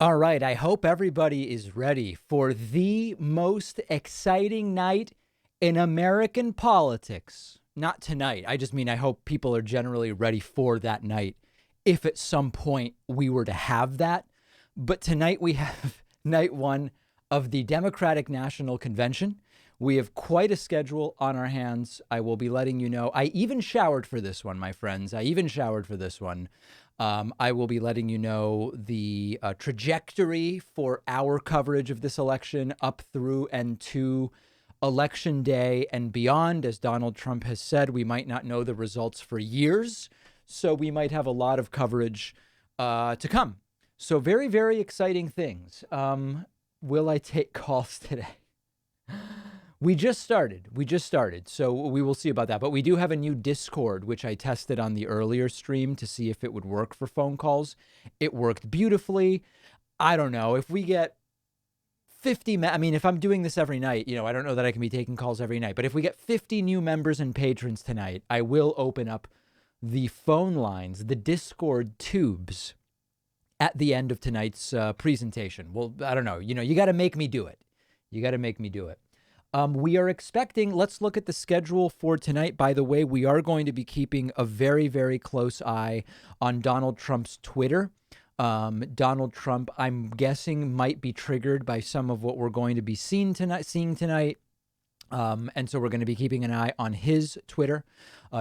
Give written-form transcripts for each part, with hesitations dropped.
All right, I hope everybody is ready for the most exciting night in American politics. Not tonight. I just mean I hope people are generally ready for that night if at some point we were to have that. But tonight we have night one of the Democratic National Convention. We have quite a schedule on our hands. I will be letting you know. I even showered for this one, my friends. I even showered for this one. I will be letting you know the trajectory for our coverage of this election up through and to Election Day and beyond. As Donald Trump has said, we might not know the results for years, so we might have a lot of coverage to come. So very, very exciting things. Will I take calls today? We just started. So we will see about that. But we do have a new Discord, which I tested on the earlier stream to see if it would work for phone calls. It worked beautifully. I don't know if we get 50. I mean, if I'm doing this every night, I don't know that I can be taking calls every night. But if we get 50 new members and patrons tonight, I will open up the phone lines, the Discord tubes at the end of tonight's presentation. Well, I don't know. You got to make me do it. We are expecting, let's look at the schedule for tonight. By the way, we are going to be keeping a very, very close eye on Donald Trump's Twitter. Donald Trump, I'm guessing, might be triggered by some of what we're going to be seeing tonight. And so we're going to be keeping an eye on his Twitter.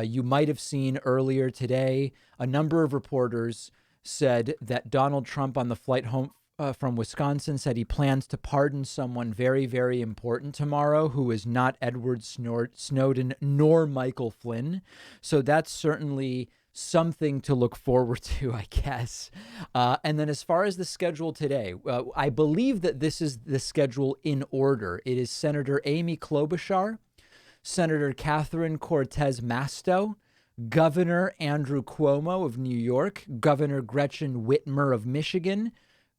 You might have seen earlier today, a number of reporters said that Donald Trump on the flight home from Wisconsin said he plans to pardon someone very, very important tomorrow who is not Edward Snowden nor Michael Flynn. So that's certainly something to look forward to, I guess. And then as far as the schedule today, I believe that this is the schedule in order. It is Senator Amy Klobuchar, Senator Catherine Cortez-Masto, Governor Andrew Cuomo of New York, Governor Gretchen Whitmer of Michigan,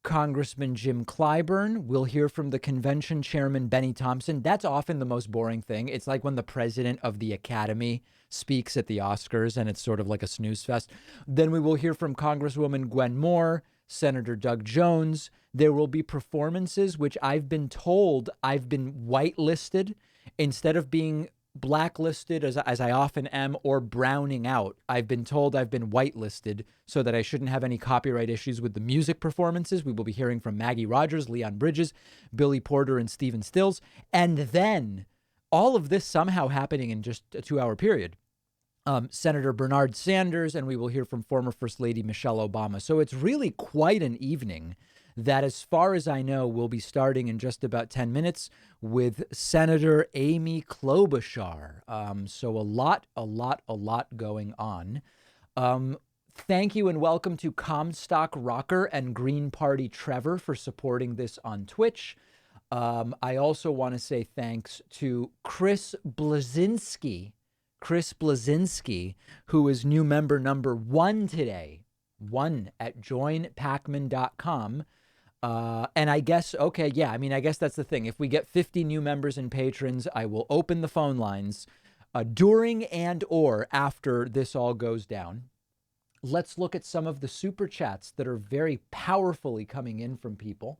Congressman Jim Clyburn. We'll hear from the convention chairman, Benny Thompson. That's often the most boring thing. It's like when the president of the Academy speaks at the Oscars and it's sort of like a snooze fest. Then we will hear from Congresswoman Gwen Moore, Senator Doug Jones. There will be performances, which I've been told I've been whitelisted instead of being blacklisted as I often am, or browning out. I've been told I've been whitelisted so that I shouldn't have any copyright issues with the music performances. We will be hearing from Maggie Rogers, Leon Bridges, Billy Porter, and Stephen Stills. And then all of this somehow happening in just a 2-hour period. Senator Bernard Sanders, and we will hear from former First Lady Michelle Obama. So it's really quite an evening that, as far as I know, will be starting in just about 10 minutes with Senator Amy Klobuchar. So a lot going on. Thank you and welcome to Comstock Rocker and Green Party Trevor for supporting this on Twitch. I also want to say thanks to Chris Blazinski, who is new member number 1 today, 1 at joinpacman.com. And I guess, okay, yeah, I mean, I guess that's the thing. If we get 50 new members and patrons, I will open the phone lines during and or after this all goes down. Let's look at some of the super chats that are very powerfully coming in from people.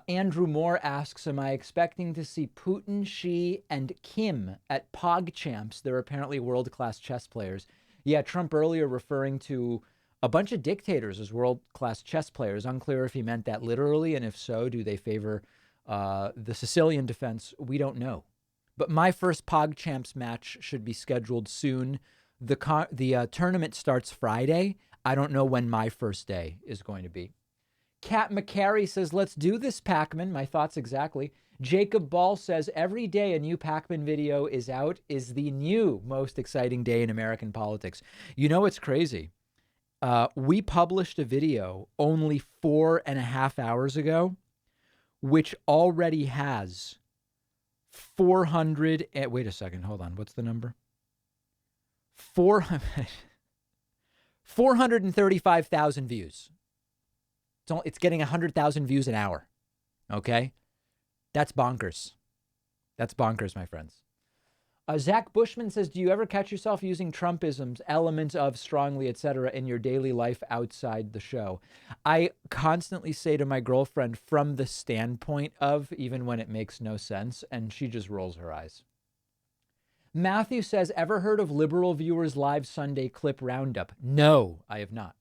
Andrew Moore asks, am I expecting to see Putin, Xi, and Kim at PogChamps? They're apparently world-class chess players. Yeah, Trump earlier referring to a bunch of dictators as world-class chess players. Unclear if he meant that literally, and if so, do they favor the Sicilian defense? We don't know. But my first PogChamps match should be scheduled soon. The tournament starts Friday. I don't know when my first day is going to be. Kat McCary says, let's do this, Pacman. My thoughts exactly. Jacob Ball says, every day a new Pacman video is out is the new most exciting day in American politics. You know, it's crazy. We published a video only 4.5 hours ago, which already has 400. Wait a second. Hold on. What's the number? 435,000 views. It's getting 100,000 views an hour. Okay. That's bonkers. My friends. Zach Bushman says, do you ever catch yourself using Trumpisms, elements of, strongly, etc., in your daily life outside the show? I constantly say to my girlfriend, from the standpoint of, even when it makes no sense, and she just rolls her eyes. Matthew says, ever heard of Liberal Viewers Live Sunday Clip Roundup? No, I have not.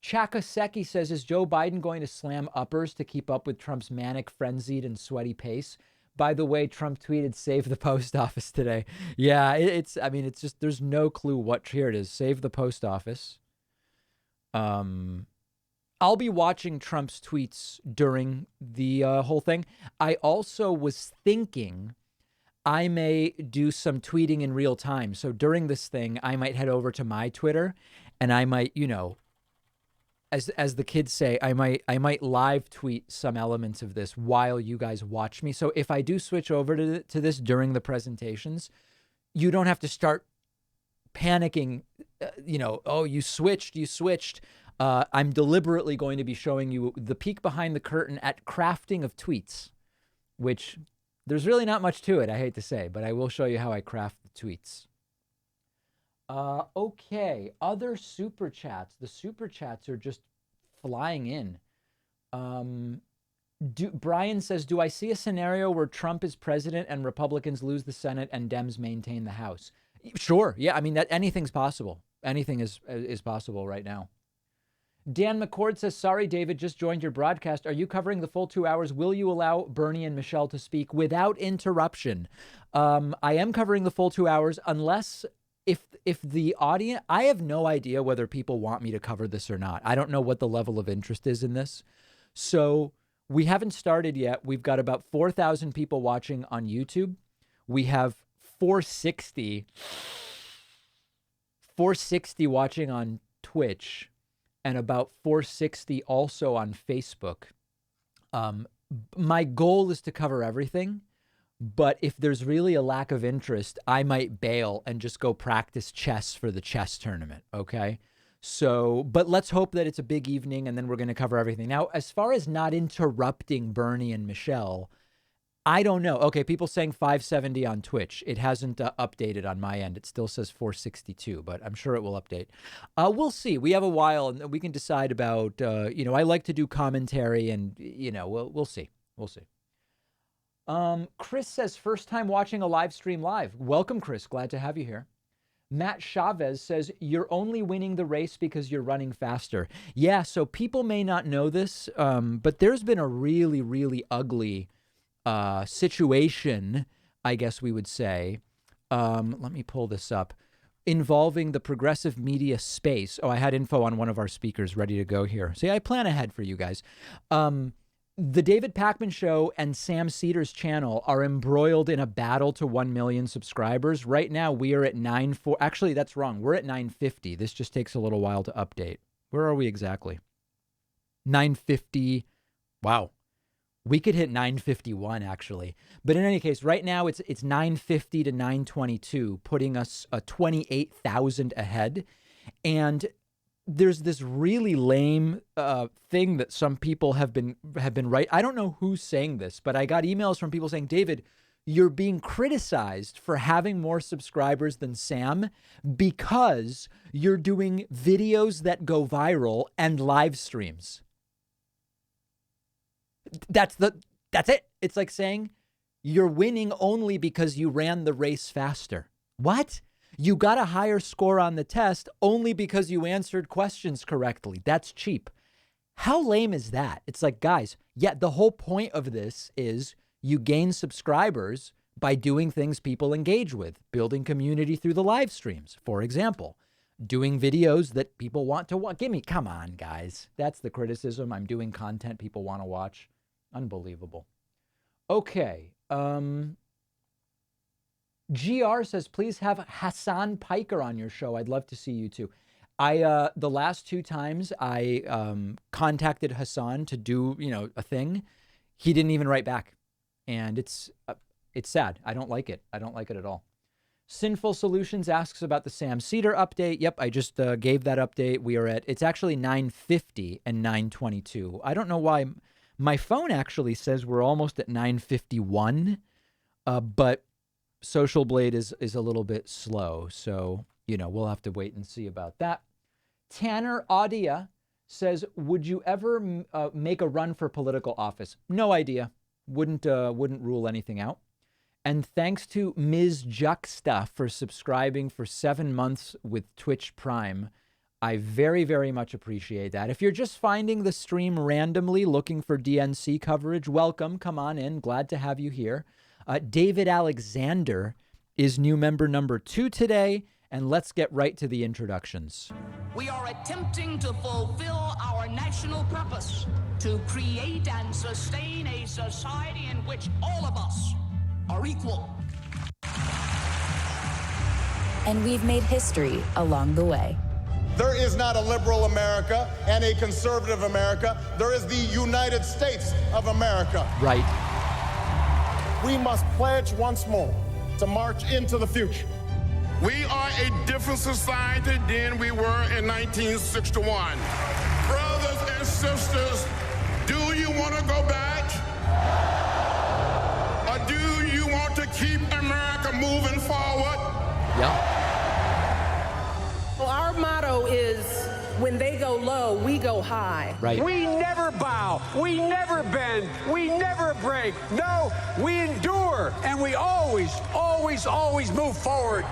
Chakaseki says, is Joe Biden going to slam uppers to keep up with Trump's manic, frenzied, and sweaty pace? By the way, Trump tweeted, save the post office today. Yeah, it's just, there's no clue what, here it is, save the post office. I'll be watching Trump's tweets during the whole thing. I also was thinking I may do some tweeting in real time. So during this thing, I might head over to my Twitter and I might, as the kids say, I might live tweet some elements of this while you guys watch me. So if I do switch over to this during the presentations, you don't have to start panicking, oh, you switched. I'm deliberately going to be showing you the peek behind the curtain at crafting of tweets, which there's really not much to it, I hate to say, but I will show you how I craft the tweets. Okay, other super chats. The super chats are just flying in. Brian says, do I see a scenario where Trump is president and Republicans lose the Senate and Dems maintain the House? Sure. Yeah, I mean, that anything's possible. Anything is possible right now. Dan McCord says, sorry, David, just joined your broadcast. Are you covering the full 2 hours? Will you allow Bernie and Michelle to speak without interruption? I am covering the full 2 hours unless if the audience, I have no idea whether people want me to cover this or not. I don't know what the level of interest is in this. So we haven't started yet. We've got about 4,000 people watching on YouTube. We have 460 watching on Twitch and about 460 also on Facebook. My goal is to cover everything. But if there's really a lack of interest, I might bail and just go practice chess for the chess tournament. Okay. So, but let's hope that it's a big evening and then we're going to cover everything. Now, as far as not interrupting Bernie and Michelle, I don't know. Okay. People saying 570 on Twitch. It hasn't updated on my end. It still says 462, but I'm sure it will update. We'll see. We have a while and we can decide about, I like to do commentary and, we'll see. We'll see. Chris says, first time watching a live stream live. Welcome, Chris. Glad to have you here. Matt Chavez says, you're only winning the race because you're running faster. Yeah, so people may not know this, but there's been a really, really ugly situation, I guess we would say. Let me pull this up. Involving the progressive media space. Oh, I had info on one of our speakers ready to go here. See, I plan ahead for you guys. The David Pakman Show and Sam Cedar's channel are embroiled in a battle to 1 million subscribers. Right now, we are at 940. Actually, that's wrong. We're at 950. This just takes a little while to update. Where are we exactly? 950. Wow. We could hit 951, actually. But in any case, right now, it's 950 to 922, putting us 28,000 ahead. And there's this really lame thing that some people have been right. I don't know who's saying this, but I got emails from people saying, David, you're being criticized for having more subscribers than Sam because you're doing videos that go viral and live streams. That's it. It's like saying you're winning only because you ran the race faster. What? You got a higher score on the test only because you answered questions correctly. That's cheap. How lame is that? It's like, guys, yeah, the whole point of this is you gain subscribers by doing things people engage with, building community through the live streams, for example, doing videos that people want to watch. Come on, guys. That's the criticism. I'm doing content people want to watch. Unbelievable. Okay. GR says, please have Hassan Piker on your show. I'd love to see you too. The last 2 times I contacted Hassan to do, a thing, he didn't even write back. And it's sad. I don't like it. I don't like it at all. Sinful Solutions asks about the Sam Cedar update. Yep, I just gave that update. We are it's actually 950 and 922. I don't know why. My phone actually says we're almost at 951, but Social Blade is a little bit slow. So, we'll have to wait and see about that. Tanner Audia says, would you ever make a run for political office? No idea. Wouldn't rule anything out. And thanks to Ms. Juxta for subscribing for 7 months with Twitch Prime. I very, very much appreciate that. If you're just finding the stream randomly looking for DNC coverage, welcome. Come on in. Glad to have you here. David Alexander is new member number 2 today. And let's get right to the introductions. We are attempting to fulfill our national purpose to create and sustain a society in which all of us are equal. And we've made history along the way. There is not a liberal America and a conservative America. There is the United States of America. Right. We must pledge once more to march into the future. We are a different society than we were in 1961. Brothers and sisters, do you want to go back? Or do you want to keep America moving forward? Yeah. Well, our motto is, when they go low, we go high. Right. We never bow. We never bend. We never break. No, we endure. And we always, always, always move forward.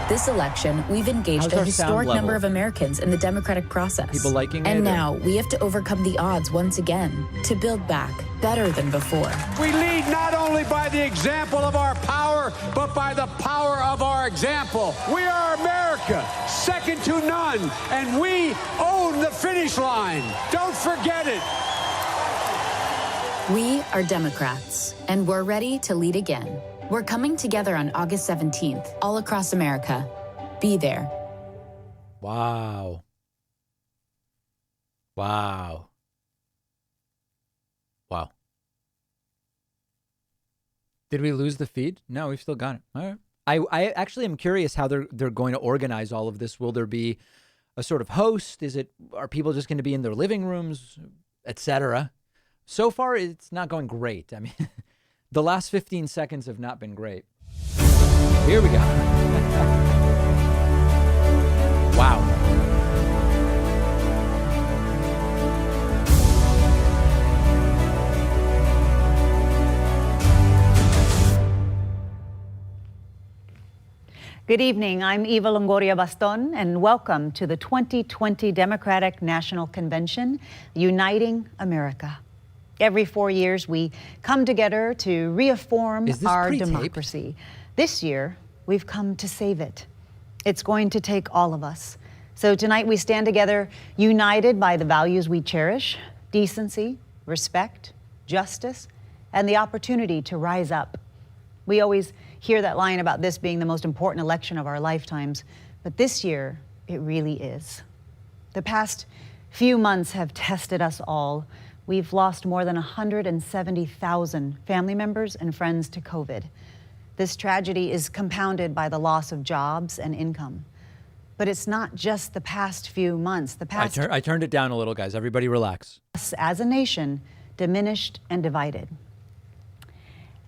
This election, we've engaged a historic number of Americans in the democratic process. People liking it? And now we have to overcome the odds once again to build back better than before. We lead not only by the example of our power, but by the power of our example. We are America, second to none, and we own the finish line. Don't forget it. We are Democrats, and we're ready to lead again. We're coming together on August 17th, all across America. Be there. Wow. Wow. Wow. Did we lose the feed? No, we've still got it. All right. I actually am curious how they're going to organize all of this. Will there be a sort of host? Are people just going to be in their living rooms, etc.? So far, it's not going great. I mean, the last 15 seconds have not been great. Here we go. Wow. Good evening. I'm Eva Longoria Baston, and welcome to the 2020 Democratic National Convention, Uniting America. Every 4 years, we come together to reaffirm our pre-taped? democracy. This year, we've come to save it. It's going to take all of us. So tonight, we stand together, united by the values we cherish: decency, respect, justice, and the opportunity to rise up. We always hear that line about this being the most important election of our lifetimes, but this year, it really is. The past few months have tested us all. We've lost more than 170,000 family members and friends to COVID. This tragedy is compounded by the loss of jobs and income. But it's not just the past few months. I turned it down a little, guys. Everybody relax. Us as a nation, diminished and divided.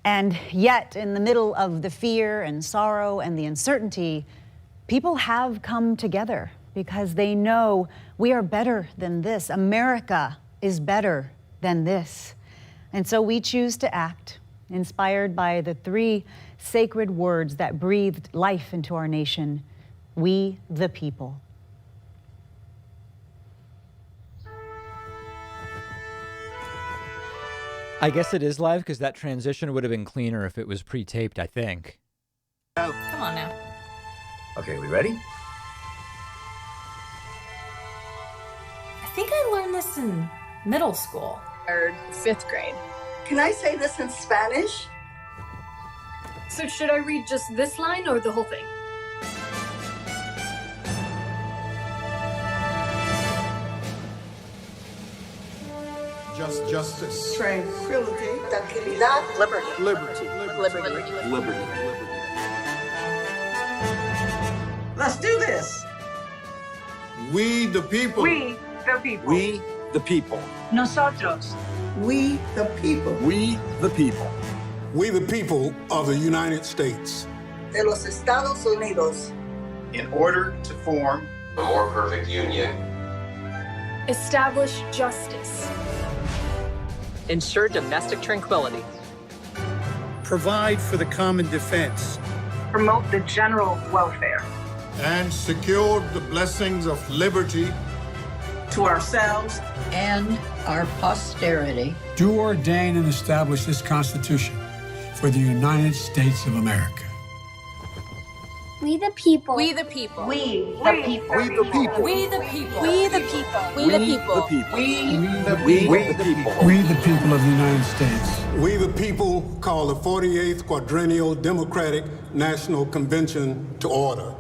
And yet, in the middle of the fear and sorrow and the uncertainty, people have come together because they know we are better than this. America is better than this. And so we choose to act, inspired by the 3 sacred words that breathed life into our nation: we the people. I guess it is live because that transition would have been cleaner if it was pre-taped, I think. Oh. Come on now. Okay, we ready? I think I learned this in middle school. Or 5th grade. Can I say this in Spanish? So should I read just this line or the whole thing? Justice. Tranquility. Tranquilidad. Liberty. Liberty. Liberty. Let's do this. We the people. We the people. We the people. Nosotros. We the people. We the people. We the people of the United States. De los Estados Unidos. In order to form a more perfect union. Establish justice. Ensure domestic tranquility. Provide for the common defense. Promote the general welfare. And secure the blessings of liberty. To ourselves and our posterity. Do ordain and establish this Constitution for the United States of America. We the people. We the people. We the people. We the people. We the people. We the people. We the people. We the people. We the people of the United States. We the people call the 48th Quadrennial Democratic National Convention to order.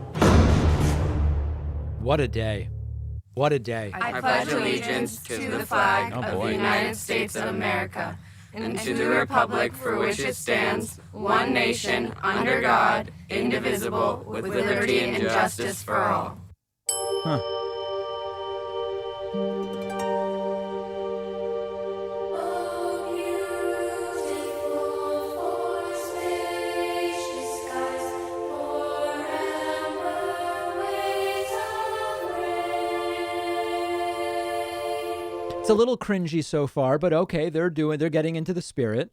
What a day. What a day. I pledge allegiance to the flag of the United States of America and to the republic for which it stands, one nation, under God, indivisible, with liberty and justice for all. Huh. It's a little cringy so far, but okay, they're getting into the spirit.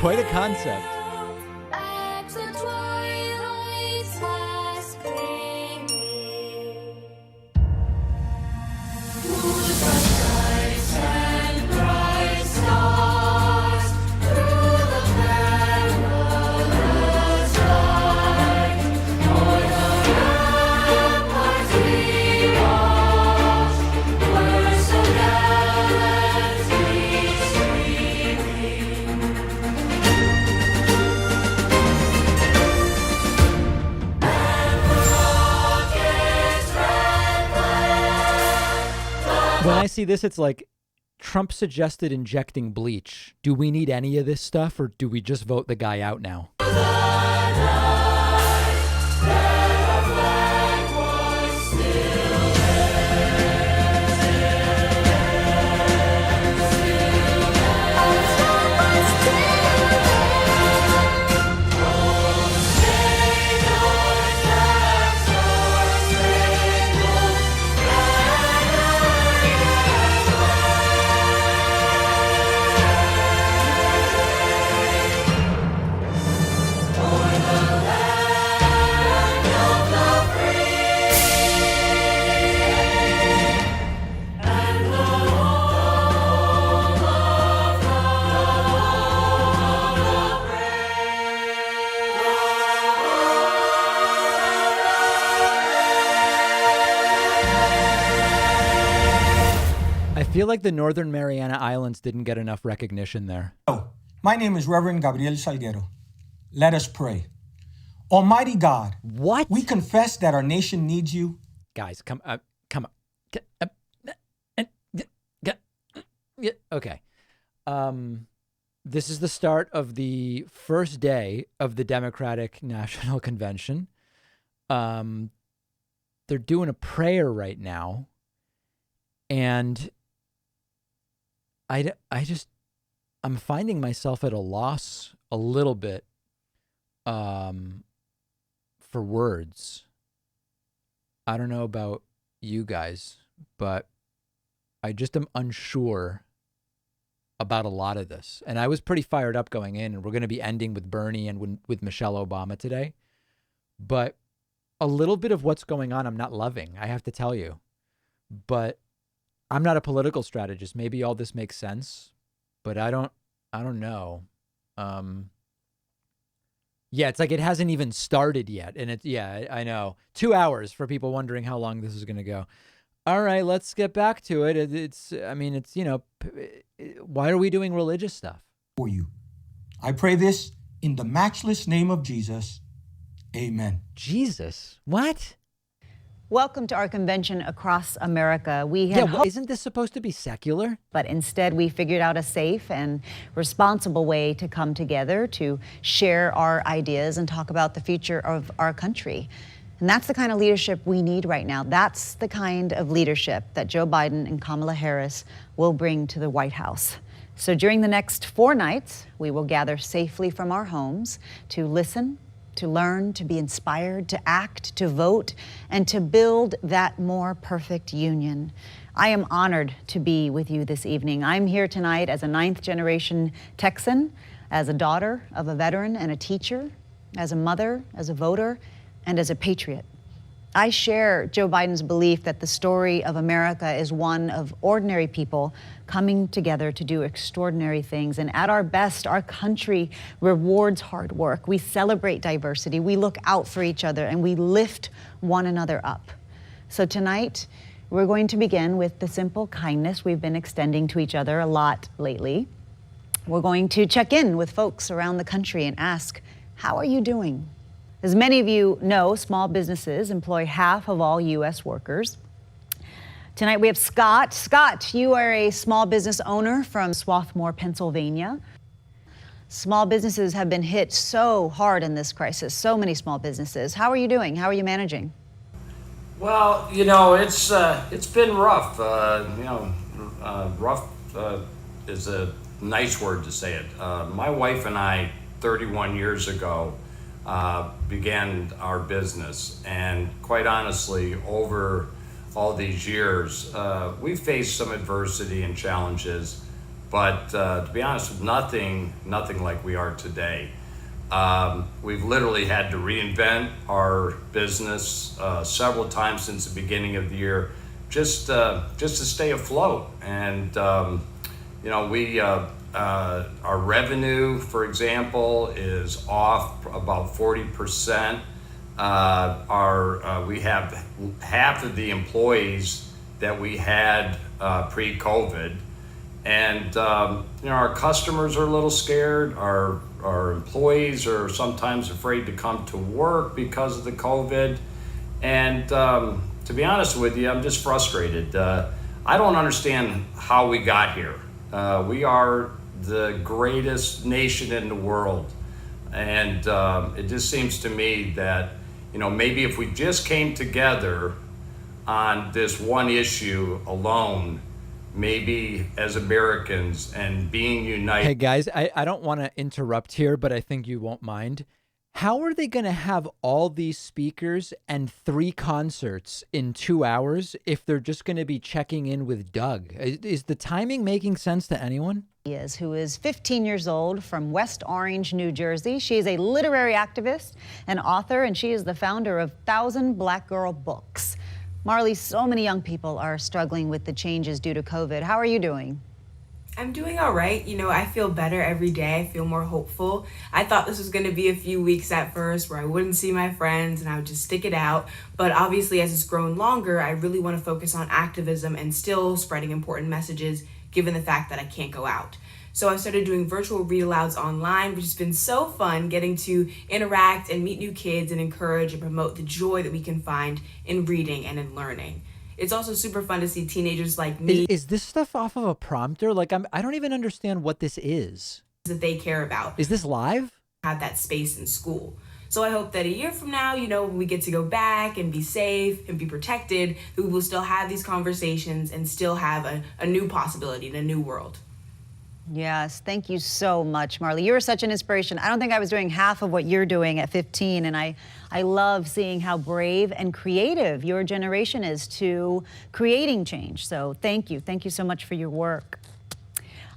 Quite a concept. When I see this, it's like Trump suggested injecting bleach. Do we need any of this stuff, or do we just vote the guy out now? I feel like the Northern Mariana Islands didn't get enough recognition there. Hello, my name is Reverend Gabriel Salguero. Let us pray. Almighty God, what? We confess that our nation needs you. Guys, come on. Okay. This is the start of the first day of the Democratic National Convention. They're doing a prayer right now. And I'm finding myself at a loss a little bit for words. I don't know about you guys, but I just am unsure about a lot of this. And I was pretty fired up going in, and we're going to be ending with Bernie and with Michelle Obama today. But a little bit of what's going on, I'm not loving, I have to tell you. But I'm not a political strategist. Maybe all this makes sense, but I don't know. Yeah, it's like it hasn't even started yet. And I know. 2 hours for people wondering how long this is going to go. All right, let's get back to it. It's why are we doing religious stuff? For you. I pray this In the matchless name of Jesus, amen. Jesus, what? Welcome to our convention across America. We had isn't this supposed to be secular? But instead, we figured out a safe and responsible way to come together to share our ideas and talk about the future of our country. And that's the kind of leadership we need right now. That's the kind of leadership that Joe Biden and Kamala Harris will bring to the White House. So during the next 4 nights, we will gather safely from our homes to listen, to learn, to be inspired, to act, to vote, and to build that more perfect union. I am honored to be with you this evening. I'm here tonight as a 9th-generation Texan, as a daughter of a veteran and a teacher, as a mother, as a voter, and as a patriot. I share Joe Biden's belief that the story of America is one of ordinary people coming together to do extraordinary things. And at our best, our country rewards hard work. We celebrate diversity. We look out for each other, and we lift one another up. So tonight, we're going to begin with the simple kindness we've been extending to each other a lot lately. We're going to check in with folks around the country and ask, how are you doing? As many of you know, small businesses employ half of all U.S. workers. Tonight we have Scott. Scott, you are a small business owner from Swarthmore, Pennsylvania. Small businesses have been hit so hard in this crisis, so many small businesses. How are you doing? How are you managing? Well, it's been rough. Rough is a nice word to say it. My wife and I, 31 years ago, began our business, and quite honestly, over all these years, we've faced some adversity and challenges, but to be honest, nothing like we are today. We've literally had to reinvent our business several times since the beginning of the year, just to stay afloat. And our revenue, for example, is off about 40%. We have half of the employees that we had pre-COVID, and our customers are a little scared. Our employees are sometimes afraid to come to work because of the COVID. And to be honest with you, I'm just frustrated. I don't understand how we got here. We are the greatest nation in the world. And it just seems to me that, maybe if we just came together on this one issue alone, maybe as Americans and being united. Hey guys, I don't want to interrupt here, but I think you won't mind. How are they going to have all these speakers and 3 concerts in 2 hours if they're just going to be checking in with Doug? Is the timing making sense to anyone? Who is 15 years old from West Orange, New Jersey. She is a literary activist and author, and she is the founder of 1,000 Black Girl Books. Marley, so many young people are struggling with the changes due to COVID. How are you doing? I'm doing all right. I feel better every day. I feel more hopeful. I thought this was going to be a few weeks at first where I wouldn't see my friends and I would just stick it out. But obviously, as it's grown longer, I really want to focus on activism and still spreading important messages, given the fact that I can't go out. So I started doing virtual read-alouds online, which has been so fun, getting to interact and meet new kids and encourage and promote the joy that we can find in reading and in learning. It's also super fun to see teenagers like me. Is this stuff off of a prompter? I don't even understand what this is. That they care about. Is this live? Have that space in school. So I hope that a year from now, when we get to go back and be safe and be protected, we will still have these conversations and still have a new possibility in a new world. Yes, thank you so much, Marley. You're such an inspiration. I don't think I was doing half of what you're doing at 15, and I love seeing how brave and creative your generation is to creating change. So thank you. Thank you so much for your work.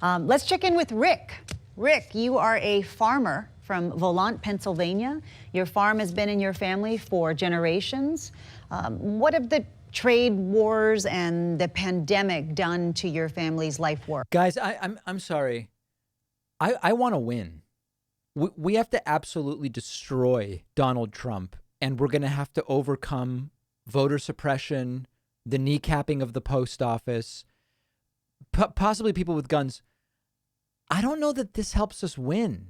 Let's check in with Rick. Rick, you are a farmer from Volant, Pennsylvania. Your farm has been in your family for generations. What have the trade wars and the pandemic done to your family's life work? Guys, I'm sorry. I want to win. We have to absolutely destroy Donald Trump, and we're going to have to overcome voter suppression, the kneecapping of the post office, possibly people with guns. I don't know that this helps us win.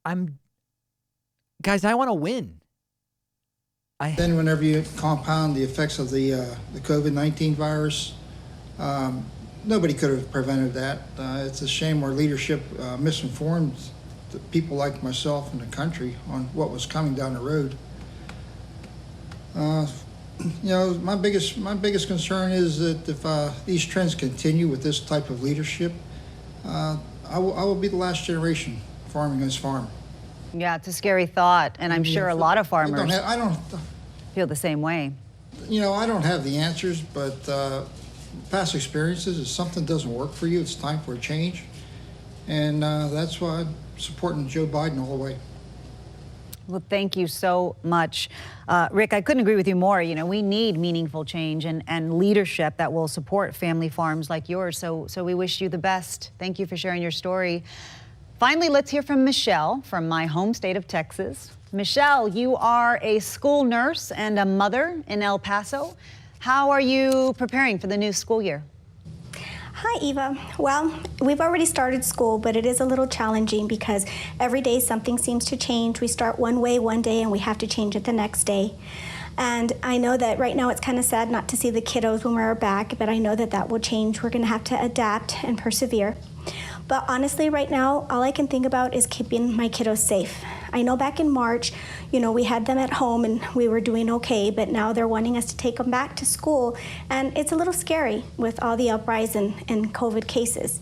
I'm guys, I want to win. Then whenever you compound the effects of the COVID-19 virus, nobody could have prevented that. It's a shame our leadership misinformed the people like myself and the country on what was coming down the road. My biggest concern is that if these trends continue with this type of leadership, I will be the last generation farming this farm. Yeah, it's a scary thought, and I'm sure a lot of farmers feel the same way. I don't have the answers, but past experiences, if something doesn't work for you, it's time for a change. And that's why I'm supporting Joe Biden all the way. Well, thank you so much. Rick, I couldn't agree with you more. We need meaningful change and leadership that will support family farms like yours. So we wish you the best. Thank you for sharing your story. Finally, let's hear from Michelle from my home state of Texas. Michelle, you are a school nurse and a mother in El Paso. How are you preparing for the new school year? Hi, Eva. Well, we've already started school, but it is a little challenging because every day something seems to change. We start one way one day and we have to change it the next day. And I know that right now it's kind of sad not to see the kiddos when we're back, but I know that that will change. We're going to have to adapt and persevere. But honestly, right now, all I can think about is keeping my kiddos safe. I know back in March, we had them at home and we were doing okay, but now they're wanting us to take them back to school. And it's a little scary with all the uprise in COVID cases.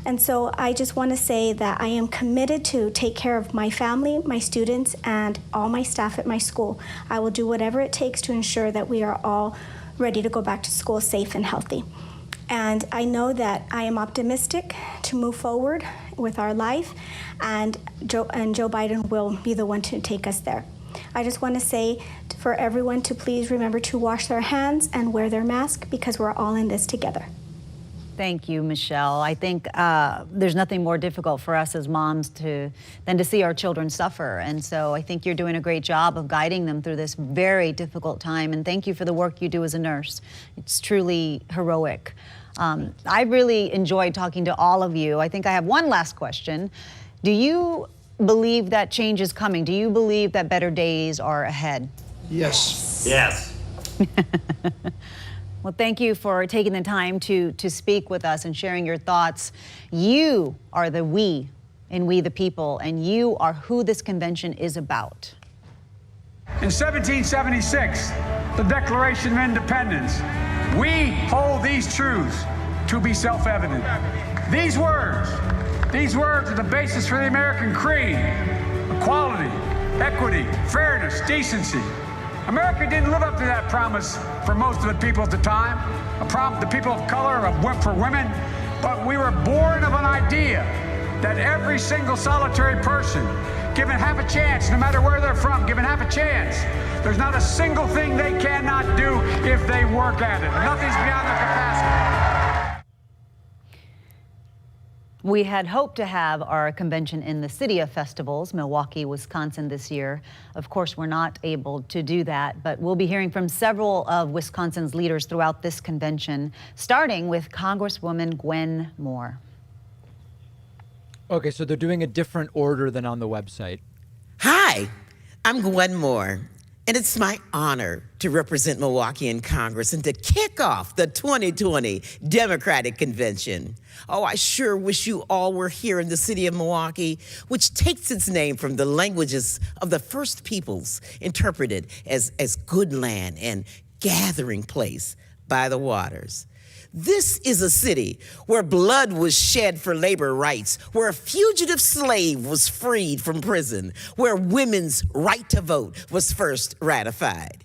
And so I just want to say that I am committed to take care of my family, my students, and all my staff at my school. I will do whatever it takes to ensure that we are all ready to go back to school safe and healthy. And I know that I am optimistic to move forward with our life, and Joe Biden will be the one to take us there. I just want to say for everyone to please remember to wash their hands and wear their mask because we're all in this together. Thank you, Michelle. I think there's nothing more difficult for us as moms than to see our children suffer. And so I think you're doing a great job of guiding them through this very difficult time. And thank you for the work you do as a nurse. It's truly heroic. I really enjoyed talking to all of you. I think I have one last question. Do you believe that change is coming? Do you believe that better days are ahead? Yes. Yes. Well, thank you for taking the time to speak with us and sharing your thoughts. You are the we in We the People, and you are who this convention is about. In 1776, the Declaration of Independence, we hold these truths to be self-evident. These words are the basis for the American creed: equality, equity, fairness, decency. America didn't live up to that promise for most of the people at the time, the people of color, for women, but we were born of an idea that every single solitary person, given half a chance, no matter where they're from, given half a chance, there's not a single thing they cannot do if they work at it. Nothing's beyond their capacity. We had hoped to have our convention in the City of Festivals, Milwaukee, Wisconsin, this year. Of course, we're not able to do that, but we'll be hearing from several of Wisconsin's leaders throughout this convention, starting with Congresswoman Gwen Moore. Okay, so they're doing a different order than on the website. Hi, I'm Gwen Moore, and it's my honor to represent Milwaukee in Congress and to kick off the 2020 Democratic Convention. Oh, I sure wish you all were here in the city of Milwaukee, which takes its name from the languages of the first peoples, interpreted as good land and gathering place by the waters. This is a city where blood was shed for labor rights, where a fugitive slave was freed from prison, where women's right to vote was first ratified.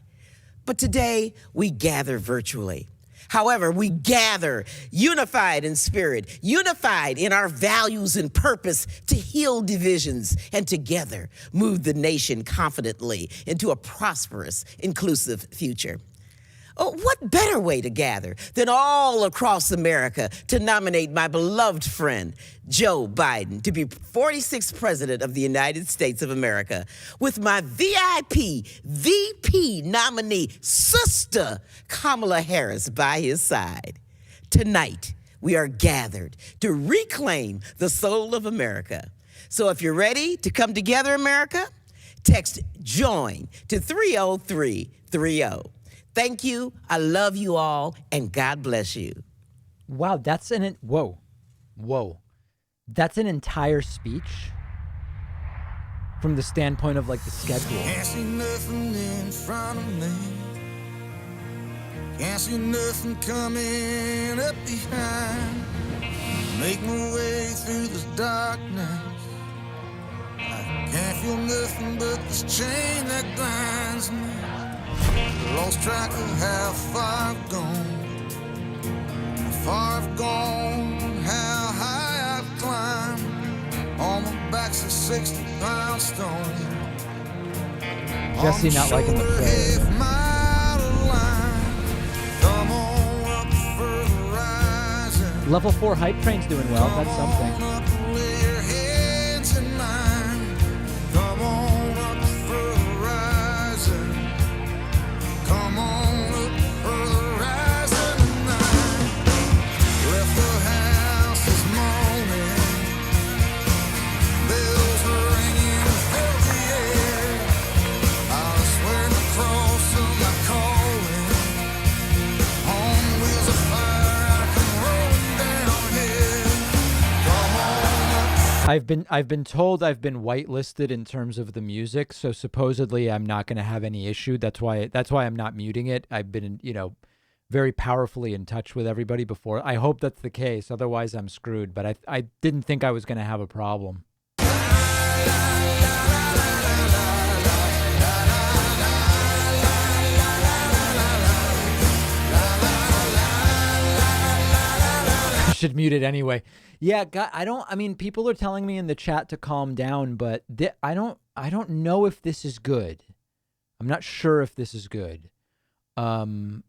But today, we gather virtually. However, we gather unified in spirit, unified in our values and purpose to heal divisions and together move the nation confidently into a prosperous, inclusive future. Oh, what better way to gather than all across America to nominate my beloved friend, Joe Biden, to be 46th President of the United States of America, with my VIP, VP nominee, Sister Kamala Harris by his side. Tonight, we are gathered to reclaim the soul of America. So if you're ready to come together, America, Text JOIN to 30330. Thank you. I love you all, and God bless you. Wow, that's whoa. That's an entire speech from the standpoint of like the schedule. Can't see nothing in front of me. Can't see nothing coming up behind. Make my way through this darkness. I can't feel nothing but this chain that binds me. Lost track of how far I've gone. How far I've gone, how high I've climbed. On my back's a 60-pound stone. Jesse not liking the prayer. Level 4 hype train's doing well. That's something. I've been told I've been whitelisted in terms of the music, so supposedly I'm not going to have any issue. That's why I'm not muting it. I've been, very powerfully in touch with everybody before. I hope that's the case. Otherwise, I'm screwed. But I didn't think I was going to have a problem. I should mute it anyway. Yeah, God, people are telling me in the chat to calm down, but I don't know if this is good. I'm not sure if this is good. I'll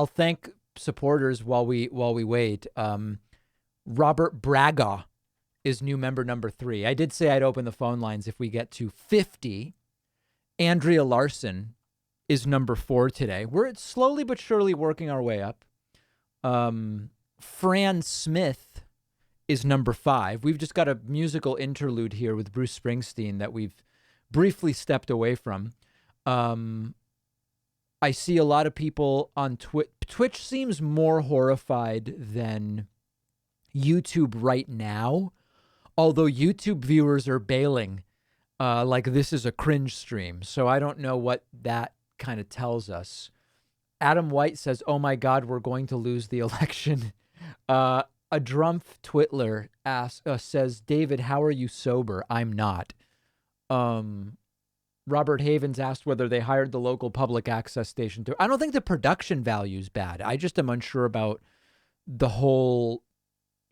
thank supporters while we wait. Robert Braga is new member number 3. I did say I'd open the phone lines if we get to 50. Andrea Larson is number 4 today. We're slowly but surely working our way up. Fran Smith is number 5. We've just got a musical interlude here with Bruce Springsteen that we've briefly stepped away from. I see a lot of people on Twitch. Twitch seems more horrified than YouTube right now, although YouTube viewers are bailing like this is a cringe stream. So I don't know what that kind of tells us. Adam White says, oh my God, we're going to lose the election. A Drumpf Twitler says, David, how are you sober? I'm not. Robert Havens asked whether they hired the local public access station. I don't think the production value is bad. I just am unsure about the whole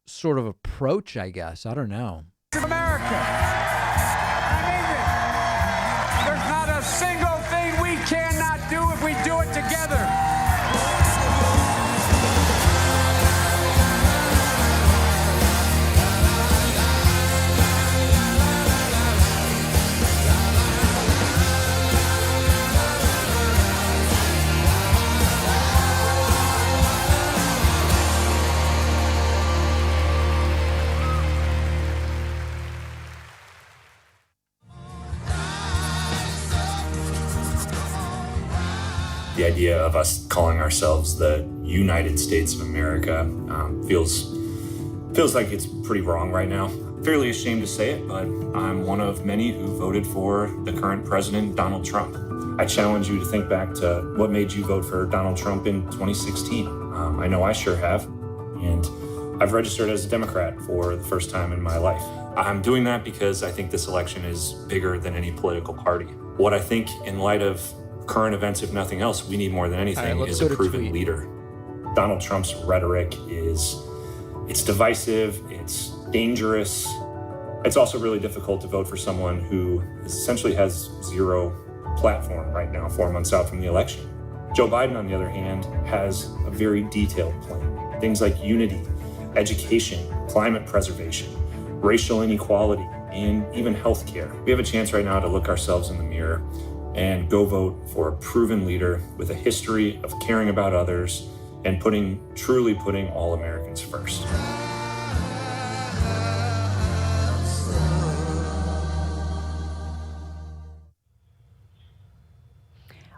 sort of approach, I guess. I don't know. America. There's not a single thing we cannot do if we do it together. The idea of us calling ourselves the United States of America feels like it's pretty wrong right now. Fairly ashamed to say it, but I'm one of many who voted for the current president, Donald Trump. I challenge you to think back to what made you vote for Donald Trump in 2016. I know I sure have, and I've registered as a Democrat for the first time in my life. I'm doing that because I think this election is bigger than any political party. What I think, in light of current events, if nothing else, we need more than anything is a proven leader. Donald Trump's rhetoric it's divisive, it's dangerous. It's also really difficult to vote for someone who essentially has zero platform right now, 4 months out from the election. Joe Biden, on the other hand, has a very detailed plan. Things like unity, education, climate preservation, racial inequality, and even healthcare. We have a chance right now to look ourselves in the mirror and go vote for a proven leader with a history of caring about others and truly putting all Americans first.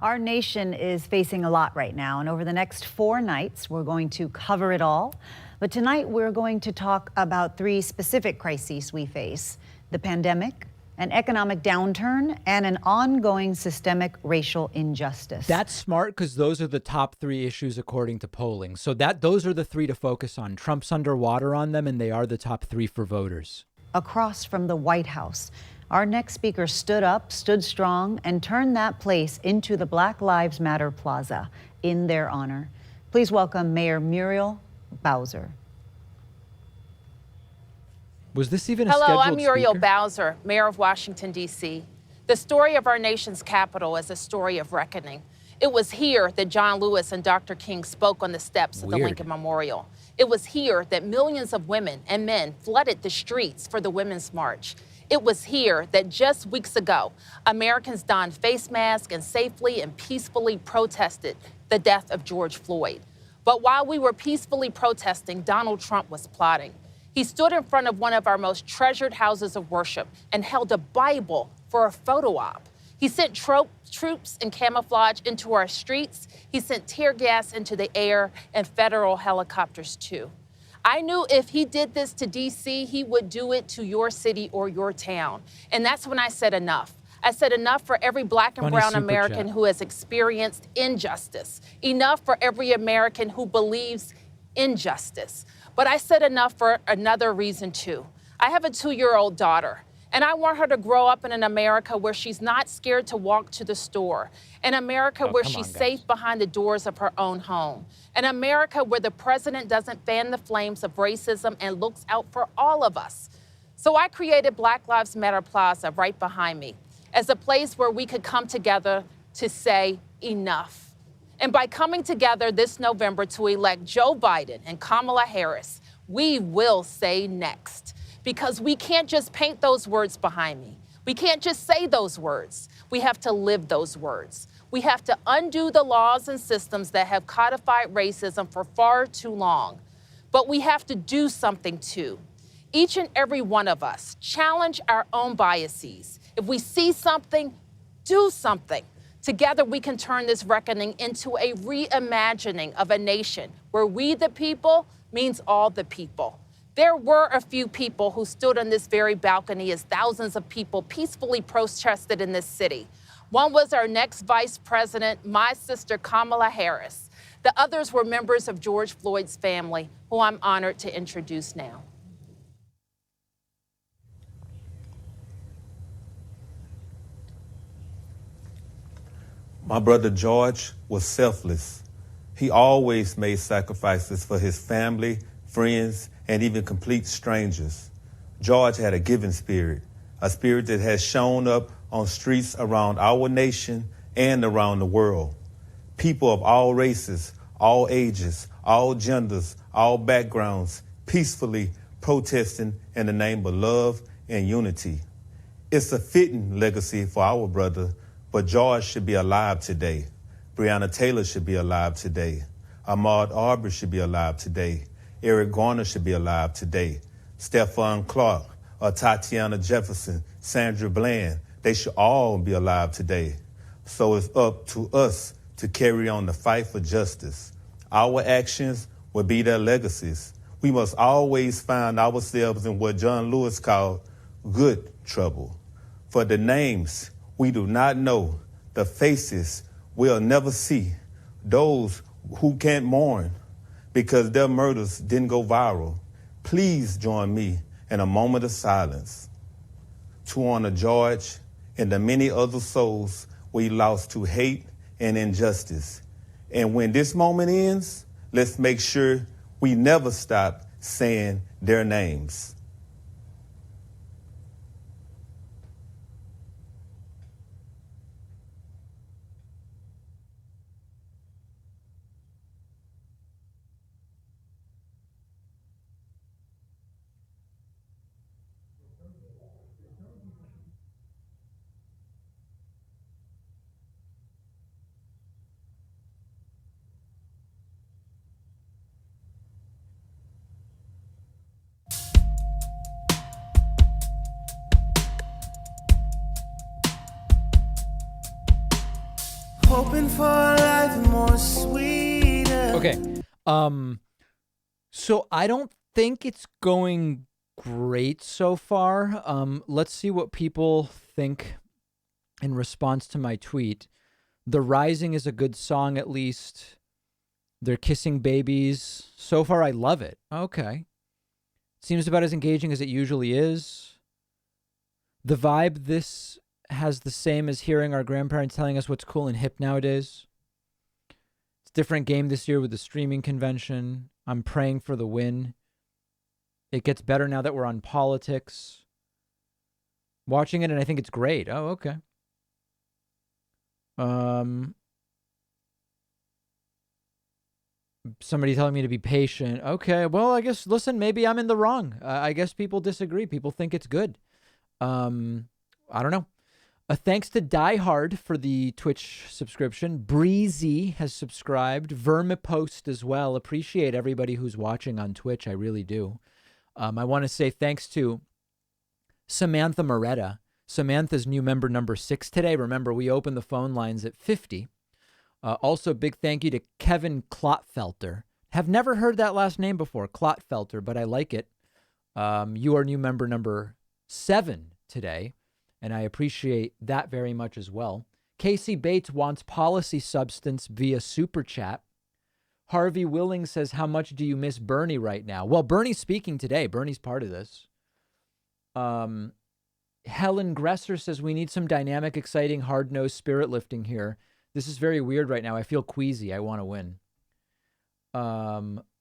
Our nation is facing a lot right now, and over the next 4 nights, we're going to cover it all. But tonight, we're going to talk about 3 specific crises we face: the pandemic, an economic downturn, and an ongoing systemic racial injustice. That's smart, because those are the top 3 issues according to polling. So those are the 3 to focus on. Trump's underwater on them, and they are the top 3 for voters. Across from the White House, our next speaker stood up, stood strong, and turned that place into the Black Lives Matter Plaza in their honor. Please welcome Mayor Muriel Bowser. Was this even a Hello, scheduled I'm Muriel speaker? Bowser, Mayor of Washington, D.C. The story of our nation's capital is a story of reckoning. It was here that John Lewis and Dr. King spoke on the steps of the Lincoln Memorial. It was here that millions of women and men flooded the streets for the Women's March. It was here that just weeks ago, Americans donned face masks and safely and peacefully protested the death of George Floyd. But while we were peacefully protesting, Donald Trump was plotting. He stood in front of one of our most treasured houses of worship and held a Bible for a photo op. He sent troops in camouflage into our streets. He sent tear gas into the air and federal helicopters too. I knew if he did this to D.C., he would do it to your city or your town. And that's when I said enough. I said enough for every Black and brown American who has experienced injustice. Enough for every American who believes injustice. But I said enough for another reason too. I have a 2-year-old daughter, and I want her to grow up in an America where she's not scared to walk to the store, an America where she's safe behind the doors of her own home, an America where the president doesn't fan the flames of racism and looks out for all of us. So I created Black Lives Matter Plaza right behind me as a place where we could come together to say enough. And by coming together this November to elect Joe Biden and Kamala Harris, we will say next. Because we can't just paint those words behind me. We can't just say those words. We have to live those words. We have to undo the laws and systems that have codified racism for far too long. But we have to do something too. Each and every one of us challenge our own biases. If we see something, do something. Together, we can turn this reckoning into a reimagining of a nation where we the people means all the people. There were a few people who stood on this very balcony as thousands of people peacefully protested in this city. One was our next vice president, my sister Kamala Harris. The others were members of George Floyd's family, who I'm honored to introduce now. My brother George was selfless. He always made sacrifices for his family, friends, and even complete strangers. George had a giving spirit, a spirit that has shown up on streets around our nation and around the world. People of all races, all ages, all genders, all backgrounds, peacefully protesting in the name of love and unity. It's a fitting legacy for our brother, but George should be alive today. Breonna Taylor should be alive today. Ahmaud Arbery should be alive today. Eric Garner should be alive today. Stephon Clark, Tatiana Jefferson, Sandra Bland, they should all be alive today. So it's up to us to carry on the fight for justice. Our actions will be their legacies. We must always find ourselves in what John Lewis called good trouble. For the names we do not know, the faces we'll never see, those who can't mourn because their murders didn't go viral. Please join me in a moment of silence to honor George and the many other souls we lost to hate and injustice. And when this moment ends, let's make sure we never stop saying their names. hoping for a life more sweeter. Okay. So I don't think it's going great so far. Let's see what people think in response to my tweet. The Rising is a good song, at least. They're kissing babies. So far, I love it. Okay. Seems about as engaging as it usually is. The vibe, this has the same as hearing our grandparents telling us what's cool and hip nowadays. It's a different game this year with the streaming convention. I'm praying for the win. It gets better now that we're on politics. Watching it, and I think it's great. Oh, okay. Somebody telling me to be patient. Okay, well, I guess, listen, maybe I'm in the wrong. I guess people disagree. People think it's good. I don't know. Thanks to Die Hard for the Twitch subscription. Breezy has subscribed. Vermipost as well. Appreciate everybody who's watching on Twitch. I really do. I want to say thanks to Samantha Moretta. Samantha's new member number 6 today. Remember, we opened the phone lines at 50. Also, big thank you to Kevin Klotfelter. Have never heard that last name before, Klotfelter, but I like it. You are new member number 7 today, and I appreciate that very much as well. Casey Bates wants policy substance via Super Chat. Harvey Willing says, how much do you miss Bernie right now? Well, Bernie's speaking today. Bernie's part of this. Helen Gresser says, we need some dynamic, exciting, hard-nosed spirit lifting here. This is very weird right now. I feel queasy. I want to win.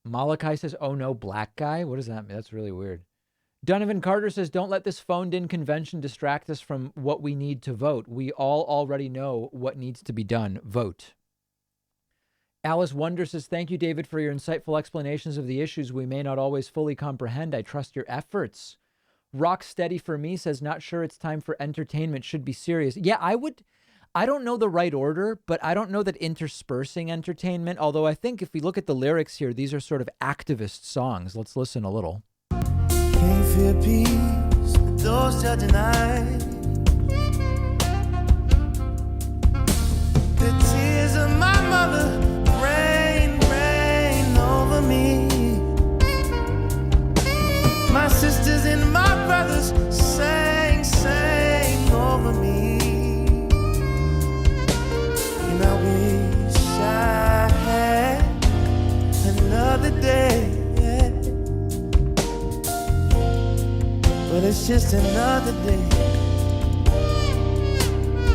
Malachi says, oh no, black guy? What does that mean? That's really weird. Donovan Carter says, don't let this phoned-in convention distract us from what we need to vote. We all already know what needs to be done. Vote. Alice Wonder says, thank you, David, for your insightful explanations of the issues we may not always fully comprehend. I trust your efforts. Rocksteady for me says, not sure it's time for entertainment. Should be serious. Yeah, I don't know the right order, but I don't know that interspersing entertainment, although I think if we look at the lyrics here, these are sort of activist songs. Let's listen a little. Can't feel peace, the doors are denied. The tears of my mother rain over me. My sisters and my brothers sang over me. And I wish I had another day. But it's just another day.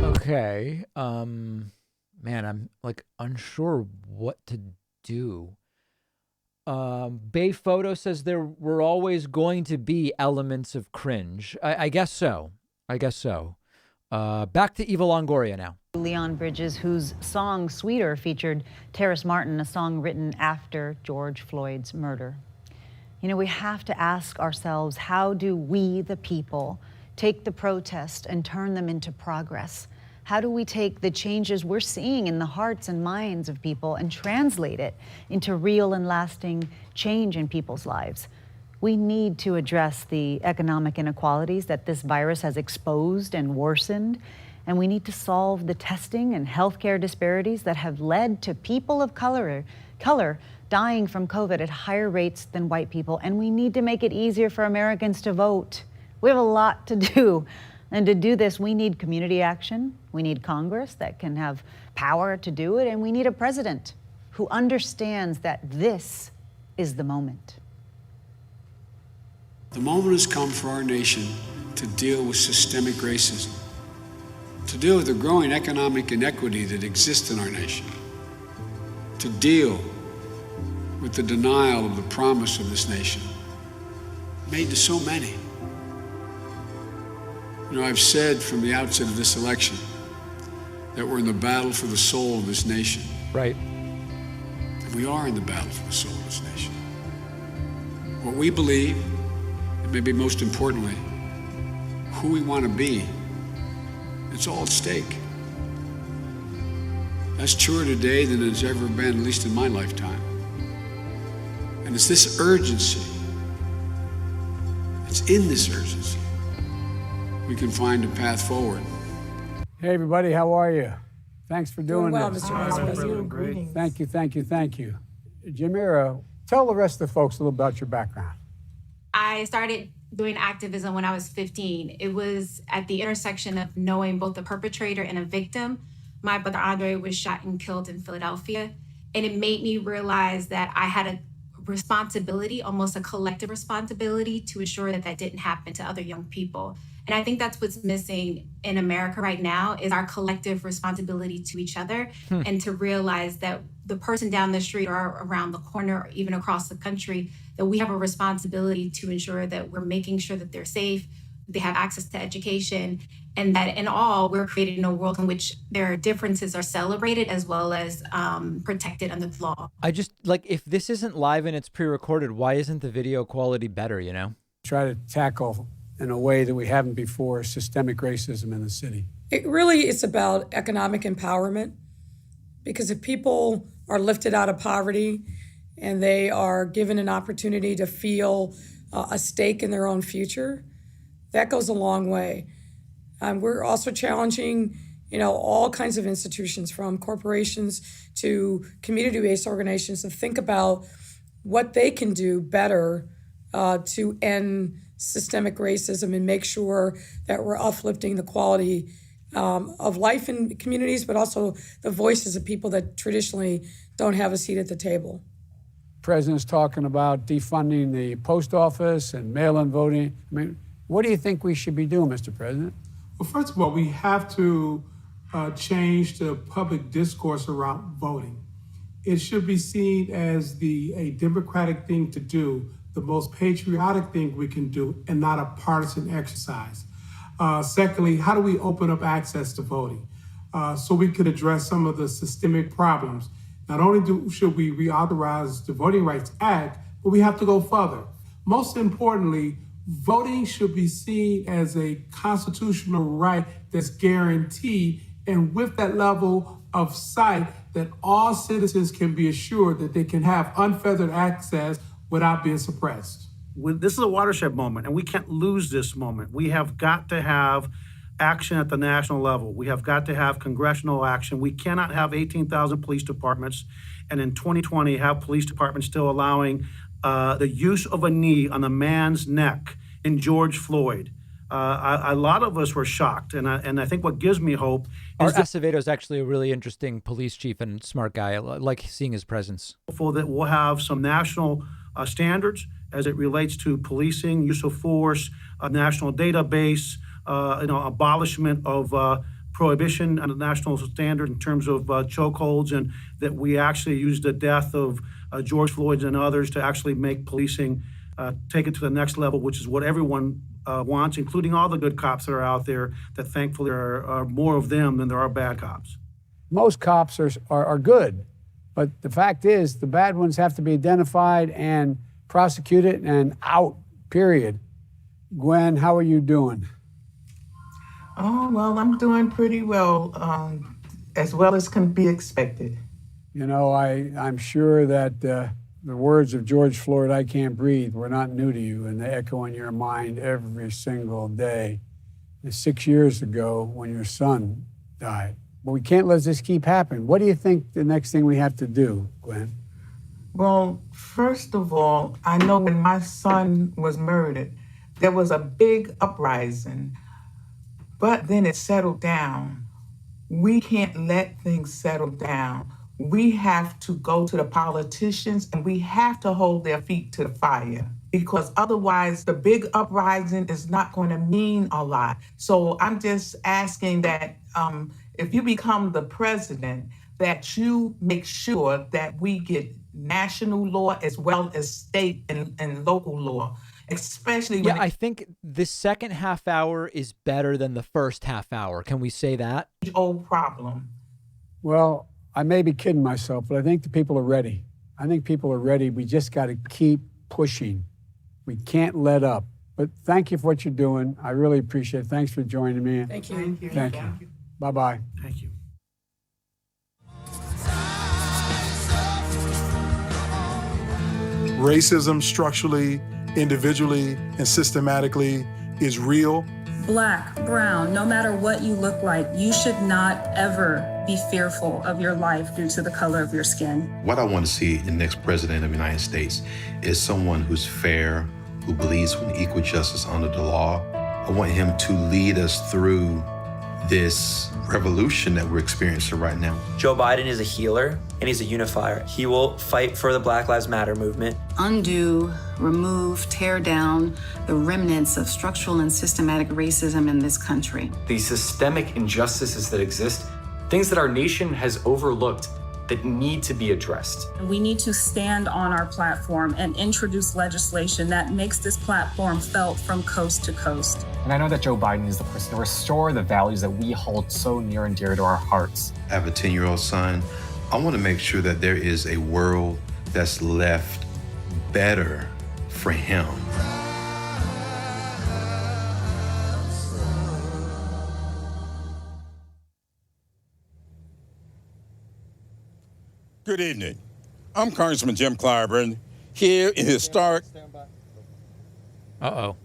Okay. Man, I'm like unsure what to do. Bay Photo says there were always going to be elements of cringe. I guess so. Back to Eva Longoria now. Leon Bridges, whose song Sweeter featured Terrace Martin, a song written after George Floyd's murder. You know, we have to ask ourselves, how do we, the people, take the protest and turn them into progress? How do we take the changes we're seeing in the hearts and minds of people and translate it into real and lasting change in people's lives? We need to address the economic inequalities that this virus has exposed and worsened, and we need to solve the testing and healthcare disparities that have led to people of color dying from COVID at higher rates than white people, and we need to make it easier for Americans to vote. We have a lot to do. And to do this, we need community action. We need Congress that can have power to do it. And we need a president who understands that this is the moment. The moment has come for our nation to deal with systemic racism, to deal with the growing economic inequity that exists in our nation, to deal with the denial of the promise of this nation made to so many. You know, I've said from the outset of this election that we're in the battle for the soul of this nation. Right. And we are in the battle for the soul of this nation. What we believe, and maybe most importantly, who we want to be, it's all at stake. That's truer today than it's ever been, at least in my lifetime. And it's this urgency, it's in this urgency we can find a path forward. Hey everybody, how are you? Thanks for doing well, this. Mr. Vice President. Great. Thank you, thank you, thank you. Jamira, tell the rest of the folks a little about your background. I started doing activism when I was 15. It was at the intersection of knowing both the perpetrator and a victim. My brother Andre was shot and killed in Philadelphia, and it made me realize that I had a responsibility, almost a collective responsibility, to ensure that that didn't happen to other young people. And I think that's what's missing in America right now is our collective responsibility to each other and to realize that the person down the street or around the corner or even across the country, that we have a responsibility to ensure that we're making sure that they're safe, they have access to education, and that in all, we're creating a world in which their differences are celebrated as well as protected under the law. I just, like, if this isn't live and it's pre-recorded, why isn't the video quality better, you know? Try to tackle in a way that we haven't before systemic racism in the city. It really is about economic empowerment, because if people are lifted out of poverty and they are given an opportunity to feel a stake in their own future, that goes a long way. We're also challenging, all kinds of institutions, from corporations to community-based organizations, to think about what they can do better to end systemic racism and make sure that we're uplifting the quality of life in communities, but also the voices of people that traditionally don't have a seat at the table. President's talking about defunding the post office and mail-in voting. I mean, what do you think we should be doing, Mr. President? Well, first of all, we have to change the public discourse around voting. It should be seen as a democratic thing to do, the most patriotic thing we can do, and not a partisan exercise. Secondly, how do we open up access to voting so we could address some of the systemic problems? Not only should we reauthorize the Voting Rights Act, but we have to go further. Most importantly, voting should be seen as a constitutional right that's guaranteed, and with that level of sight that all citizens can be assured that they can have unfettered access without being suppressed. This is a watershed moment, and we can't lose this moment. We have got to have action at the national level. We have got to have congressional action. We cannot have 18,000 police departments, and in 2020 have police departments still allowing the use of a knee on a man's neck in George Floyd. A lot of us were shocked, and I think what gives me hope is Acevedo is actually a really interesting police chief and smart guy. I like seeing his presence. That we'll have some national standards as it relates to policing, use of force, a national database, abolishment of prohibition on a national standard in terms of chokeholds, and that we actually use the death of George Floyd and others to actually make policing take it to the next level, which is what everyone wants, including all the good cops that are out there, that thankfully are more of them than there are bad cops. Most cops are good, but the fact is the bad ones have to be identified and prosecuted and out, period. Gwen, how are you doing? Oh, well, I'm doing pretty well as can be expected. I'm sure that the words of George Floyd, "I can't breathe," were not new to you, and they echo in your mind every single day. 6 years ago, when your son died. But we can't let this keep happening. What do you think the next thing we have to do, Gwen? Well, first of all, I know when my son was murdered, there was a big uprising, but then it settled down. We can't let things settle down. We have to go to the politicians and we have to hold their feet to the fire, because otherwise the big uprising is not going to mean a lot. So I'm just asking that if you become the president, that you make sure that we get national law as well as state and local law, especially when I think the second half hour is better than the first half hour. Can we say that? Old problem. Well, I may be kidding myself, but I think the people are ready. I think people are ready. We just got to keep pushing. We can't let up. But thank you for what you're doing. I really appreciate it. Thanks for joining me. Thank you. Thank you. Bye-bye. Thank you. Racism structurally, individually, and systematically is real. Black, brown, no matter what you look like, you should not ever be fearful of your life due to the color of your skin. What I want to see in the next president of the United States is someone who's fair, who believes in equal justice under the law. I want him to lead us through this revolution that we're experiencing right now. Joe Biden is a healer and he's a unifier. He will fight for the Black Lives Matter movement. Undo, remove, tear down the remnants of structural and systematic racism in this country. The systemic injustices that exist, things that our nation has overlooked that need to be addressed. We need to stand on our platform and introduce legislation that makes this platform felt from coast to coast. And I know that Joe Biden is the person to restore the values that we hold so near and dear to our hearts. I have a 10-year-old son. I want to make sure that there is a world that's left better for him. Good evening. I'm Congressman Jim Clyburn, here in historic... Uh-oh.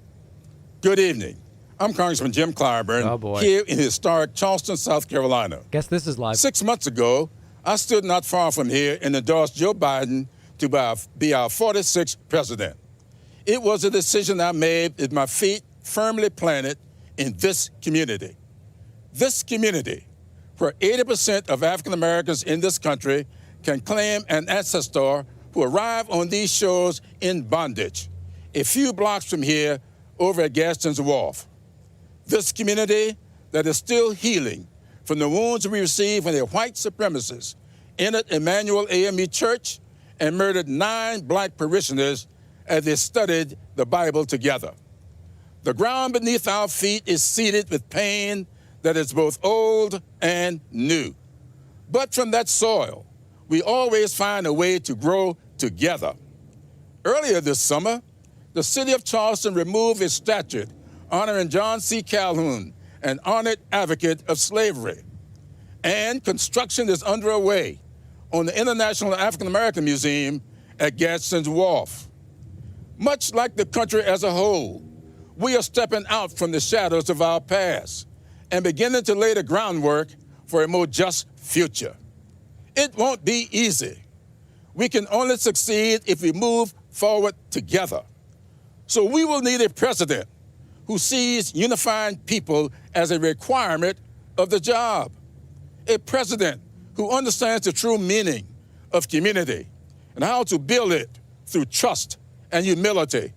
Good evening. I'm Congressman Jim Clyburn, here in historic Charleston, South Carolina. Guess this is live. 6 months ago, I stood not far from here and endorsed Joe Biden to be our 46th president. It was a decision I made with my feet firmly planted in this community. This community, where 80% of African Americans in this country can claim an ancestor who arrived on these shores in bondage, a few blocks from here over at Gaston's Wharf. This community that is still healing from the wounds we received when the white supremacists entered Emmanuel AME Church and murdered 9 black parishioners as they studied the Bible together. The ground beneath our feet is seeded with pain that is both old and new. But from that soil, we always find a way to grow together. Earlier this summer, the city of Charleston removed its statue honoring John C. Calhoun, an honored advocate of slavery. And construction is underway on the International African American Museum at Gadsden's Wharf. Much like the country as a whole, we are stepping out from the shadows of our past and beginning to lay the groundwork for a more just future. It won't be easy. We can only succeed if we move forward together. So we will need a president who sees unifying people as a requirement of the job. A president who understands the true meaning of community and how to build it through trust and humility.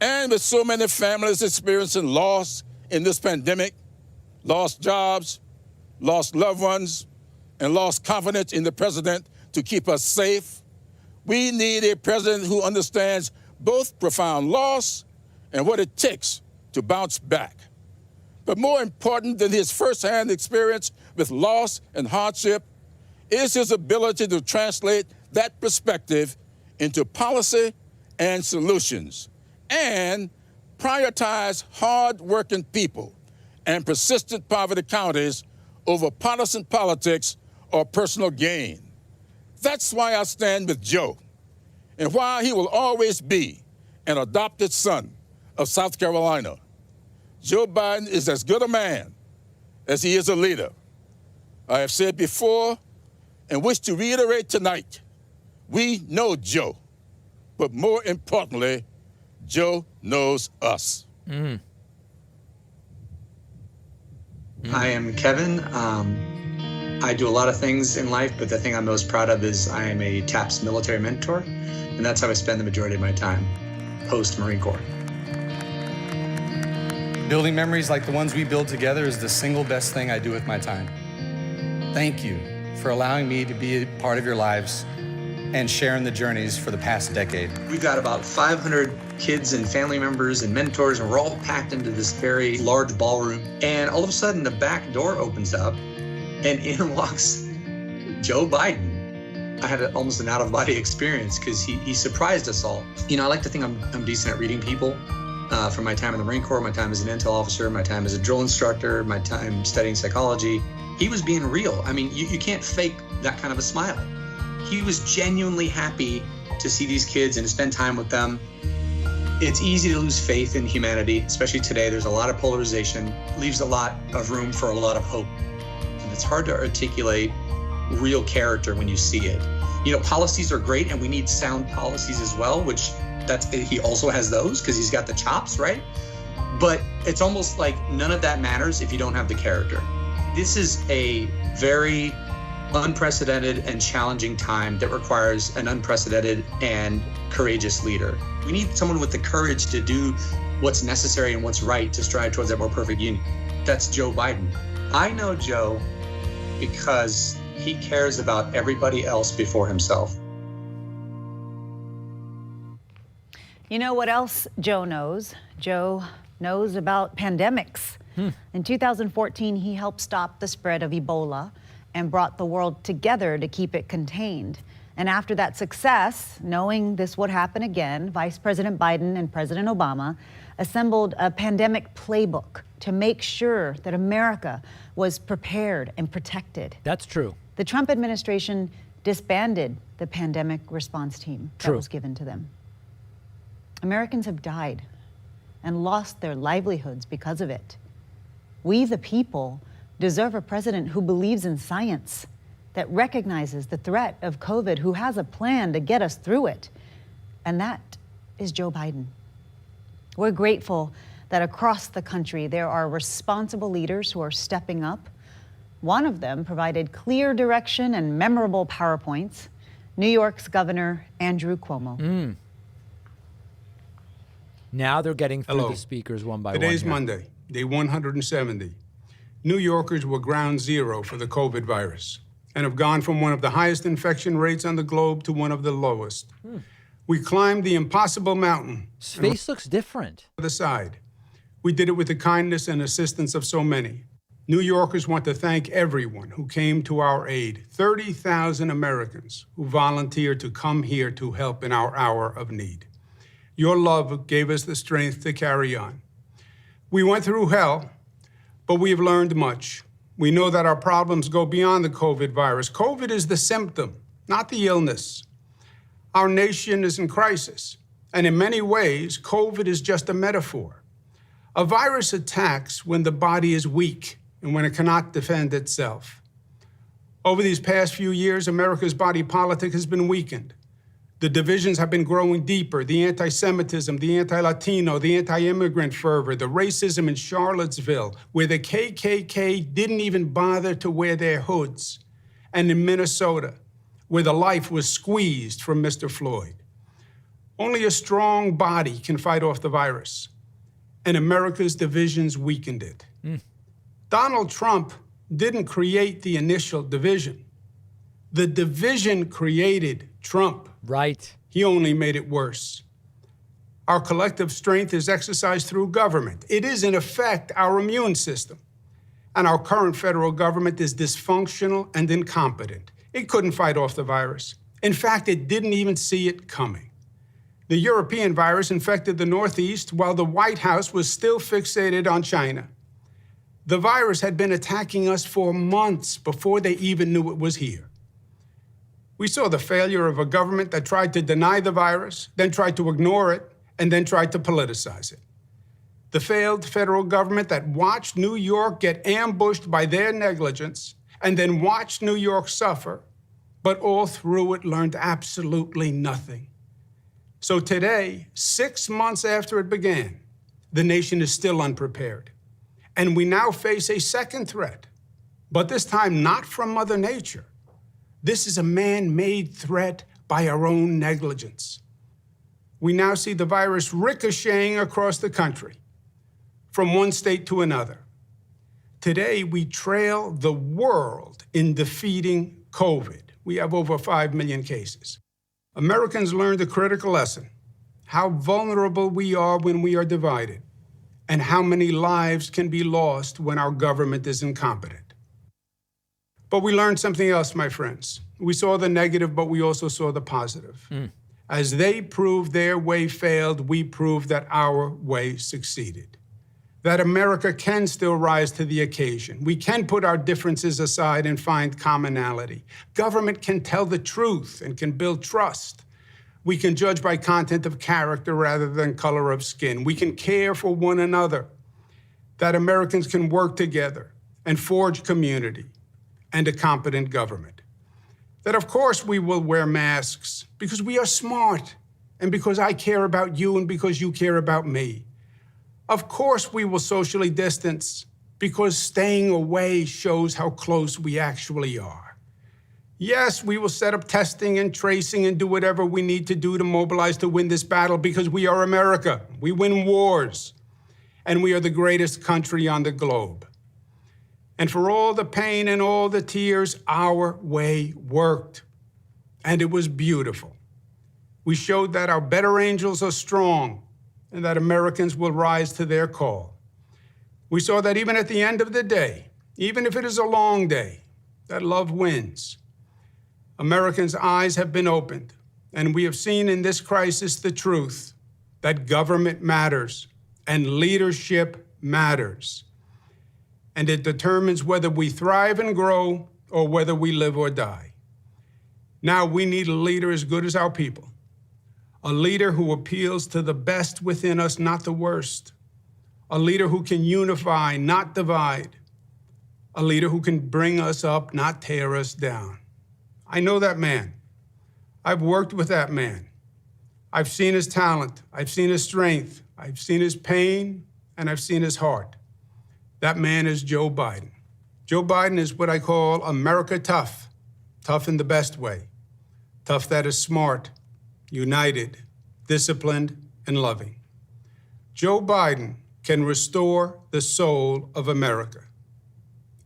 And with so many families experiencing loss in this pandemic, lost jobs, lost loved ones, and lost confidence in the president to keep us safe, we need a president who understands both profound loss and what it takes to bounce back. But more important than his firsthand experience with loss and hardship is his ability to translate that perspective into policy and solutions, and prioritize hard-working people and persistent poverty counties over partisan politics or personal gain. That's why I stand with Joe, and why he will always be an adopted son of South Carolina. Joe Biden is as good a man as he is a leader. I have said before and wish to reiterate tonight, we know Joe, but more importantly, Joe knows us. I am Kevin. I do a lot of things in life, but the thing I'm most proud of is I am a TAPS military mentor, and that's how I spend the majority of my time, post-Marine Corps. Building memories like the ones we build together is the single best thing I do with my time. Thank you for allowing me to be a part of your lives and sharing the journeys for the past decade. We've got about 500 kids and family members and mentors, and we're all packed into this very large ballroom. And all of a sudden, the back door opens up, and in walks Joe Biden. I had almost an out-of-body experience because he surprised us all. You know, I like to think I'm decent at reading people. From my time in the Marine Corps, my time as an intel officer, my time as a drill instructor, my time studying psychology. He was being real. I mean, you can't fake that kind of a smile. He was genuinely happy to see these kids and to spend time with them. It's easy to lose faith in humanity, especially today. There's a lot of polarization, it leaves a lot of room for a lot of hope. And it's hard to articulate real character when you see it. You know, policies are great and we need sound policies as well, which he also has those because he's got the chops, right? But it's almost like none of that matters if you don't have the character. This is a very unprecedented and challenging time that requires an unprecedented and courageous leader. We need someone with the courage to do what's necessary and what's right to strive towards that more perfect union. That's Joe Biden. I know Joe because he cares about everybody else before himself. You know what else Joe knows? Joe knows about pandemics. In 2014, he helped stop the spread of Ebola and brought the world together to keep it contained. And after that success, knowing this would happen again, Vice President Biden and President Obama assembled a pandemic playbook to make sure that America was prepared and protected. That's true. The Trump administration disbanded the pandemic response team that was given to them. Americans have died and lost their livelihoods because of it. We, the people, deserve a president who believes in science, that recognizes the threat of COVID, who has a plan to get us through it. And that is Joe Biden. We're grateful that across the country there are responsible leaders who are stepping up. One of them provided clear direction and memorable PowerPoints, New York's Governor Andrew Cuomo. Now they're getting through the speakers one by one. Today's here. Monday, day 170. New Yorkers were ground zero for the COVID virus and have gone from one of the highest infection rates on the globe to one of the lowest. We climbed the impossible mountain. His face looks different. The side. We did it with the kindness and assistance of so many. New Yorkers want to thank everyone who came to our aid. 30,000 Americans who volunteered to come here to help in our hour of need. Your love gave us the strength to carry on. We went through hell, but we've learned much. We know that our problems go beyond the COVID virus. COVID is the symptom, not the illness. Our nation is in crisis, and in many ways, COVID is just a metaphor. A virus attacks when the body is weak and when it cannot defend itself. Over these past few years, America's body politic has been weakened. The divisions have been growing deeper, the anti-Semitism, the anti-Latino, the anti-immigrant fervor, the racism in Charlottesville, where the KKK didn't even bother to wear their hoods, and in Minnesota, where the life was squeezed from Mr. Floyd. Only a strong body can fight off the virus, and America's divisions weakened it. Donald Trump didn't create the initial division. The division created Trump. Right. He only made it worse. Our collective strength is exercised through government. It is, in effect, our immune system. And our current federal government is dysfunctional and incompetent. It couldn't fight off the virus. In fact, it didn't even see it coming. The European virus infected the Northeast while the White House was still fixated on China. The virus had been attacking us for months before they even knew it was here. We saw the failure of a government that tried to deny the virus, then tried to ignore it, and then tried to politicize it. The failed federal government that watched New York get ambushed by their negligence and then watched New York suffer, but all through it learned absolutely nothing. So today, 6 months after it began, the nation is still unprepared. And we now face a second threat, but this time not from Mother Nature. This is a man-made threat by our own negligence. We now see the virus ricocheting across the country, from one state to another. Today, we trail the world in defeating COVID. We have over 5 million cases. Americans learned a critical lesson, how vulnerable we are when we are divided, and how many lives can be lost when our government is incompetent. But we learned something else, my friends. We saw the negative, but we also saw the positive. As they proved their way failed, we proved that our way succeeded. That America can still rise to the occasion. We can put our differences aside and find commonality. Government can tell the truth and can build trust. We can judge by content of character rather than color of skin. We can care for one another, that Americans can work together and forge community and a competent government. That, of course, we will wear masks because we are smart and because I care about you and because you care about me. Of course, we will socially distance because staying away shows how close we actually are. Yes, we will set up testing and tracing and do whatever we need to do to mobilize to win this battle because we are America. We win wars, and we are the greatest country on the globe. And for all the pain and all the tears, our way worked, and it was beautiful. We showed that our better angels are strong and that Americans will rise to their call. We saw that even at the end of the day, even if it is a long day, that love wins. Americans' eyes have been opened, and we have seen in this crisis the truth that government matters and leadership matters. And it determines whether we thrive and grow or whether we live or die. Now we need a leader as good as our people, a leader who appeals to the best within us, not the worst, a leader who can unify, not divide, a leader who can bring us up, not tear us down. I know that man. I've worked with that man. I've seen his talent. I've seen his strength. I've seen his pain, and I've seen his heart. That man is Joe Biden. Joe Biden is what I call America tough, tough in the best way, tough that is smart, united, disciplined, and loving. Joe Biden can restore the soul of America,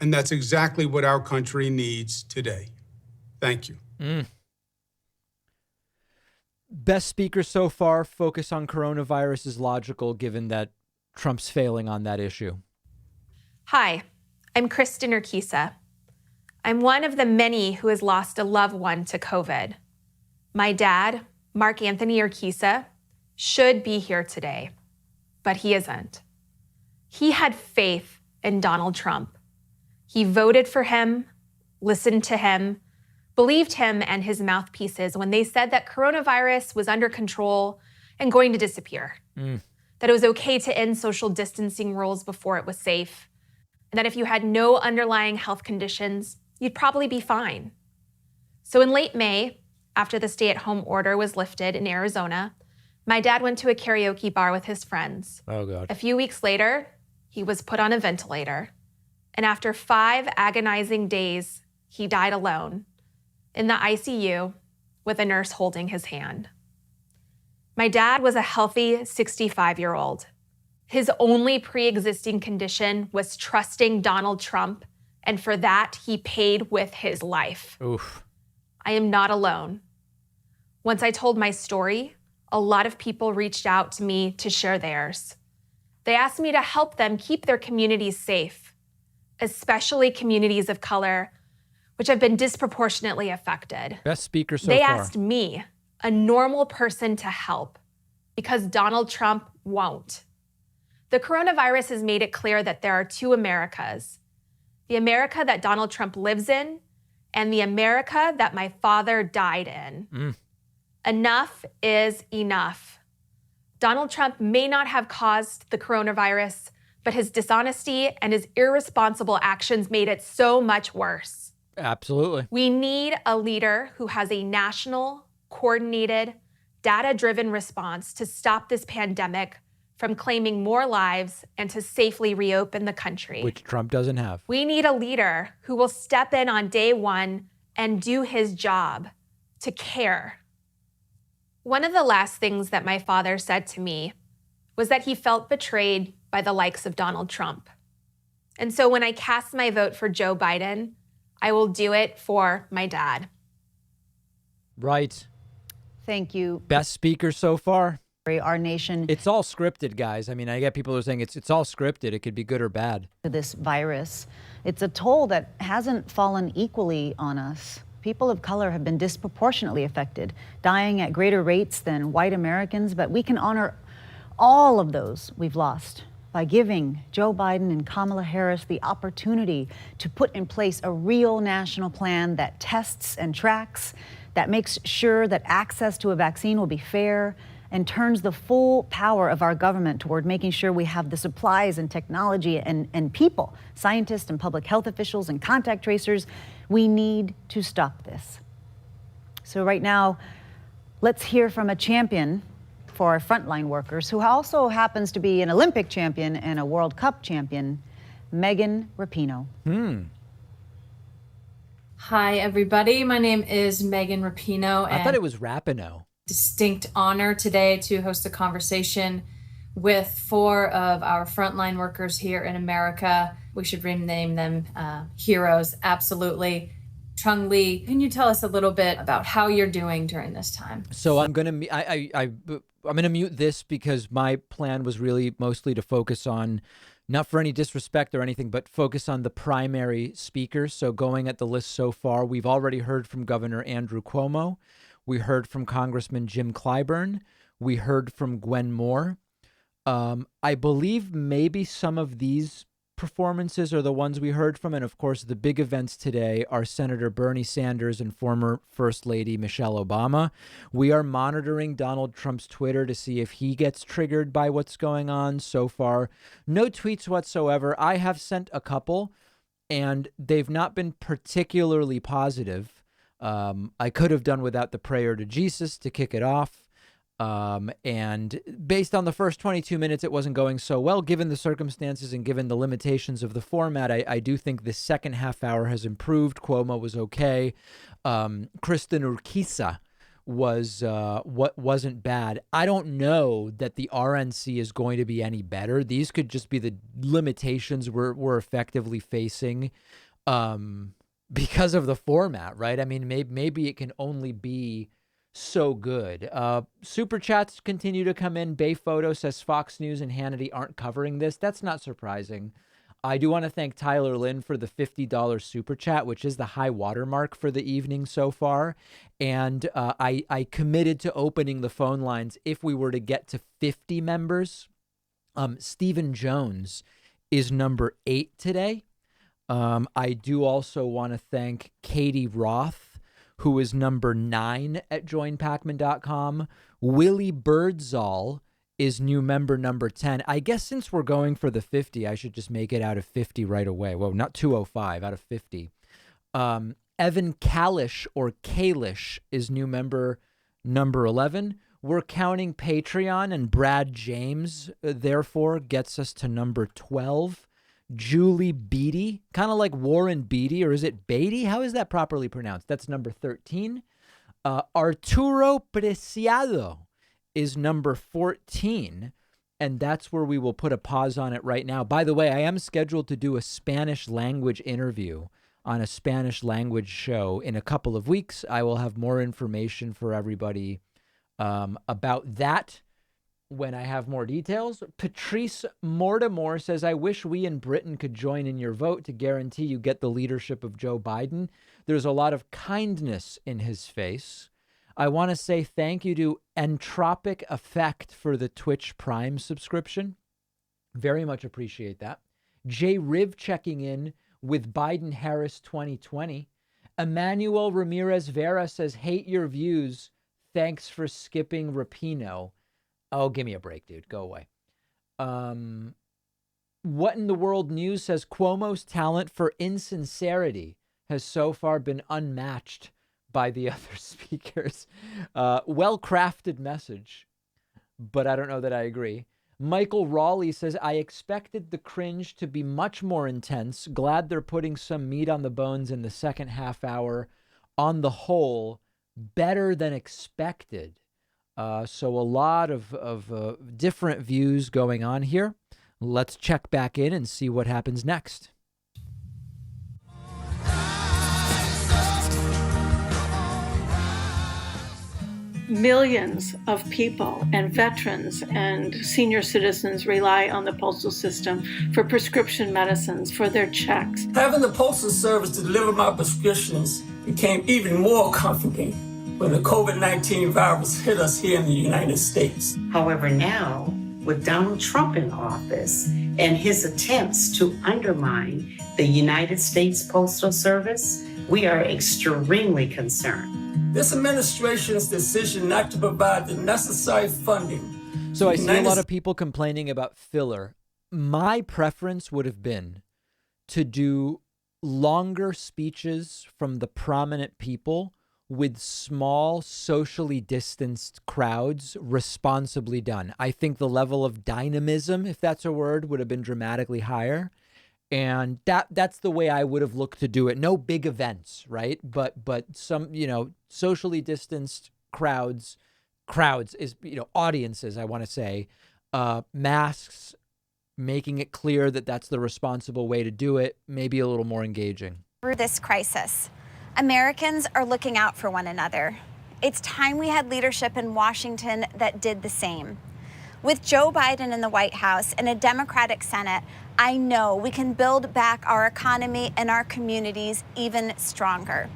and that's exactly what our country needs today. Thank you. Best speaker so far. Focus on coronavirus is logical given that Trump's failing on that issue. Hi, I'm Kristen Urquiza. I'm one of the many who has lost a loved one to COVID. My dad, Mark Anthony Urquiza, should be here today, but he isn't. He had faith in Donald Trump. He voted for him, listened to him, believed him and his mouthpieces when they said that coronavirus was under control and going to disappear, that it was okay to end social distancing rules before it was safe, and that if you had no underlying health conditions, you'd probably be fine. So in late May, after the stay-at-home order was lifted in Arizona, my dad went to a karaoke bar with his friends. Oh, God. A few weeks later, he was put on a ventilator, and after 5 agonizing days, he died alone in the ICU with a nurse holding his hand. My dad was a healthy 65-year-old. His only pre-existing condition was trusting Donald Trump, and for that, he paid with his life. Oof. I am not alone. Once I told my story, a lot of people reached out to me to share theirs. They asked me to help them keep their communities safe, especially communities of color, which have been disproportionately affected. Best speaker so they far. asked me, a normal person, to help because Donald Trump won't. The coronavirus has made it clear that there are two Americas: the America that Donald Trump lives in and the America that my father died in. Enough is enough. Donald Trump may not have caused the coronavirus, but his dishonesty and his irresponsible actions made it so much worse. Absolutely. We need a leader who has a national, coordinated, data-driven response to stop this pandemic from claiming more lives and to safely reopen the country. Which Trump doesn't have. We need a leader who will step in on day one and do his job, to care. One of the last things that my father said to me was that he felt betrayed by the likes of Donald Trump. And so when I cast my vote for Joe Biden, I will do it for my dad. Right. Thank you. Best speaker so far. Our nation. It's all scripted, guys. I mean, I get people who are saying it's all scripted. It could be good or bad. This virus, it's a toll that hasn't fallen equally on us. People of color have been disproportionately affected, dying at greater rates than white Americans, but we can honor all of those we've lost by giving Joe Biden and Kamala Harris the opportunity to put in place a real national plan that tests and tracks, that makes sure that access to a vaccine will be fair and turns the full power of our government toward making sure we have the supplies and technology and people, scientists and public health officials and contact tracers. We need to stop this. So right now, let's hear from a champion for our frontline workers, who also happens to be an Olympic champion and a World Cup champion, Megan Rapinoe. Hi, everybody. My name is Megan Rapinoe. I thought it was Rapinoe. Distinct honor today to host a conversation with 4 of our frontline workers here in America. We should rename them heroes, absolutely. Trung Lee, can you tell us a little bit about how you're doing during this time? So I'm gonna mute this because my plan was really mostly to focus on, not for any disrespect or anything, but focus on the primary speakers. So going at the list so far, we've already heard from Governor Andrew Cuomo. We heard from Congressman Jim Clyburn. We heard from Gwen Moore. I believe maybe some of these performances are the ones we heard from. And of course, the big events today are Senator Bernie Sanders and former First Lady Michelle Obama. We are monitoring Donald Trump's Twitter to see if he gets triggered by what's going on. So far, no tweets whatsoever. I have sent a couple, and they've not been particularly positive. I could have done without the prayer to Jesus to kick it off. And based on the first 22 minutes, it wasn't going so well, given the circumstances and given the limitations of the format. I do think the second half hour has improved. Cuomo was okay. Kristen Urquiza wasn't bad. I don't know that the RNC is going to be any better. These could just be the limitations we're effectively facing, because of the format, right? I mean, maybe it can only be so good. Super chats continue to come in. Bay Photo says Fox News and Hannity aren't covering this. That's not surprising. I do want to thank Tyler Lynn for the $50 super chat, which is the high watermark for the evening so far. And I committed to opening the phone lines if we were to get to 50 members. Stephen Jones is number 8 today. I do also want to thank Katie Roth, who is number 9 at joinpacman.com. Willie Birdsall is new member number 10. I guess since we're going for the 50, I should just make it out of 50 right away. Well, not 205, out of 50. Evan Kalish or Kalish is new member number 11. We're counting Patreon, and Brad James, therefore, gets us to number 12. Julie Beatty, kind of like Warren Beatty, or is it Beatty? How is that properly pronounced? That's number 13. Arturo Preciado is number 14, and that's where we will put a pause on it right now. By the way, I am scheduled to do a Spanish language interview on a Spanish language show in a couple of weeks. I will have more information for everybody about that when I have more details. Patrice Mortimer says, I wish we in Britain could join in your vote to guarantee you get the leadership of Joe Biden. There's a lot of kindness in his face. I want to say thank you to Entropic Effect for the Twitch Prime subscription. Very much appreciate that. Jay Riv checking in with Biden-Harris 2020. Emmanuel Ramirez Vera says, hate your views. Thanks for skipping Rapinoe. Oh, give me a break, dude. Go away. What in the World News says Cuomo's talent for insincerity has so far been unmatched by the other speakers. Well-crafted message, but I don't know that I agree. Michael Raleigh says, I expected the cringe to be much more intense. Glad they're putting some meat on the bones in the second half hour. On the whole, better than expected. So a lot of different views going on here. Let's check back in and see what happens next. Millions of people and veterans and senior citizens rely on the postal system for prescription medicines, for their checks. Having the Postal Service to deliver my prescriptions became even more comforting when the COVID-19 virus hit us here in the United States. However, now, with Donald Trump in office and his attempts to undermine the United States Postal Service, we are extremely concerned. This administration's decision not to provide the necessary funding. So I see a lot of people complaining about filler. My preference would have been to do longer speeches from the prominent people with small, socially distanced crowds, responsibly done. I think the level of dynamism, if that's a word, would have been dramatically higher. And that's the way I would have looked to do it. No big events, right? But some, socially distanced crowds is, audiences, I want to say, masks, making it clear that that's the responsible way to do it, maybe a little more engaging. Through this crisis, Americans are looking out for one another. It's time we had leadership in Washington that did the same. With Joe Biden in the White House and a Democratic Senate, I know we can build back our economy and our communities even stronger.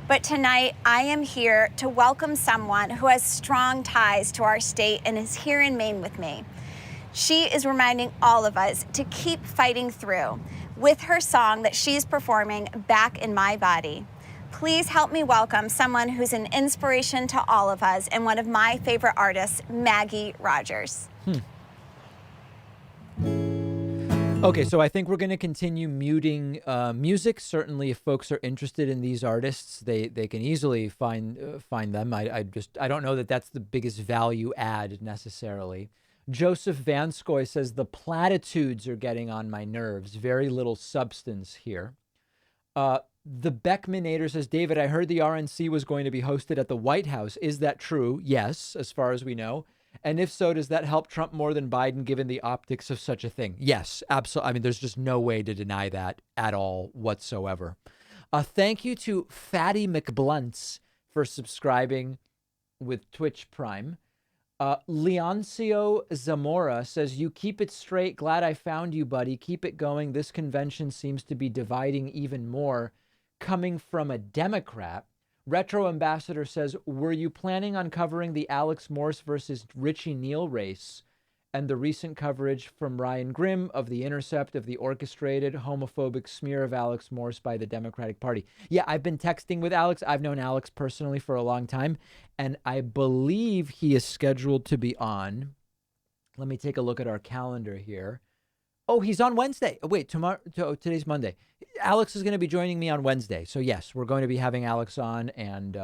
But tonight, I am here to welcome someone who has strong ties to our state and is here in Maine with me. She is reminding all of us to keep fighting through with her song that she's performing, Back in My Body. Please help me welcome someone who's an inspiration to all of us and one of my favorite artists, Maggie Rogers. Okay, so I think we're going to continue muting music. Certainly, if folks are interested in these artists, they can easily find them. I don't know that that's the biggest value add necessarily. Joseph Vanskoy says the platitudes are getting on my nerves. Very little substance here. The Beckmanator says, David, I heard the RNC was going to be hosted at the White House. Is that true? Yes, as far as we know. And if so, does that help Trump more than Biden, given the optics of such a thing? Yes, absolutely. I mean, there's just no way to deny that at all whatsoever. Thank you to Fatty McBlunts for subscribing with Twitch Prime. Leoncio Zamora says, you keep it straight. Glad I found you, buddy. Keep it going. This convention seems to be dividing even more, coming from a Democrat. Retro Ambassador says, were you planning on covering the Alex Morse versus Richie Neal race and the recent coverage from Ryan Grimm of The Intercept of the orchestrated homophobic smear of Alex Morse by the Democratic Party? Yeah, I've been texting with Alex. I've known Alex personally for a long time, and I believe he is scheduled to be on. Let me take a look at our calendar here. Oh, he's on Wednesday. Oh, wait, today's Monday. Alex is going to be joining me on Wednesday. So yes, we're going to be having Alex on. And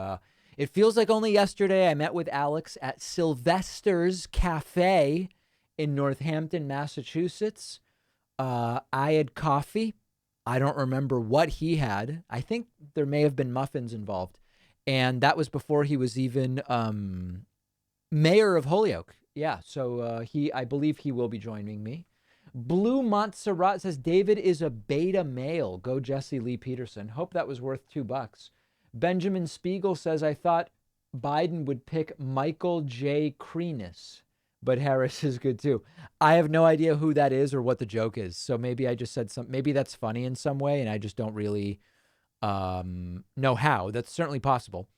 it feels like only yesterday I met with Alex at Sylvester's Cafe in Northampton, Massachusetts. I had coffee. I don't remember what he had. I think there may have been muffins involved. And that was before he was even mayor of Holyoke. Yeah, so I believe he will be joining me. Blue Montserrat says, David is a beta male. Go Jesse Lee Peterson. Hope that was worth $2. Benjamin Spiegel says, I thought Biden would pick Michael J. Kreenis, but Harris is good too. I have no idea who that is or what the joke is. So maybe I just said something. Maybe that's funny in some way, and I just don't really know how. That's certainly possible.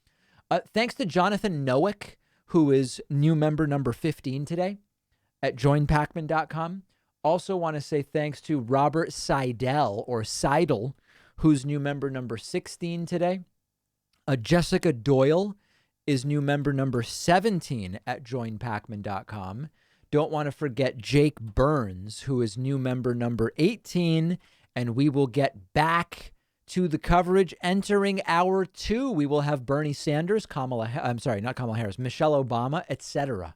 Thanks to Jonathan Nowick, who is new member number 15 today at joinpacman.com. Also want to say thanks to Robert Seidel, who's new member number 16 today. Jessica Doyle is new member number 17 at joinpacman.com. Don't want to forget Jake Burns, who is new member number 18. And we will get back to the coverage entering hour 2. We will have Bernie Sanders, Michelle Obama, etc.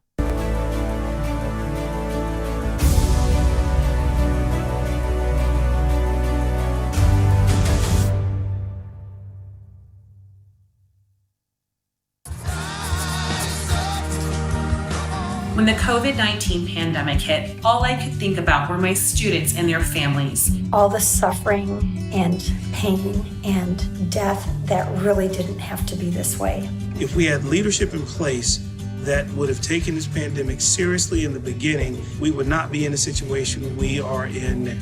When the COVID-19 pandemic hit, all I could think about were my students and their families. All the suffering and pain and death that really didn't have to be this way. If we had leadership in place that would have taken this pandemic seriously in the beginning, we would not be in the situation we are in now.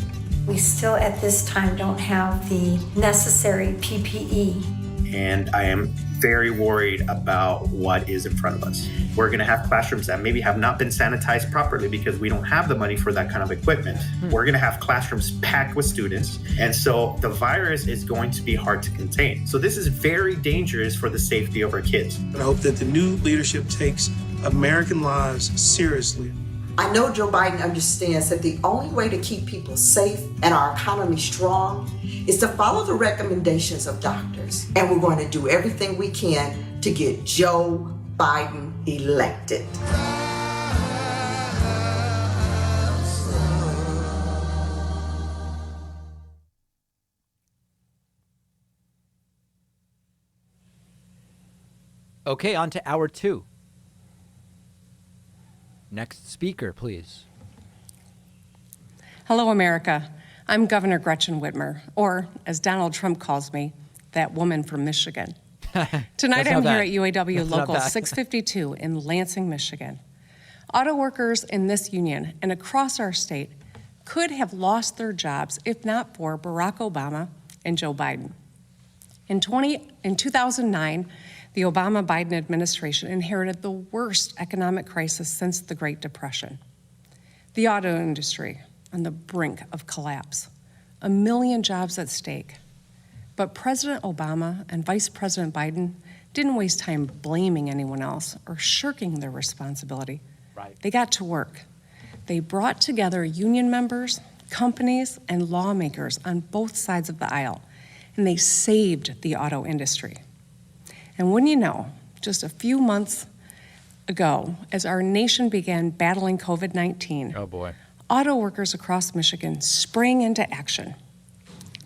We still at this time don't have the necessary PPE. And I am very worried about what is in front of us. We're going to have classrooms that maybe have not been sanitized properly because we don't have the money for that kind of equipment. We're going to have classrooms packed with students. And so the virus is going to be hard to contain. So this is very dangerous for the safety of our kids. I hope that the new leadership takes American lives seriously. I know Joe Biden understands that the only way to keep people safe and our economy strong is to follow the recommendations of doctors. And we're going to do everything we can to get Joe Biden elected. Okay, on to hour two. Next speaker, please. Hello, America. I'm Governor Gretchen Whitmer, or as Donald Trump calls me, that woman from Michigan. Tonight I'm here at UAW Local 652 in Lansing, Michigan. Auto workers in this union and across our state could have lost their jobs if not for Barack Obama and Joe Biden. In 2009, the Obama-Biden administration inherited the worst economic crisis since the Great Depression. The auto industry on the brink of collapse, 1 million jobs at stake. But President Obama and Vice President Biden didn't waste time blaming anyone else or shirking their responsibility. Right. They got to work. They brought together union members, companies, and lawmakers on both sides of the aisle, and they saved the auto industry. And wouldn't you know, just a few months ago, as our nation began battling COVID-19, Oh boy. auto workers across Michigan sprang into action.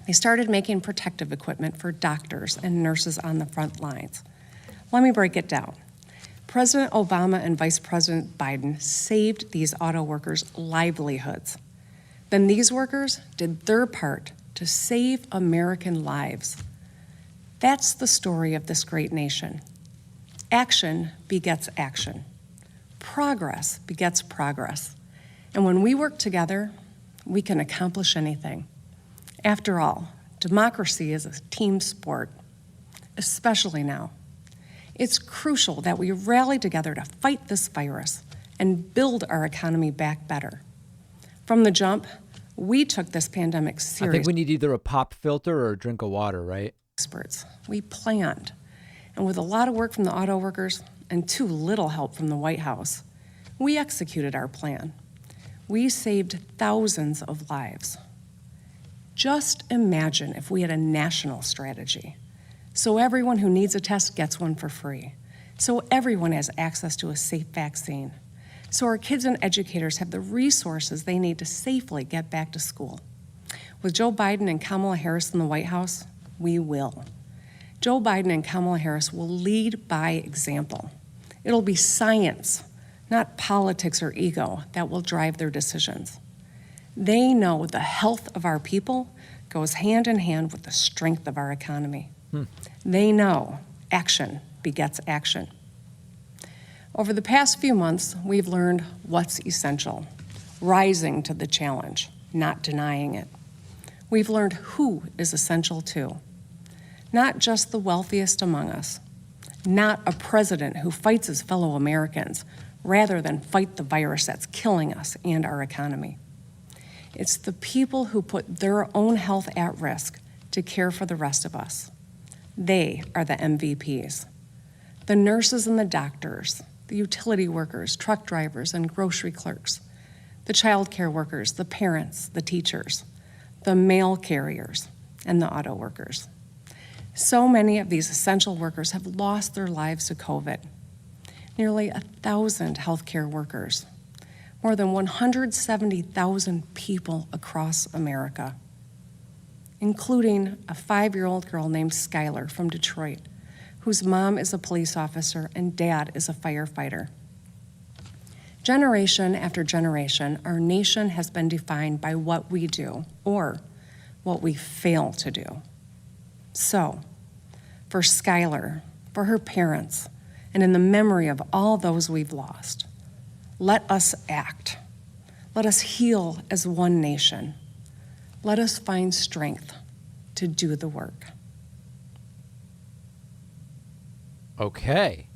They started making protective equipment for doctors and nurses on the front lines. Let me break it down. President Obama and Vice President Biden saved these auto workers' livelihoods. Then these workers did their part to save American lives. That's the story of this great nation. Action begets action. Progress begets progress. And when we work together, we can accomplish anything. After all, democracy is a team sport, especially now. It's crucial that we rally together to fight this virus and build our economy back better. From the jump, we took this pandemic I seriously. think we need either a pop filter or a drink of water, right? Experts. We planned. And with a lot of work from the auto workers and too little help from the White House, we executed our plan. We saved thousands of lives. Just imagine if we had a national strategy. So everyone who needs a test gets one for free. So everyone has access to a safe vaccine. So our kids and educators have the resources they need to safely get back to school. With Joe Biden and Kamala Harris in the White House, we will. Joe Biden and Kamala Harris will lead by example. It'll be science, not politics or ego, that will drive their decisions. They know the health of our people goes hand in hand with the strength of our economy. They know action begets action. Over the past few months, we've learned what's essential, rising to the challenge, not denying it. We've learned who is essential too. Not just the wealthiest among us, not a president who fights his fellow Americans rather than fight the virus that's killing us and our economy. It's the people who put their own health at risk to care for the rest of us. They are the MVPs. The nurses and the doctors, the utility workers, truck drivers, and grocery clerks, the child care workers, the parents, the teachers, the mail carriers, and the auto workers. So many of these essential workers have lost their lives to COVID. Nearly 1,000 healthcare workers, more than 170,000 people across America, including a 5-year-old girl named Skylar from Detroit, whose mom is a police officer and dad is a firefighter. Generation after generation, our nation has been defined by what we do or what we fail to do. So, for Skylar, for her parents, and in the memory of all those we've lost, let us act. Let us heal as one nation. Let us find strength to do the work. Okay.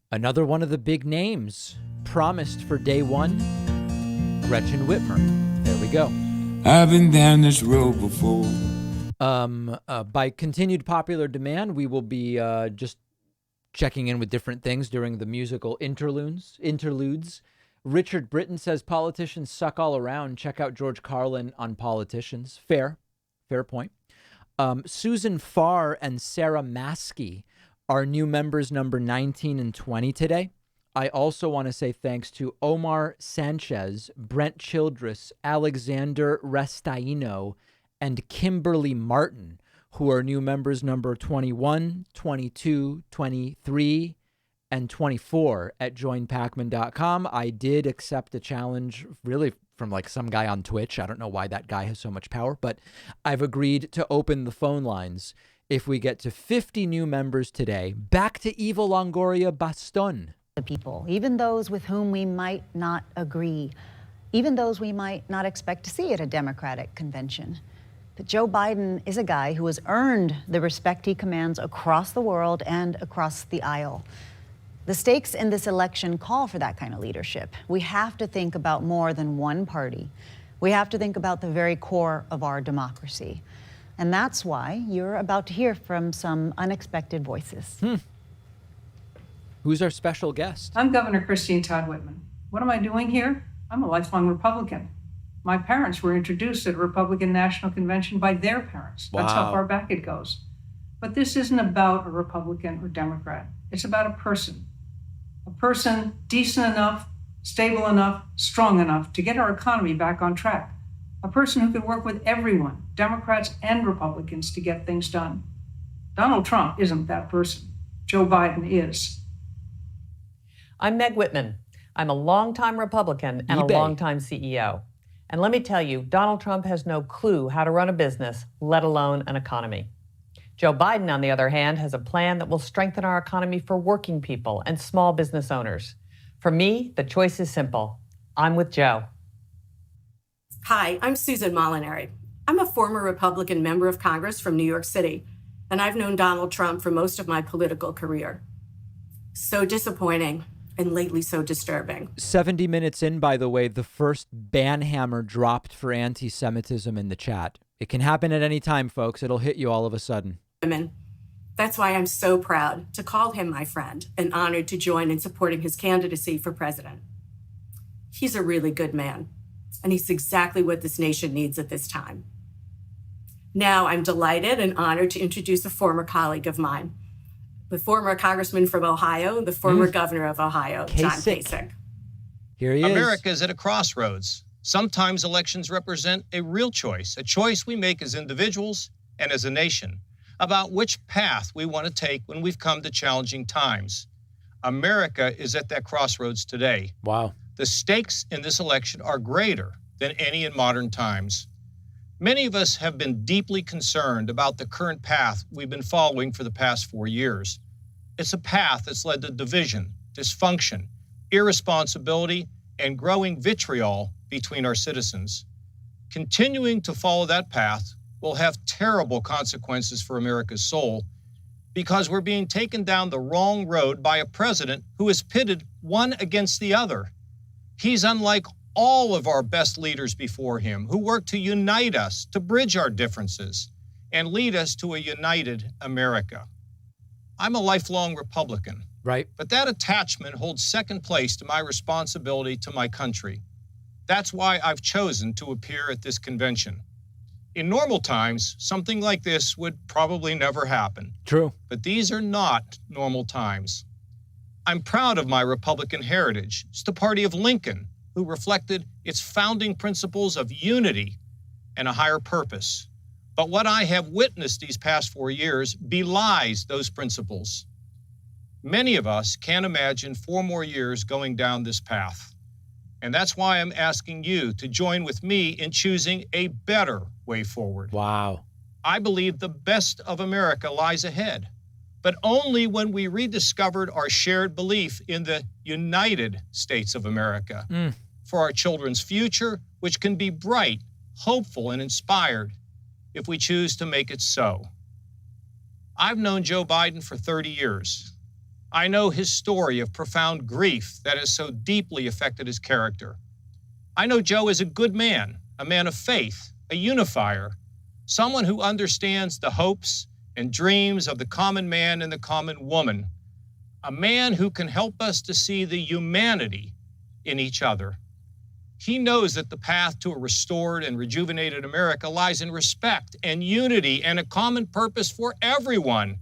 Another one of the big names promised for day one, Gretchen Whitmer. There we go. I've been down this road before. By continued popular demand, we will be just checking in with different things during the musical interludes. Richard Britton says politicians suck all around. Check out George Carlin on politicians. Fair point. Susan Farr and Sarah Maskey are new members number 19 and 20 today. I also want to say thanks to Omar Sanchez, Brent Childress, Alexander Restaino, and Kimberly Martin, who are new members number 21, 22, 23, and 24 at joinpacman.com. I did accept a challenge really from like some guy on Twitch. I don't know why that guy has so much power, but I've agreed to open the phone lines if we get to 50 new members today. Back to Eva Longoria Baston. The people, even those with whom we might not agree, even those we might not expect to see at a Democratic convention. But Joe Biden is a guy who has earned the respect he commands across the world and across the aisle. The stakes in this election call for that kind of leadership. We have to think about more than one party. We have to think about the very core of our democracy. And that's why you're about to hear from some unexpected voices. Who's our special guest? I'm Governor Christine Todd Whitman. What am I doing here? I'm a lifelong Republican. My parents were introduced at a Republican National Convention by their parents. That's how far back it goes. But this isn't about a Republican or Democrat. It's about a person decent enough, stable enough, strong enough to get our economy back on track. A person who can work with everyone, Democrats and Republicans, to get things done. Donald Trump isn't that person. Joe Biden is. I'm Meg Whitman. I'm a longtime Republican and a longtime CEO. And let me tell you, Donald Trump has no clue how to run a business, let alone an economy. Joe Biden, on the other hand, has a plan that will strengthen our economy for working people and small business owners. For me, the choice is simple. I'm with Joe. Hi, I'm Susan Molinari. I'm a former Republican member of Congress from New York City, and I've known Donald Trump for most of my political career. So disappointing, and lately so disturbing. 70 minutes in, by the way, the first ban hammer dropped for anti-Semitism in the chat. It can happen at any time, folks. It'll hit you all of a sudden. Women. That's why I'm so proud to call him my friend and honored to join in supporting his candidacy for president. He's a really good man, and he's exactly what this nation needs at this time. Now, I'm delighted and honored to introduce a former colleague of mine, the former congressman from Ohio, the former governor of Ohio, John Kasich. Here he is. America is at a crossroads. Sometimes elections represent a real choice, a choice we make as individuals and as a nation about which path we want to take when we've come to challenging times. America is at that crossroads today. Wow. The stakes in this election are greater than any in modern times. Many of us have been deeply concerned about the current path we've been following for the past 4 years. It's a path that's led to division, dysfunction, irresponsibility, and growing vitriol between our citizens. Continuing to follow that path will have terrible consequences for America's soul because we're being taken down the wrong road by a president who is pitted one against the other. He's unlike all of our best leaders before him who worked to unite us, to bridge our differences, and lead us to a united America. I'm a lifelong Republican. Right. But that attachment holds second place to my responsibility to my country. That's why I've chosen to appear at this convention. In normal times, something like this would probably never happen. True. But these are not normal times. I'm proud of my Republican heritage. It's the party of Lincoln, who reflected its founding principles of unity and a higher purpose. But what I have witnessed these past 4 years belies those principles. Many of us can't imagine 4 more years going down this path. And that's why I'm asking you to join with me in choosing a better way forward. Wow. I believe the best of America lies ahead, but only when we rediscovered our shared belief in the United States of America for our children's future, which can be bright, hopeful, and inspired if we choose to make it so. I've known Joe Biden for 30 years. I know his story of profound grief that has so deeply affected his character. I know Joe is a good man, a man of faith, a unifier, someone who understands the hopes and dreams of the common man and the common woman, a man who can help us to see the humanity in each other. He knows that the path to a restored and rejuvenated America lies in respect and unity and a common purpose for everyone.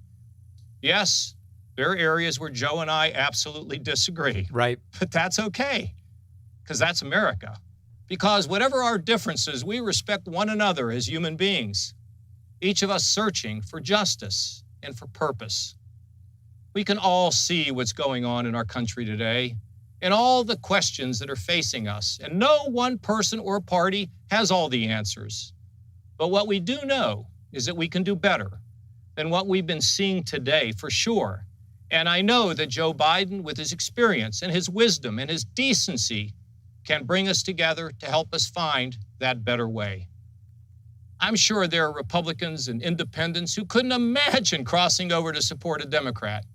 Yes, there are areas where Joe and I absolutely disagree. Right. But that's okay, because that's America. Because whatever our differences, we respect one another as human beings, each of us searching for justice and for purpose. We can all see what's going on in our country today and all the questions that are facing us. And no one person or party has all the answers. But what we do know is that we can do better than what we've been seeing today, for sure. And I know that Joe Biden, with his experience and his wisdom and his decency, can bring us together to help us find that better way. I'm sure there are Republicans and independents who couldn't imagine crossing over to support a Democrat.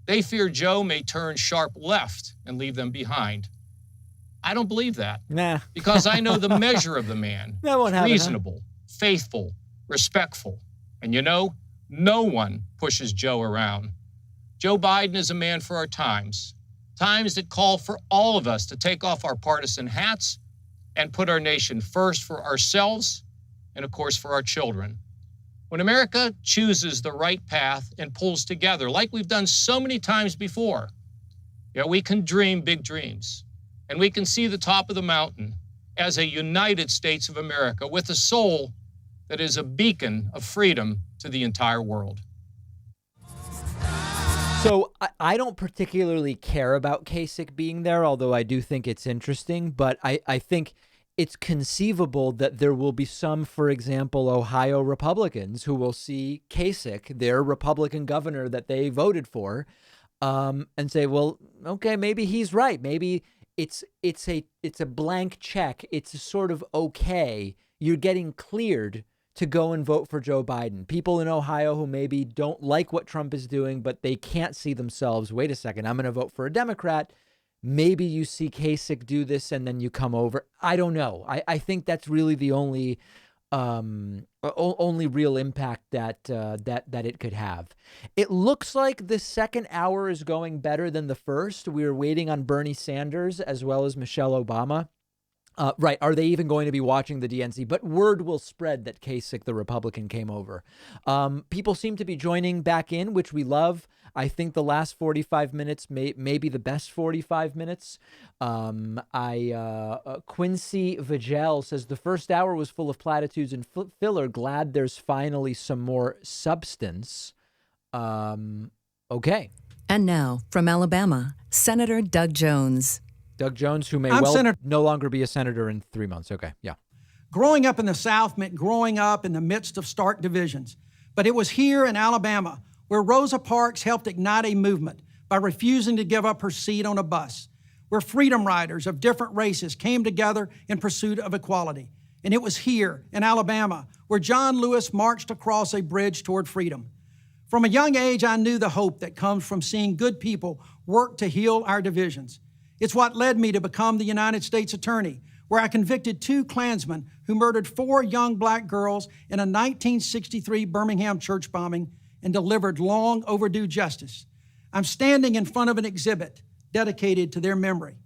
They fear Joe may turn sharp left and leave them behind. I don't believe that. Nah. Because I know the measure of the man. That won't happen, reasonable, faithful, respectful. And you know, no one pushes Joe around. Joe Biden is a man for our times, times that call for all of us to take off our partisan hats and put our nation first for ourselves and, of course, for our children. When America chooses the right path and pulls together, like we've done so many times before, we can dream big dreams, and we can see the top of the mountain as a United States of America with a soul that is a beacon of freedom to the entire world. So I don't particularly care about Kasich being there, although I do think it's interesting, but I think it's conceivable that there will be some, for example, Ohio Republicans who will see Kasich, their Republican governor that they voted for, and say, well, okay, maybe he's right. Maybe it's a blank check. It's sort of okay. You're getting cleared to go and vote for Joe Biden. People in Ohio who maybe don't like what Trump is doing, but they can't see themselves, wait a second, I'm going to vote for a Democrat. Maybe you see Kasich do this and then you come over. I don't know. I think that's really the only real impact that it could have. It looks like the second hour is going better than the first. We're waiting on Bernie Sanders as well as Michelle Obama. Right. Are they even going to be watching the DNC? But word will spread that Kasich, the Republican, came over. People seem to be joining back in, which we love. I think the last 45 minutes may be the best 45 minutes. Quincy Vigel says the first hour was full of platitudes and filler. Glad there's finally some more substance. Okay. And now from Alabama, Senator Doug Jones. Doug Jones, who may no longer be a senator in 3 months. Okay, yeah. Growing up in the South meant growing up in the midst of stark divisions. But it was here in Alabama where Rosa Parks helped ignite a movement by refusing to give up her seat on a bus, where freedom riders of different races came together in pursuit of equality. And it was here in Alabama where John Lewis marched across a bridge toward freedom. From a young age, I knew the hope that comes from seeing good people work to heal our divisions. It's what led me to become the United States Attorney, where I convicted 2 Klansmen who murdered 4 young black girls in a 1963 Birmingham church bombing and delivered long overdue justice. I'm standing in front of an exhibit dedicated to their memory.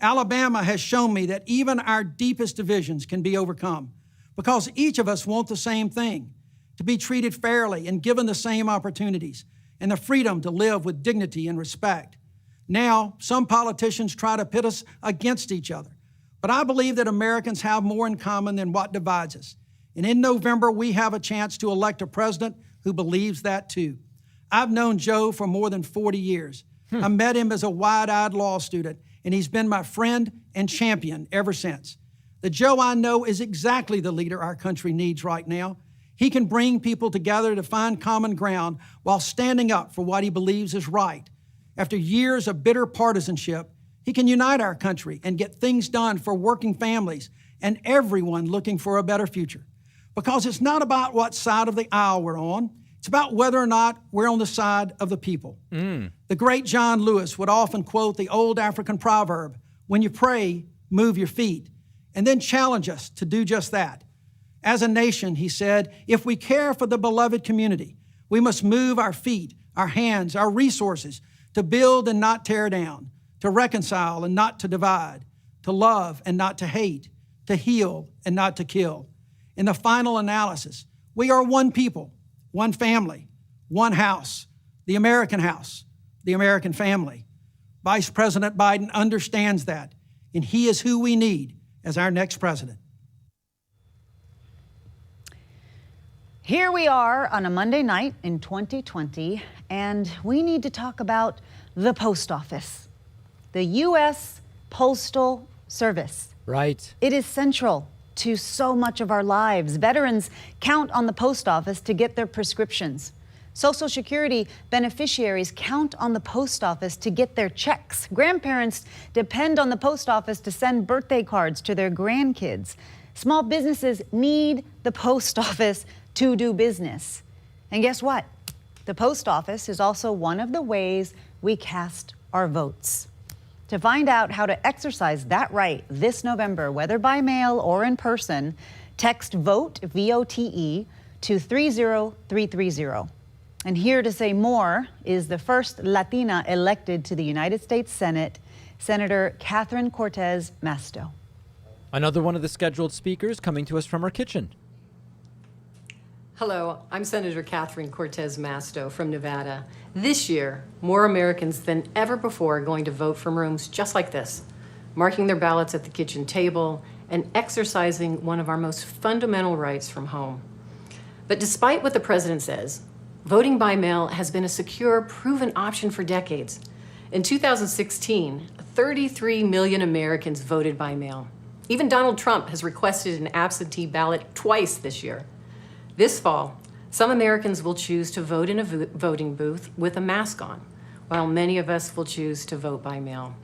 Alabama has shown me that even our deepest divisions can be overcome because each of us want the same thing, to be treated fairly and given the same opportunities and the freedom to live with dignity and respect. Now, some politicians try to pit us against each other, but I believe that Americans have more in common than what divides us. And in November, we have a chance to elect a president who believes that too. I've known Joe for more than 40 years. I met him as a wide-eyed law student, and he's been my friend and champion ever since. The Joe I know is exactly the leader our country needs right now. He can bring people together to find common ground while standing up for what he believes is right. After years of bitter partisanship, he can unite our country and get things done for working families and everyone looking for a better future. Because it's not about what side of the aisle we're on, It's about whether or not we're on the side of the people. The great John Lewis would often quote the old African proverb, when you pray, move your feet, and then challenge us to do just that. As a nation, he said, if we care for the beloved community, we must move our feet, our hands, our resources to build and not tear down, to reconcile and not to divide, to love and not to hate, to heal and not to kill. In the final analysis, we are one people, one family, one house, the American family. Vice President Biden understands that, and he is who we need as our next president. Here we are on a Monday night in 2020, and we need to talk about the post office, the U.S. Postal Service. Right. It is central to so much of our lives. Veterans count on the post office to get their prescriptions. Social Security beneficiaries count on the post office to get their checks. Grandparents depend on the post office to send birthday cards to their grandkids. Small businesses need the post office to do business. And guess what? The post office is also one of the ways we cast our votes. To find out how to exercise that right this November, whether by mail or in person, text VOTE, V-O-T-E, to 30330. And here to say more is the first Latina elected to the United States Senate, Senator Catherine Cortez-Masto. Another one of the scheduled speakers coming to us from our kitchen. Hello, I'm Senator Catherine Cortez-Masto from Nevada. This year, more Americans than ever before are going to vote from rooms just like this, marking their ballots at the kitchen table and exercising one of our most fundamental rights from home. But despite what the president says, voting by mail has been a secure, proven option for decades. In 2016, 33 million Americans voted by mail. Even Donald Trump has requested an absentee ballot twice this year. This fall, some Americans will choose to vote in a voting booth with a mask on, while many of us will choose to vote by mail.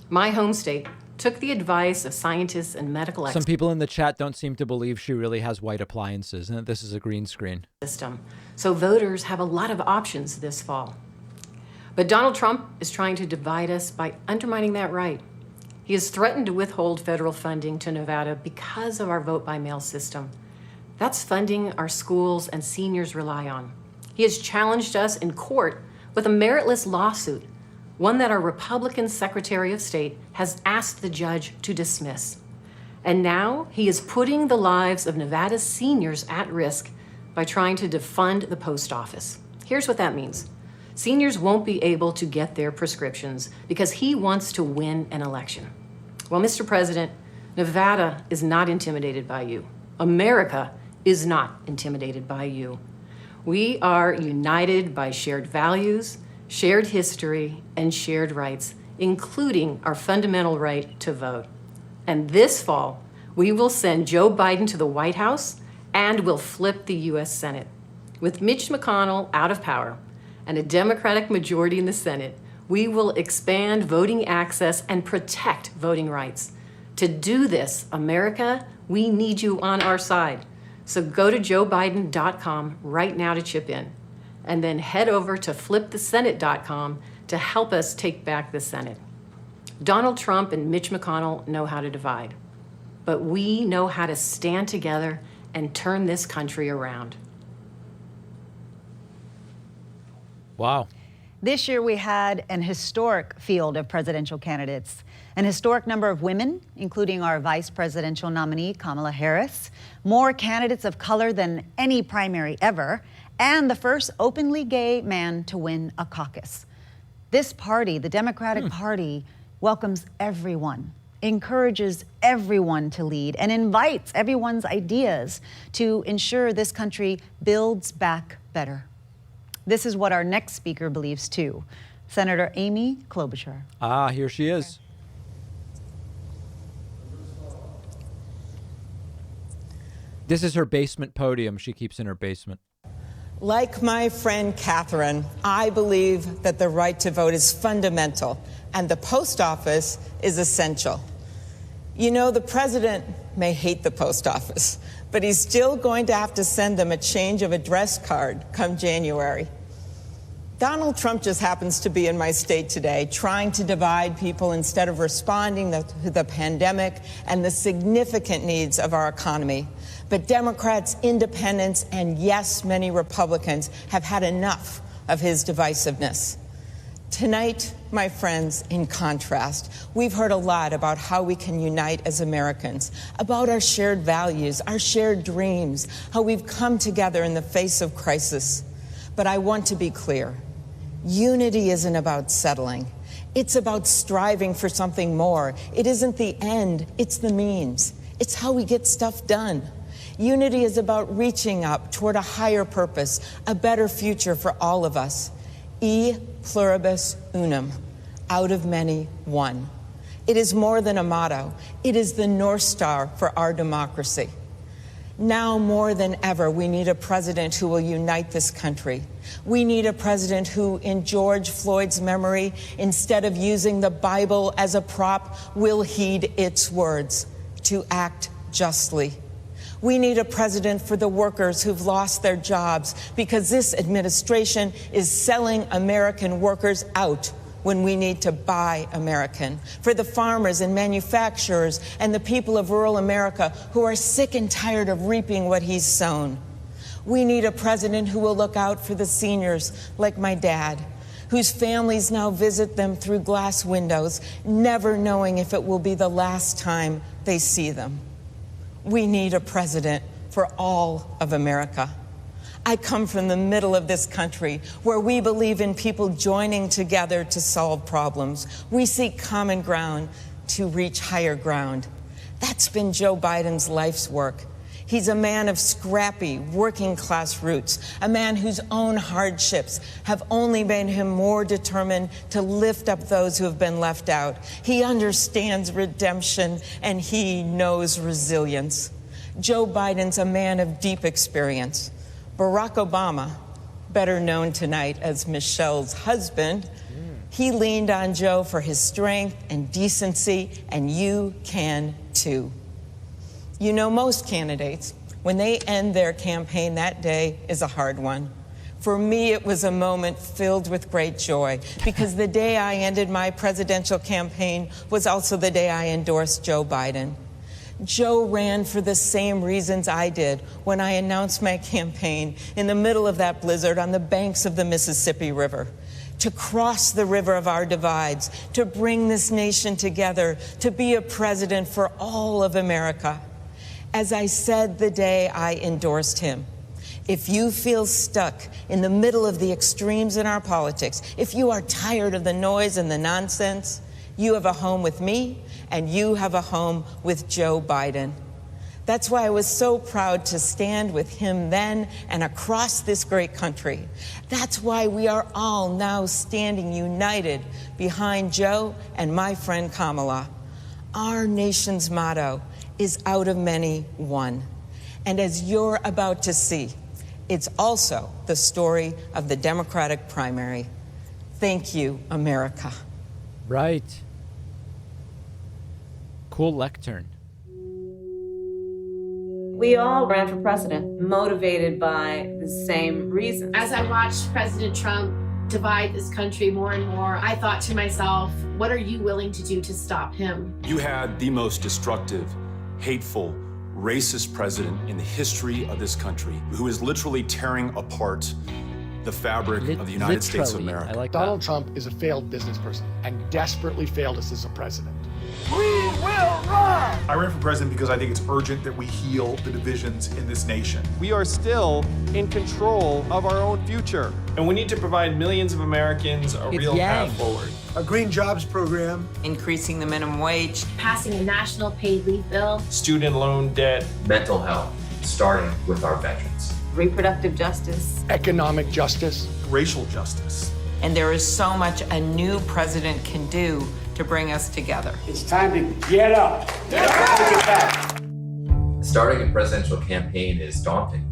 My home state took the advice of scientists and medical experts. Some people in the chat don't seem to believe she really has white appliances, and that this is a green screen. So voters have a lot of options this fall. But Donald Trump is trying to divide us by undermining that right. He has threatened to withhold federal funding to Nevada because of our vote by mail system. That's funding our schools and seniors rely on. He has challenged us in court with a meritless lawsuit, one that our Republican Secretary of State has asked the judge to dismiss. And now he is putting the lives of Nevada's seniors at risk by trying to defund the post office. Here's what that means. Seniors won't be able to get their prescriptions because he wants to win an election. Well, Mr. President, Nevada is not intimidated by you. America is not intimidated by you. We are united by shared values, shared history, and shared rights, including our fundamental right to vote. And this fall, we will send Joe Biden to the White House and we'll flip the U.S. Senate. With Mitch McConnell out of power and a Democratic majority in the Senate, we will expand voting access and protect voting rights. To do this, America, we need you on our side. So go to joebiden.com right now to chip in, and then head over to flipthesenate.com to help us take back the Senate. Donald Trump and Mitch McConnell know how to divide, but we know how to stand together and turn this country around. Wow. This year we had an historic field of presidential candidates, an historic number of women, including our vice presidential nominee, Kamala Harris, more candidates of color than any primary ever, and the first openly gay man to win a caucus. This party, the Democratic Party, welcomes everyone, encourages everyone to lead, and invites everyone's ideas to ensure this country builds back better. This is what our next speaker believes too, Senator Amy Klobuchar. Ah, here she is. This is her basement podium she keeps in her basement. Like my friend Catherine, I believe that the right to vote is fundamental and the post office is essential. You know, the president may hate the post office, but he's still going to have to send them a change of address card come January. Donald Trump just happens to be in my state today, trying to divide people instead of responding to the pandemic and the significant needs of our economy. But Democrats, independents, and yes, many Republicans have had enough of his divisiveness. Tonight, my friends, in contrast, we've heard a lot about how we can unite as Americans, about our shared values, our shared dreams, how we've come together in the face of crisis. But I want to be clear. Unity isn't about settling. It's about striving for something more. It isn't the end, it's the means. It's how we get stuff done. Unity is about reaching up toward a higher purpose, a better future for all of us. E pluribus unum, out of many, one. It is more than a motto. It is the North Star for our democracy. Now more than ever, we need a president who will unite this country. We need a president who, in George Floyd's memory, instead of using the Bible as a prop, will heed its words, to act justly. We need a president for the workers who've lost their jobs because this administration is selling American workers out when we need to buy American. For the farmers and manufacturers and the people of rural America who are sick and tired of reaping what he's sown. We need a president who will look out for the seniors like my dad, whose families now visit them through glass windows, never knowing if it will be the last time they see them. We need a president for all of America. I come from the middle of this country where we believe in people joining together to solve problems. We seek common ground to reach higher ground. That's been Joe Biden's life's work. He's a man of scrappy, working-class roots, a man whose own hardships have only made him more determined to lift up those who have been left out. He understands redemption, and he knows resilience. Joe Biden's a man of deep experience. Barack Obama, better known tonight as Michelle's husband, he leaned on Joe for his strength and decency, and you can too. You know, most candidates, when they end their campaign, that day is a hard one. For me, it was a moment filled with great joy, because the day I ended my presidential campaign was also the day I endorsed Joe Biden. Joe ran for the same reasons I did when I announced my campaign in the middle of that blizzard on the banks of the Mississippi River. To cross the river of our divides, to bring this nation together, to be a president for all of America. As I said the day I endorsed him, if you feel stuck in the middle of the extremes in our politics, if you are tired of the noise and the nonsense, you have a home with me, and you have a home with Joe Biden. That's why I was so proud to stand with him then and across this great country. That's why we are all now standing united behind Joe and my friend Kamala. Our nation's motto is out of many, one. And as you're about to see, it's also the story of the Democratic primary. Thank you, America. Right. Cool lectern. We all ran for president, motivated by the same reasons. As I watched President Trump divide this country more and more, I thought to myself, what are you willing to do to stop him? You had the most destructive, hateful, racist president in the history of this country, who is literally tearing apart the fabric of the United States of America. I like Donald Trump is a failed business person and desperately failed us as a president. We will run! I ran for president because I think it's urgent that we heal the divisions in this nation. We are still in control of our own future. And we need to provide millions of Americans a real path forward. A green jobs program. Increasing the minimum wage. Passing a national paid leave bill. Student loan debt. Mental health, starting with our veterans. Reproductive justice. Economic justice. Racial justice. And there is so much a new president can do to bring us together. It's time to get up. Get up. Starting a presidential campaign is daunting.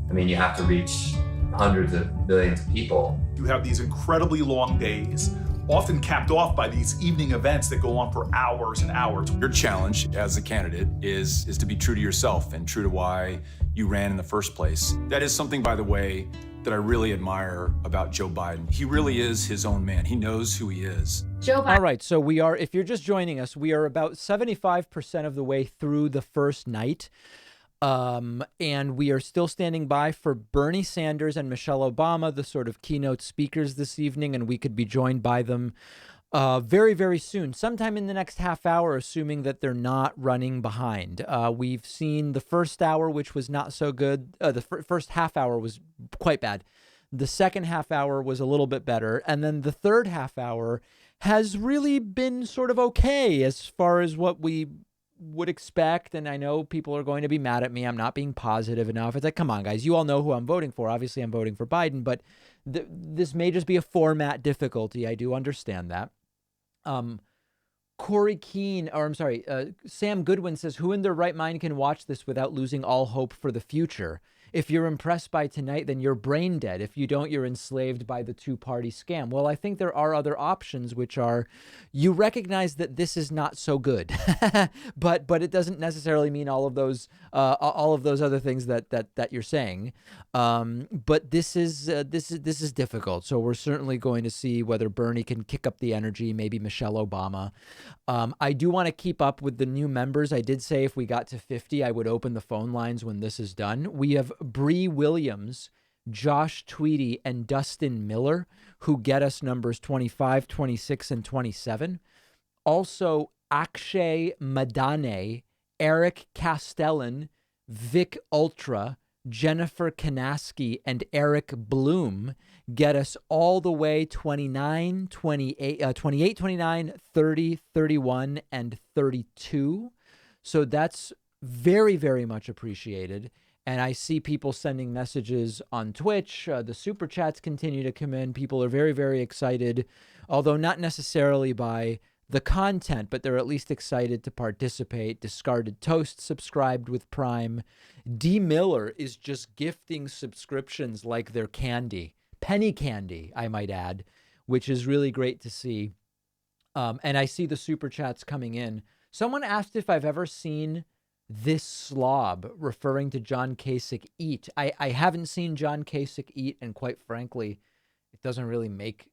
I mean, you have to reach hundreds of millions of people. You have these incredibly long days, often capped off by these evening events that go on for hours and hours. Your challenge as a candidate is to be true to yourself and true to why you ran in the first place. That is something, by the way, that I really admire about Joe Biden. He really is his own man. He knows who he is. Joe Biden. All right, so we are, if you're just joining us, we are about 75% of the way through the first night. And we are still standing by for Bernie Sanders and Michelle Obama, the sort of keynote speakers this evening, and we could be joined by them very, very soon, sometime in the next half hour, assuming that they're not running behind. We've seen the first hour, which was not so good. The first half hour was quite bad. The second half hour was a little bit better. And then the third half hour has really been sort of okay as far as what we would expect. And I know people are going to be mad at me. I'm not being positive enough. It's like, come on, guys, you all know who I'm voting for. Obviously, I'm voting for Biden, but this may just be a format difficulty. I do understand that. Corey Keene, or I'm sorry, Sam Goodwin says, who in their right mind can watch this without losing all hope for the future? If you're impressed by tonight, then you're brain dead. If you don't, you're enslaved by the two-party scam. Well, I think there are other options, which are you recognize that this is not so good, but it doesn't necessarily mean all of those other things that you're saying. But this is difficult. So we're certainly going to see whether Bernie can kick up the energy, maybe Michelle Obama. I do want to keep up with the new members. I did say if we got to 50, I would open the phone lines when this is done. We have Bree Williams, Josh Tweedy, and Dustin Miller, who get us numbers 25, 26, and 27. Also, Akshay Madane, Eric Castellan, Vic Ultra, Jennifer Kanaski, and Eric Bloom get us all the way 29, 28, 29, 30, 31, and 32. So that's very, very much appreciated. And I see people sending messages on Twitch. The super chats continue to come in. People are very, very excited, although not necessarily by the content, but they're at least excited to participate. Discarded Toast subscribed with Prime. D. Miller is just gifting subscriptions like they're candy. Penny candy, I might add, which is really great to see. And I see the super chats coming in. Someone asked if I've ever seen this slob, referring to John Kasich, eat. I haven't seen John Kasich eat, and quite frankly, it doesn't really make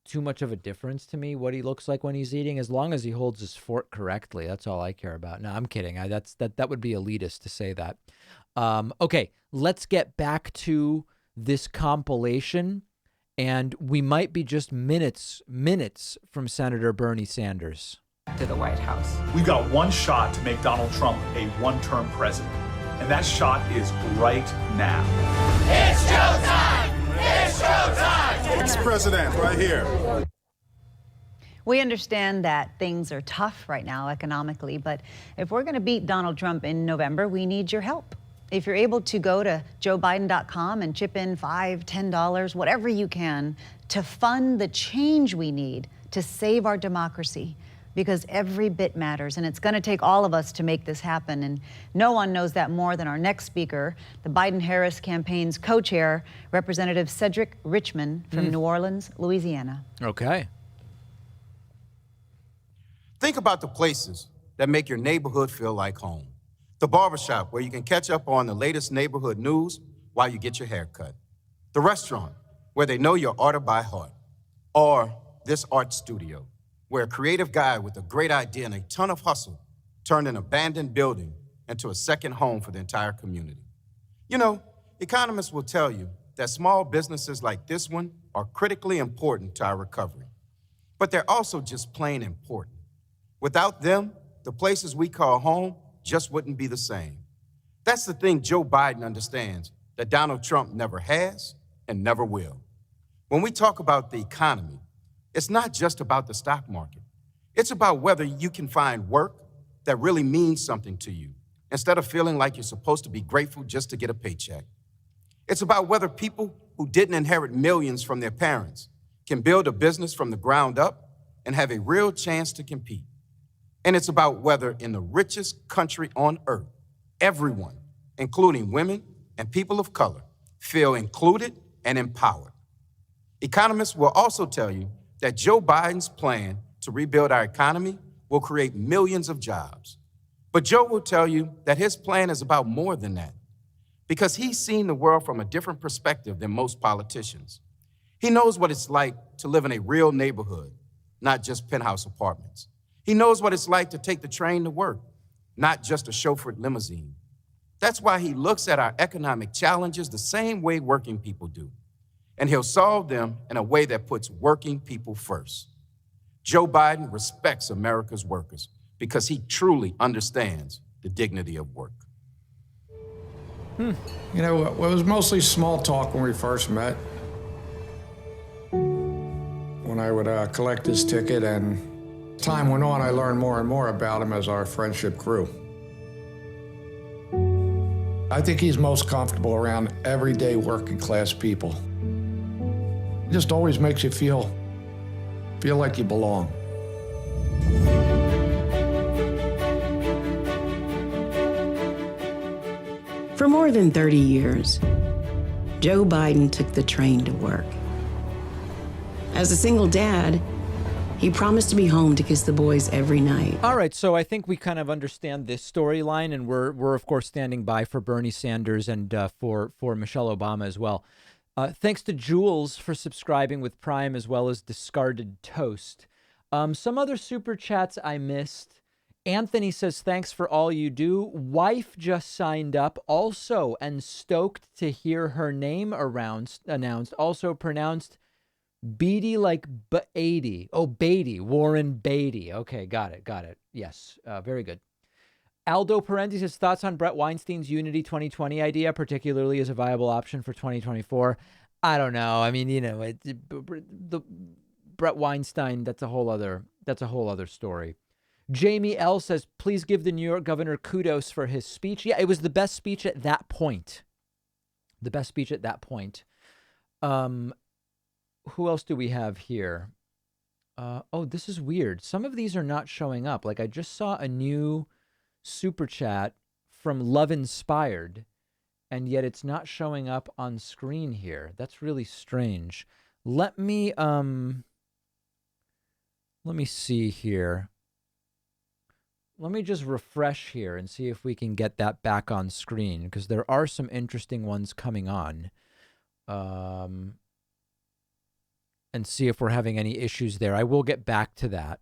too much of a difference to me what he looks like when he's eating, as long as he holds his fork correctly. That's all I care about. No, I'm kidding. That would be elitist to say that. Okay, let's get back to this compilation, and we might be just minutes from Senator Bernie Sanders to the White House. We've got one shot to make Donald Trump a one-term president, and that shot is right now. It's showtime! It's showtime! Ex-president, right here. We understand that things are tough right now economically, but if we're going to beat Donald Trump in November, we need your help. If you're able to go to joebiden.com and chip in $5, $10, whatever you can, to fund the change we need to save our democracy, because every bit matters, and it's going to take all of us to make this happen. And no one knows that more than our next speaker, the Biden-Harris campaign's co-chair, Representative Cedric Richmond from New Orleans, Louisiana. Okay. Think about the places that make your neighborhood feel like home. The barbershop, where you can catch up on the latest neighborhood news while you get your hair cut. The restaurant, where they know your order by heart. Or this art studio, where a creative guy with a great idea and a ton of hustle turned an abandoned building into a second home for the entire community. You know, economists will tell you that small businesses like this one are critically important to our recovery. But they're also just plain important. Without them, the places we call home just wouldn't be the same. That's the thing Joe Biden understands that Donald Trump never has and never will. When we talk about the economy, it's not just about the stock market. It's about whether you can find work that really means something to you, instead of feeling like you're supposed to be grateful just to get a paycheck. It's about whether people who didn't inherit millions from their parents can build a business from the ground up and have a real chance to compete. And it's about whether in the richest country on earth, everyone, including women and people of color, feel included and empowered. Economists will also tell you that Joe Biden's plan to rebuild our economy will create millions of jobs. But Joe will tell you that his plan is about more than that, because he's seen the world from a different perspective than most politicians. He knows what it's like to live in a real neighborhood, not just penthouse apartments. He knows what it's like to take the train to work, not just a chauffeured limousine. That's why he looks at our economic challenges the same way working people do. And he'll solve them in a way that puts working people first. Joe Biden respects America's workers because he truly understands the dignity of work. You know, it was mostly small talk when we first met. When I would collect his ticket, and as time went on, I learned more and more about him as our friendship grew. I think he's most comfortable around everyday working class people. It just always makes you feel like you belong. For more than 30 years, Joe Biden took the train to work. As a single dad, he promised to be home to kiss the boys every night. All right, so I think we kind of understand this storyline, and we're of course standing by for Bernie Sanders and for Michelle Obama as well. Thanks to Jules for subscribing with Prime, as well as Discarded Toast. Some other super chats I missed. Anthony says, thanks for all you do. Wife just signed up also and stoked to hear her name announced, also pronounced Beatty like Beatty. Oh, Beatty, Warren Beatty. Okay, got it. Yes, very good. Aldo Parenti says, thoughts on Brett Weinstein's Unity 2020 idea, particularly as a viable option for 2024. I don't know. I mean, you know, the Brett Weinstein, that's a whole other story. Jamie L says, please give the New York governor kudos for his speech. Yeah, it was the best speech at that point. Who else do we have here? Oh, this is weird. Some of these are not showing up. Like, I just saw a new super chat from Love Inspired, and yet it's not showing up on screen here. That's really strange. Let me see here. Let me just refresh here and see if we can get that back on screen, because there are some interesting ones coming on. And see if we're having any issues there. I will get back to that.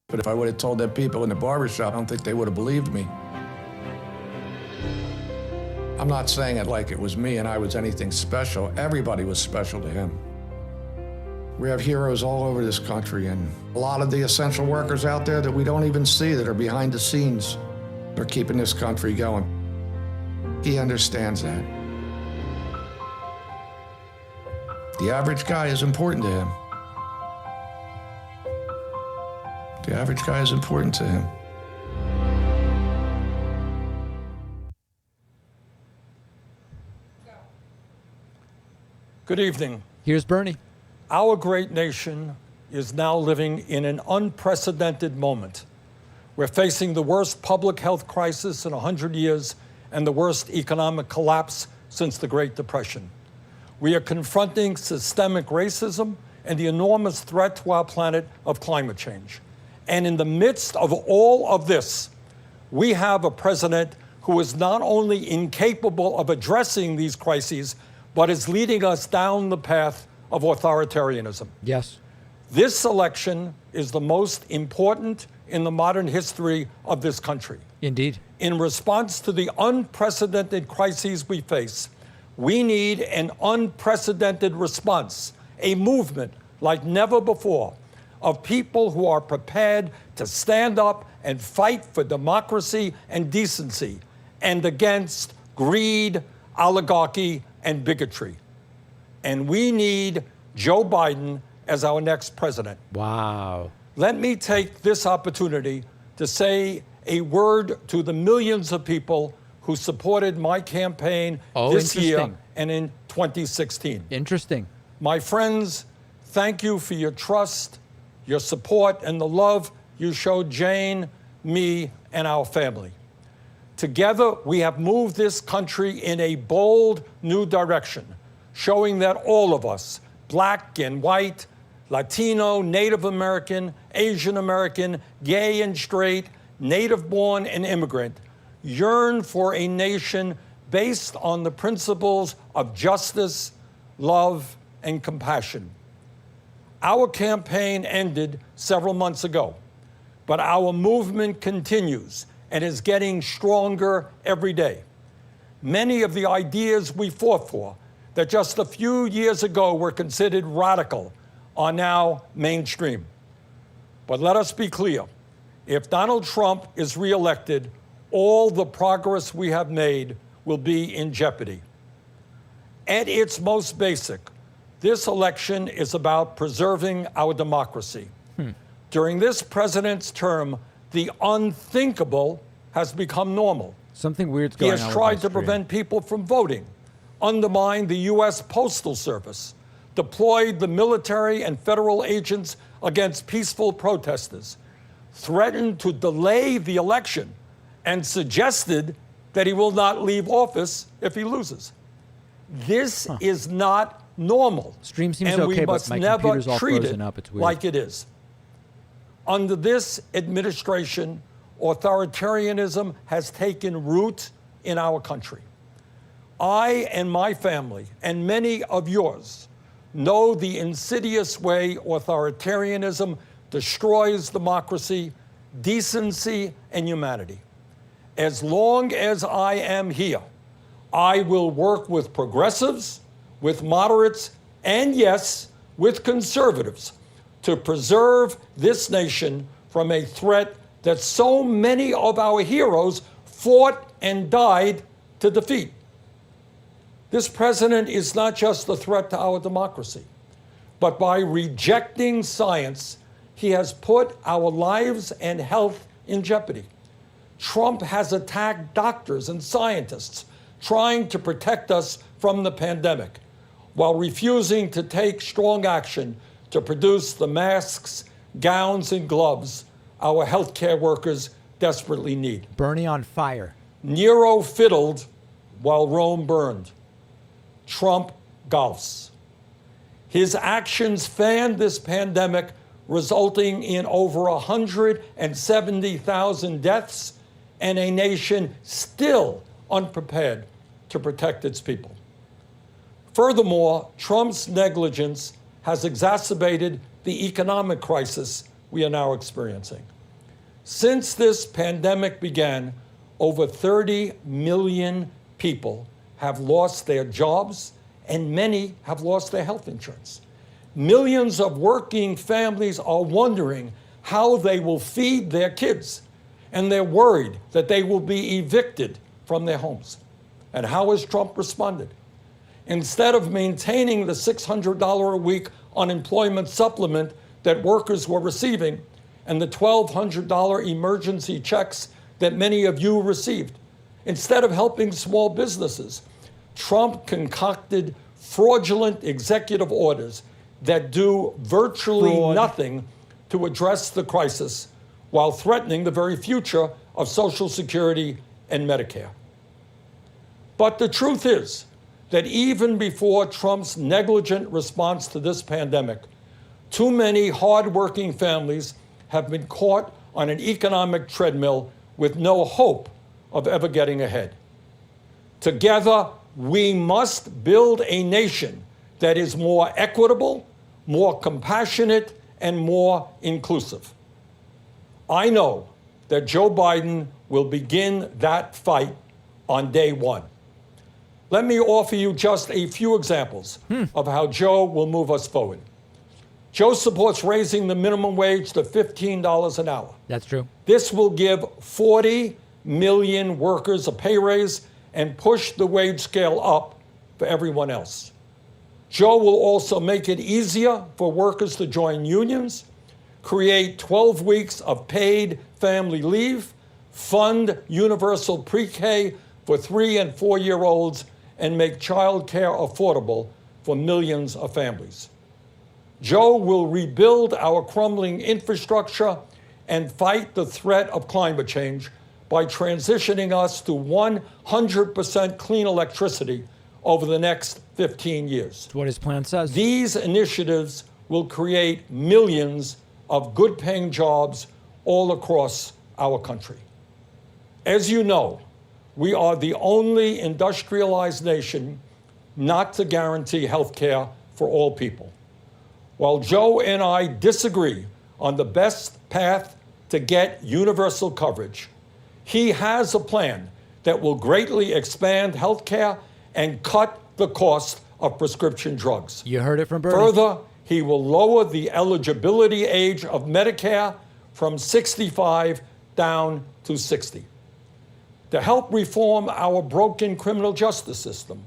But if I would have told them people in the barbershop, I don't think they would have believed me. I'm not saying it like it was me and I was anything special. Everybody was special to him. We have heroes all over this country, and a lot of the essential workers out there that we don't even see, that are behind the scenes, are keeping this country going. He understands that. The average guy is important to him. The average guy is important to him. Good evening. Here's Bernie. Our great nation is now living in an unprecedented moment. We're facing the worst public health crisis in 100 years and the worst economic collapse since the Great Depression. We are confronting systemic racism and the enormous threat to our planet of climate change. And in the midst of all of this, we have a president who is not only incapable of addressing these crises, but is leading us down the path of authoritarianism. Yes. This election is the most important in the modern history of this country. Indeed. In response to the unprecedented crises we face, we need an unprecedented response, a movement like never before, of people who are prepared to stand up and fight for democracy and decency and against greed, oligarchy, and bigotry. And we need Joe Biden as our next president. Wow. Let me take this opportunity to say a word to the millions of people who supported my campaign this year and in 2016. Interesting. My friends, thank you for your trust, your support, and the love you showed Jane, me, and our family. Together, we have moved this country in a bold new direction, showing that all of us, black and white, Latino, Native American, Asian American, gay and straight, native-born and immigrant, yearn for a nation based on the principles of justice, love, and compassion. Our campaign ended several months ago, but our movement continues and is getting stronger every day. Many of the ideas we fought for that just a few years ago were considered radical are now mainstream. But let us be clear, if Donald Trump is reelected, all the progress we have made will be in jeopardy. At its most basic, this election is about preserving our democracy. During this president's term, the unthinkable has become normal. Something weird's going on. He has tried to prevent people from voting, undermined the U.S. Postal Service, deployed the military and federal agents against peaceful protesters, threatened to delay the election, and suggested that he will not leave office if he loses. This is not normal. Stream seems and okay, we but must my never computer's all treat frozen it up. It's weird. like it is. Under this administration, authoritarianism has taken root in our country. I and my family, and many of yours, know the insidious way authoritarianism destroys democracy, decency, and humanity. As long as I am here, I will work with progressives, with moderates, and yes, with conservatives to preserve this nation from a threat that so many of our heroes fought and died to defeat. This president is not just a threat to our democracy, but by rejecting science, he has put our lives and health in jeopardy. Trump has attacked doctors and scientists trying to protect us from the pandemic, while refusing to take strong action to produce the masks, gowns, and gloves our healthcare workers desperately need. Bernie on fire. Nero fiddled while Rome burned. Trump golfs. His actions fanned this pandemic, resulting in over 170,000 deaths and a nation still unprepared to protect its people. Furthermore, Trump's negligence has exacerbated the economic crisis we are now experiencing. Since this pandemic began, over 30 million people have lost their jobs, and many have lost their health insurance. Millions of working families are wondering how they will feed their kids, and they're worried that they will be evicted from their homes. And how has Trump responded? Instead of maintaining the $600 a week unemployment supplement that workers were receiving and the $1,200 emergency checks that many of you received, instead of helping small businesses, Trump concocted fraudulent executive orders that do virtually nothing to address the crisis while threatening the very future of Social Security and Medicare. But the truth is that even before Trump's negligent response to this pandemic, too many hardworking families have been caught on an economic treadmill with no hope of ever getting ahead. Together, we must build a nation that is more equitable, more compassionate, and more inclusive. I know that Joe Biden will begin that fight on day one. Let me offer you just a few examples of how Joe will move us forward. Joe supports raising the minimum wage to $15 an hour. That's true. This will give 40 million workers a pay raise and push the wage scale up for everyone else. Joe will also make it easier for workers to join unions, create 12 weeks of paid family leave, fund universal pre-K for 3- and 4-year-olds, and make child care affordable for millions of families. Joe will rebuild our crumbling infrastructure and fight the threat of climate change by transitioning us to 100% clean electricity over the next 15 years. That's what his plan says. These initiatives will create millions of good-paying jobs all across our country. As you know, we are the only industrialized nation not to guarantee health care for all people. While Joe and I disagree on the best path to get universal coverage, he has a plan that will greatly expand health care and cut the cost of prescription drugs. You heard it from Bernie. Further, he will lower the eligibility age of Medicare from 65 down to 60. To help reform our broken criminal justice system,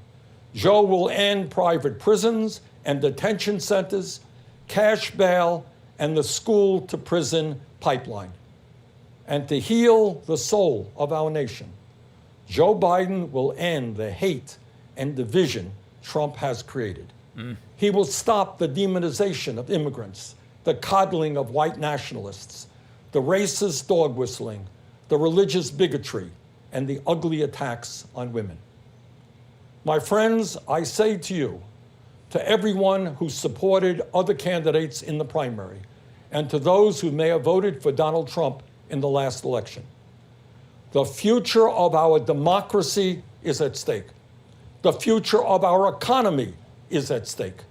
Joe will end private prisons and detention centers, cash bail, and the school-to-prison pipeline. And to heal the soul of our nation, Joe Biden will end the hate and division Trump has created. He will stop the demonization of immigrants, the coddling of white nationalists, the racist dog whistling, the religious bigotry, and the ugly attacks on women. My friends, I say to you, to everyone who supported other candidates in the primary, and to those who may have voted for Donald Trump in the last election, the future of our democracy is at stake. The future of our economy is at stake.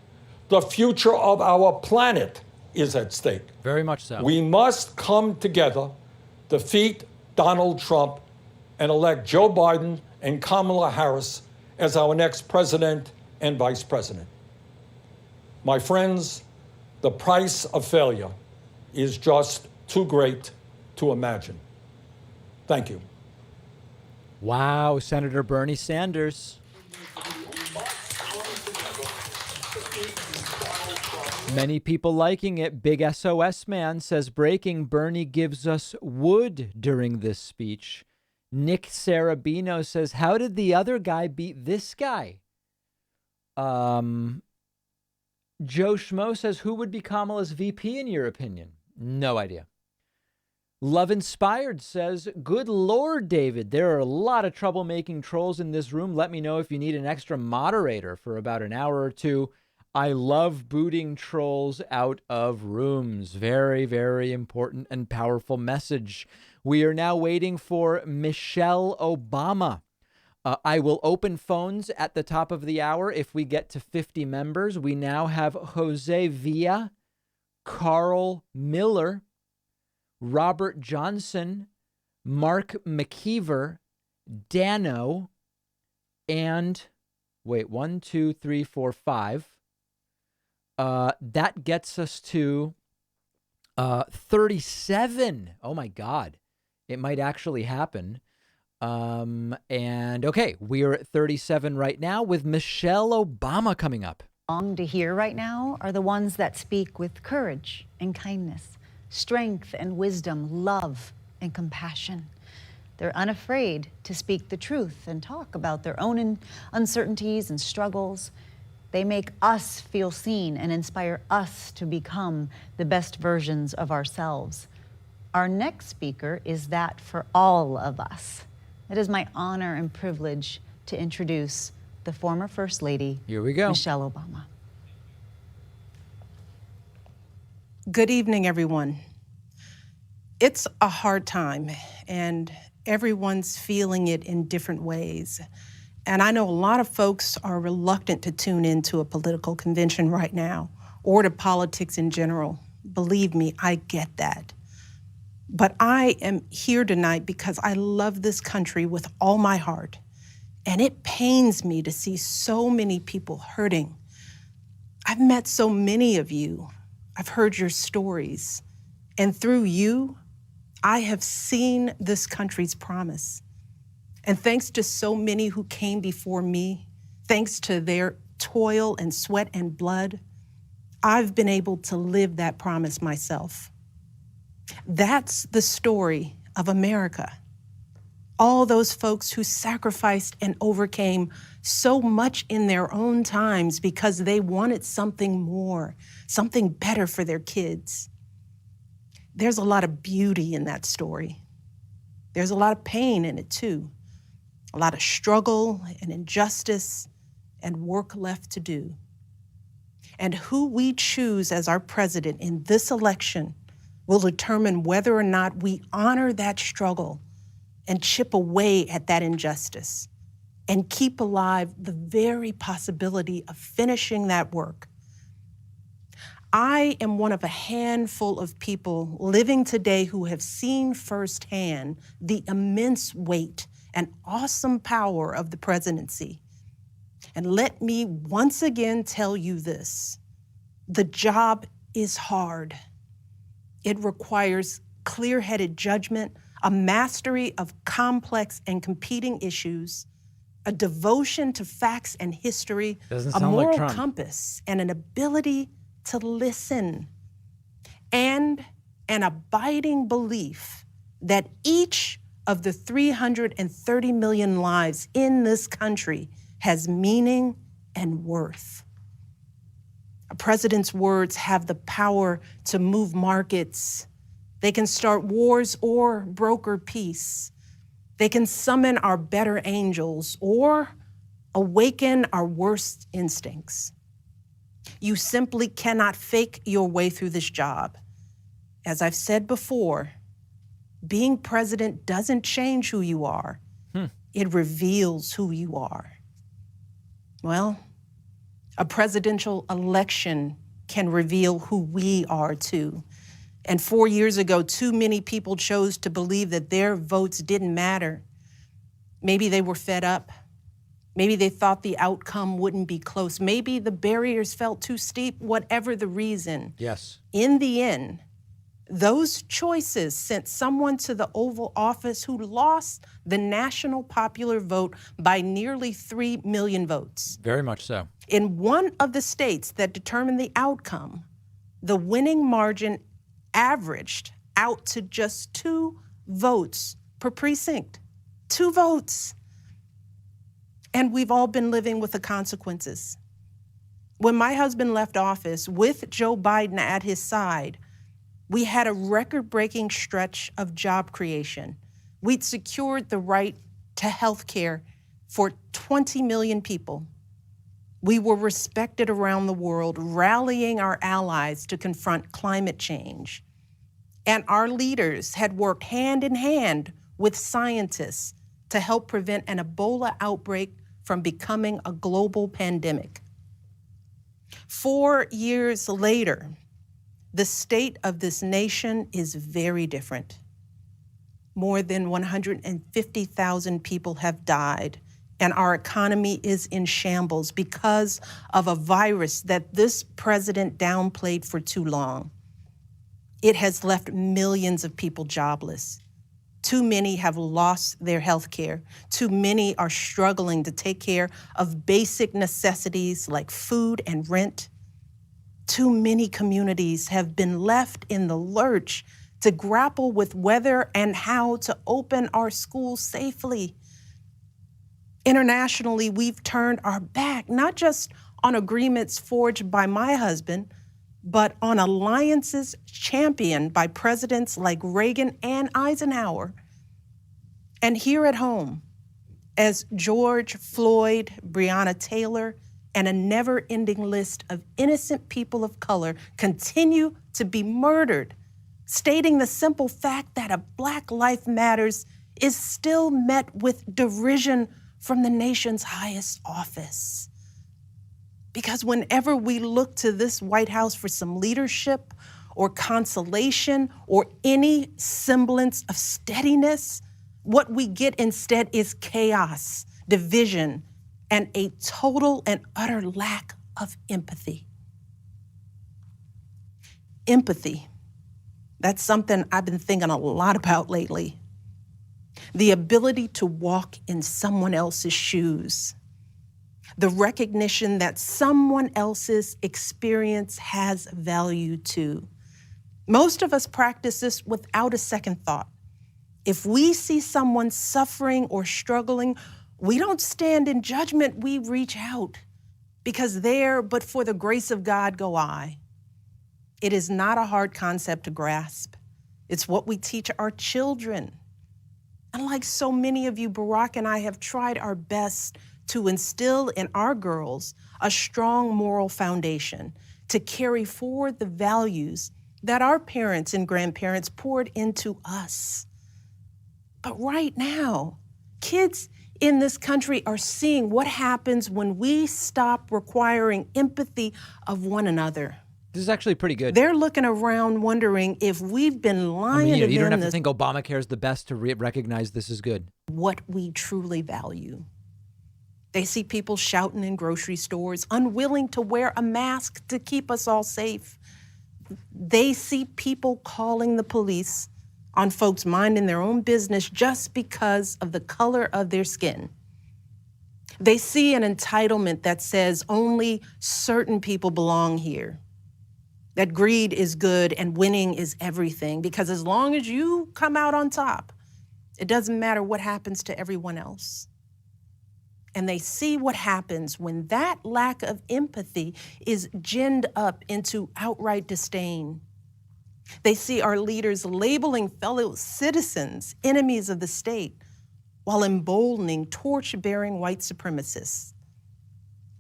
The future of our planet is at stake. Very much so. We must come together, defeat Donald Trump, and elect Joe Biden and Kamala Harris as our next president and vice president. My friends, the price of failure is just too great to imagine. Thank you. Wow, Senator Bernie Sanders. Many people liking it. Big SOS man says, breaking, Bernie gives us wood during this speech. Nick Sarabino says, how did the other guy beat this guy? Joe Schmo says, who would be Kamala's VP in your opinion? No idea. Love Inspired says, good Lord, David, there are a lot of troublemaking trolls in this room. Let me know if you need an extra moderator for about an hour or two. I love booting trolls out of rooms. Very, very important and powerful message. We are now waiting for Michelle Obama. I will open phones at the top of the hour if we get to 50 members. We now have Jose Villa, Carl Miller, Robert Johnson, Mark McKeever, Dano, and wait, 1, 2, 3, 4, 5. That gets us to 37. Oh my God. It might actually happen. And okay, we are at 37 right now with Michelle Obama coming up. Long to hear right now are the ones that speak with courage and kindness, strength and wisdom, love and compassion. They're unafraid to speak the truth and talk about their own uncertainties and struggles. They make us feel seen and inspire us to become the best versions of ourselves. Our next speaker is that for all of us. It is my honor and privilege to introduce the former First Lady, here we go, Michelle Obama. Good evening, everyone. It's a hard time, and everyone's feeling it in different ways. And I know a lot of folks are reluctant to tune into a political convention right now, or to politics in general. Believe me, I get that. But I am here tonight because I love this country with all my heart. And it pains me to see so many people hurting. I've met so many of you. I've heard your stories. And through you, I have seen this country's promise. And thanks to so many who came before me, thanks to their toil and sweat and blood, I've been able to live that promise myself. That's the story of America. All those folks who sacrificed and overcame so much in their own times because they wanted something more, something better for their kids. There's a lot of beauty in that story. There's a lot of pain in it too. A lot of struggle and injustice and work left to do. And who we choose as our president in this election will determine whether or not we honor that struggle and chip away at that injustice and keep alive the very possibility of finishing that work. I am one of a handful of people living today who have seen firsthand the immense weight and awesome power of the presidency. And let me once again tell you this: the job is hard. It requires clear-headed judgment, a mastery of complex and competing issues, a devotion to facts and history, a moral compass, and an ability to listen, and an abiding belief that each of the 330 million lives in this country has meaning and worth. A president's words have the power to move markets. They can start wars or broker peace. They can summon our better angels or awaken our worst instincts. You simply cannot fake your way through this job. As I've said before, being president doesn't change who you are. It reveals who you are. Well, a presidential election can reveal who we are too. And 4 years ago, too many people chose to believe that their votes didn't matter. Maybe they were fed up. Maybe they thought the outcome wouldn't be close. Maybe the barriers felt too steep, whatever the reason. Yes. In the end, those choices sent someone to the Oval Office who lost the national popular vote by nearly 3 million votes. Very much so. In one of the states that determined the outcome, the winning margin averaged out to just 2 votes per precinct. 2 votes. And we've all been living with the consequences. When my husband left office with Joe Biden at his side, we had a record-breaking stretch of job creation. We'd secured the right to health care for 20 million people. We were respected around the world, rallying our allies to confront climate change. And our leaders had worked hand in hand with scientists to help prevent an Ebola outbreak from becoming a global pandemic. 4 years later, the state of this nation is very different. More than 150,000 people have died, and our economy is in shambles because of a virus that this president downplayed for too long. It has left millions of people jobless. Too many have lost their health care. Too many are struggling to take care of basic necessities like food and rent. Too many communities have been left in the lurch to grapple with whether and how to open our schools safely. Internationally, we've turned our back, not just on agreements forged by my husband, but on alliances championed by presidents like Reagan and Eisenhower. And here at home, as George Floyd, Breonna Taylor, and a never-ending list of innocent people of color continue to be murdered, stating the simple fact that a Black Life Matters is still met with derision from the nation's highest office. Because whenever we look to this White House for some leadership or consolation or any semblance of steadiness, what we get instead is chaos, division, and a total and utter lack of empathy. Empathy, that's something I've been thinking a lot about lately. The ability to walk in someone else's shoes. The recognition that someone else's experience has value too. Most of us practice this without a second thought. If we see someone suffering or struggling, we don't stand in judgment, we reach out. Because there, but for the grace of God, go I. It is not a hard concept to grasp. It's what we teach our children. And like so many of you, Barack and I have tried our best to instill in our girls a strong moral foundation to carry forward the values that our parents and grandparents poured into us. But right now, kids in this country are seeing what happens when we stop requiring empathy of one another. This is actually pretty good. They're looking around wondering if we've been lying to them. You don't have to think Obamacare is the best to recognize this is good. What we truly value. They see people shouting in grocery stores, unwilling to wear a mask to keep us all safe. They see people calling the police on folks minding their own business just because of the color of their skin. They see an entitlement that says only certain people belong here, that greed is good and winning is everything, because as long as you come out on top, it doesn't matter what happens to everyone else. And they see what happens when that lack of empathy is ginned up into outright disdain. They see our leaders labeling fellow citizens enemies of the state while emboldening torch-bearing white supremacists.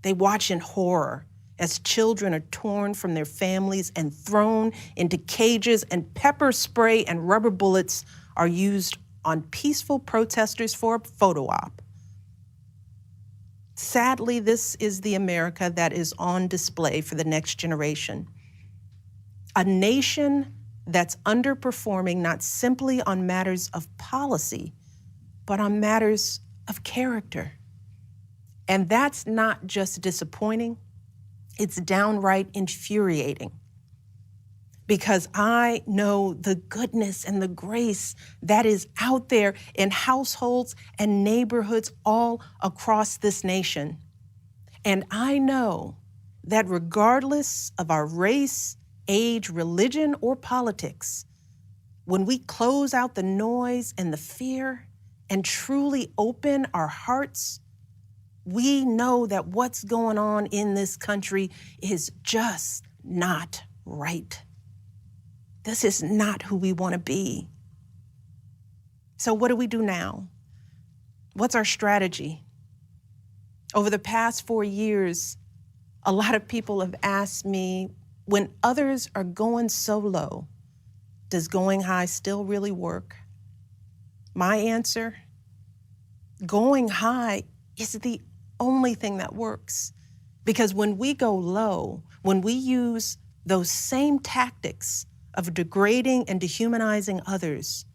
They watch in horror as children are torn from their families and thrown into cages, and pepper spray and rubber bullets are used on peaceful protesters for a photo op. Sadly, this is the America that is on display for the next generation. A nation that's underperforming not simply on matters of policy, but on matters of character. And that's not just disappointing, it's downright infuriating. Because I know the goodness and the grace that is out there in households and neighborhoods all across this nation. And I know that regardless of our race, age, religion, or politics, when we close out the noise and the fear and truly open our hearts, we know that what's going on in this country is just not right. This is not who we want to be. So what do we do now? What's our strategy? Over the past 4 years, a lot of people have asked me, when others are going so low, does going high still really work? My answer, going high is the only thing that works. Because when we go low, when we use those same tactics of degrading and dehumanizing others,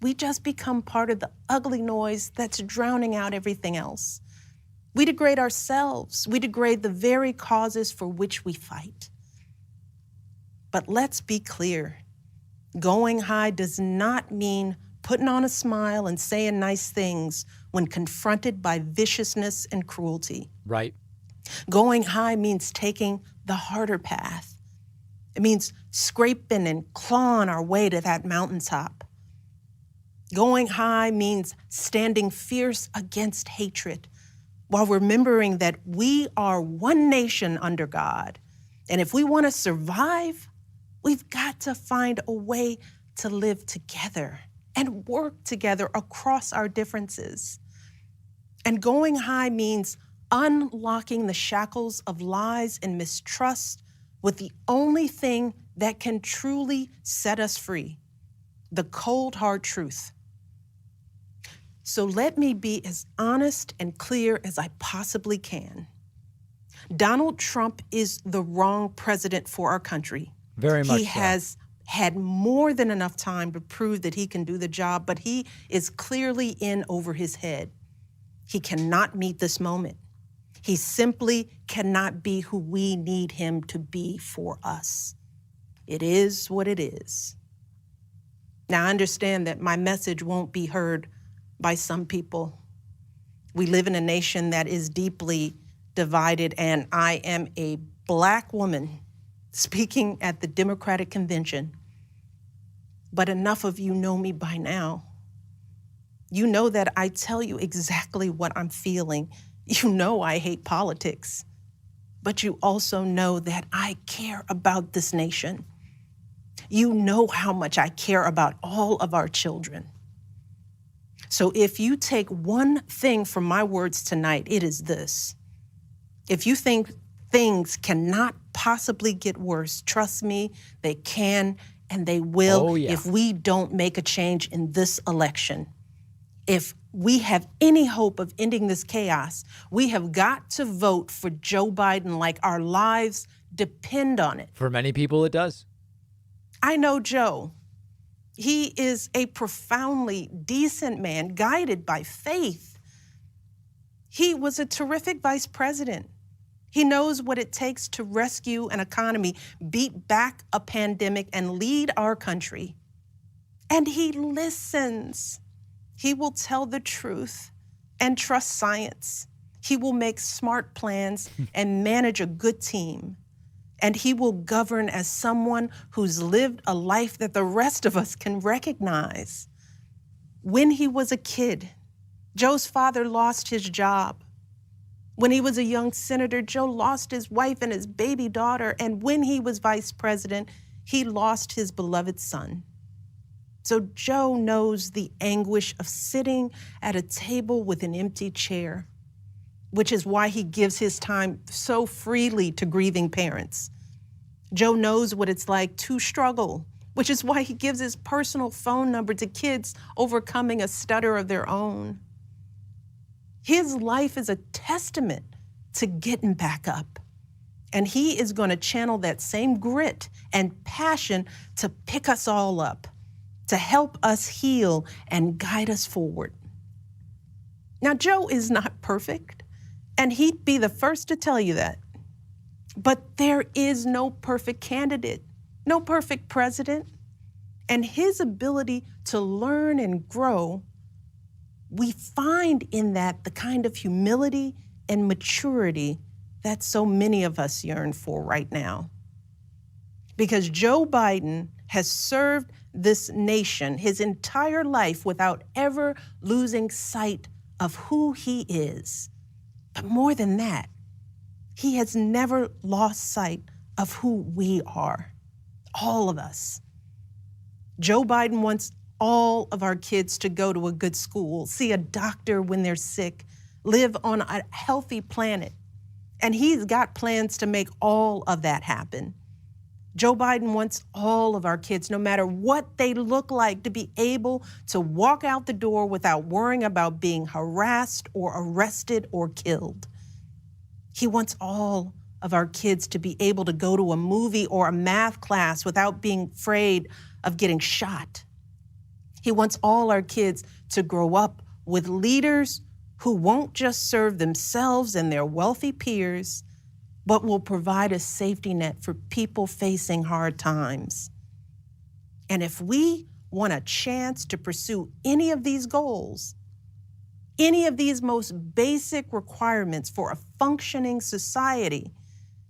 we just become part of the ugly noise that's drowning out everything else. We degrade ourselves. We degrade the very causes for which we fight. But let's be clear. Going high does not mean putting on a smile and saying nice things when confronted by viciousness and cruelty. Right. Going high means taking the harder path. It means scraping and clawing our way to that mountaintop. Going high means standing fierce against hatred while remembering that we are one nation under God. And if we want to survive, we've got to find a way to live together and work together across our differences. And going high means unlocking the shackles of lies and mistrust with the only thing that can truly set us free, the cold, hard truth. So let me be as honest and clear as I possibly can. Donald Trump is the wrong president for our country. Very much so. He has had more than enough time to prove that he can do the job, but he is clearly in over his head. He cannot meet this moment. He simply cannot be who we need him to be for us. It is what it is. Now, I understand that my message won't be heard by some people. We live in a nation that is deeply divided, and I am a Black woman speaking at the Democratic Convention. But enough of you know me by now. You know that I tell you exactly what I'm feeling. You know I hate politics, but you also know that I care about this nation. You know how much I care about all of our children. So if you take one thing from my words tonight, it is this. If you think things cannot possibly get worse, trust me, they can and they will if we don't make a change in this election. If we have any hope of ending this chaos, we have got to vote for Joe Biden like our lives depend on it. For many people, it does. I know Joe. He is a profoundly decent man, guided by faith. He was a terrific vice president. He knows what it takes to rescue an economy, beat back a pandemic, and lead our country. And he listens. He will tell the truth and trust science. He will make smart plans and manage a good team. And he will govern as someone who's lived a life that the rest of us can recognize. When he was a kid, Joe's father lost his job. When he was a young senator, Joe lost his wife and his baby daughter. And when he was vice president, he lost his beloved son. So Joe knows the anguish of sitting at a table with an empty chair, which is why he gives his time so freely to grieving parents. Joe knows what it's like to struggle, which is why he gives his personal phone number to kids overcoming a stutter of their own. His life is a testament to getting back up. And he is going to channel that same grit and passion to pick us all up, to help us heal and guide us forward. Now, Joe is not perfect, and he'd be the first to tell you that. But there is no perfect candidate, no perfect president. And his ability to learn and grow, we find in that the kind of humility and maturity that so many of us yearn for right now. Because Joe Biden has served this nation his entire life without ever losing sight of who he is. But more than that, he has never lost sight of who we are, all of us. Joe Biden wants all of our kids to go to a good school, see a doctor when they're sick, live on a healthy planet. And he's got plans to make all of that happen. Joe Biden wants all of our kids, no matter what they look like, to be able to walk out the door without worrying about being harassed or arrested or killed. He wants all of our kids to be able to go to a movie or a math class without being afraid of getting shot. He wants all our kids to grow up with leaders who won't just serve themselves and their wealthy peers, but will provide a safety net for people facing hard times. And if we want a chance to pursue any of these goals, any of these most basic requirements for a functioning society,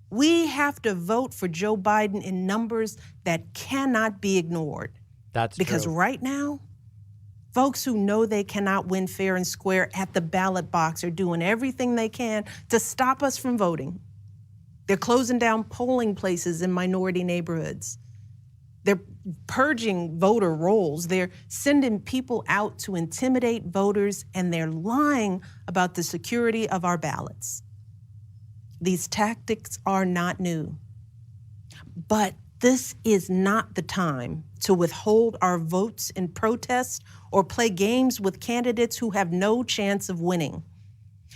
we have to vote for Joe Biden in numbers that cannot be ignored. That's because true. Right now, folks who know they cannot win fair and square at the ballot box are doing everything they can to stop us from voting. They're closing down polling places in minority neighborhoods. They're purging voter rolls. They're sending people out to intimidate voters, and they're lying about the security of our ballots. These tactics are not new. But this is not the time to withhold our votes in protest or play games with candidates who have no chance of winning.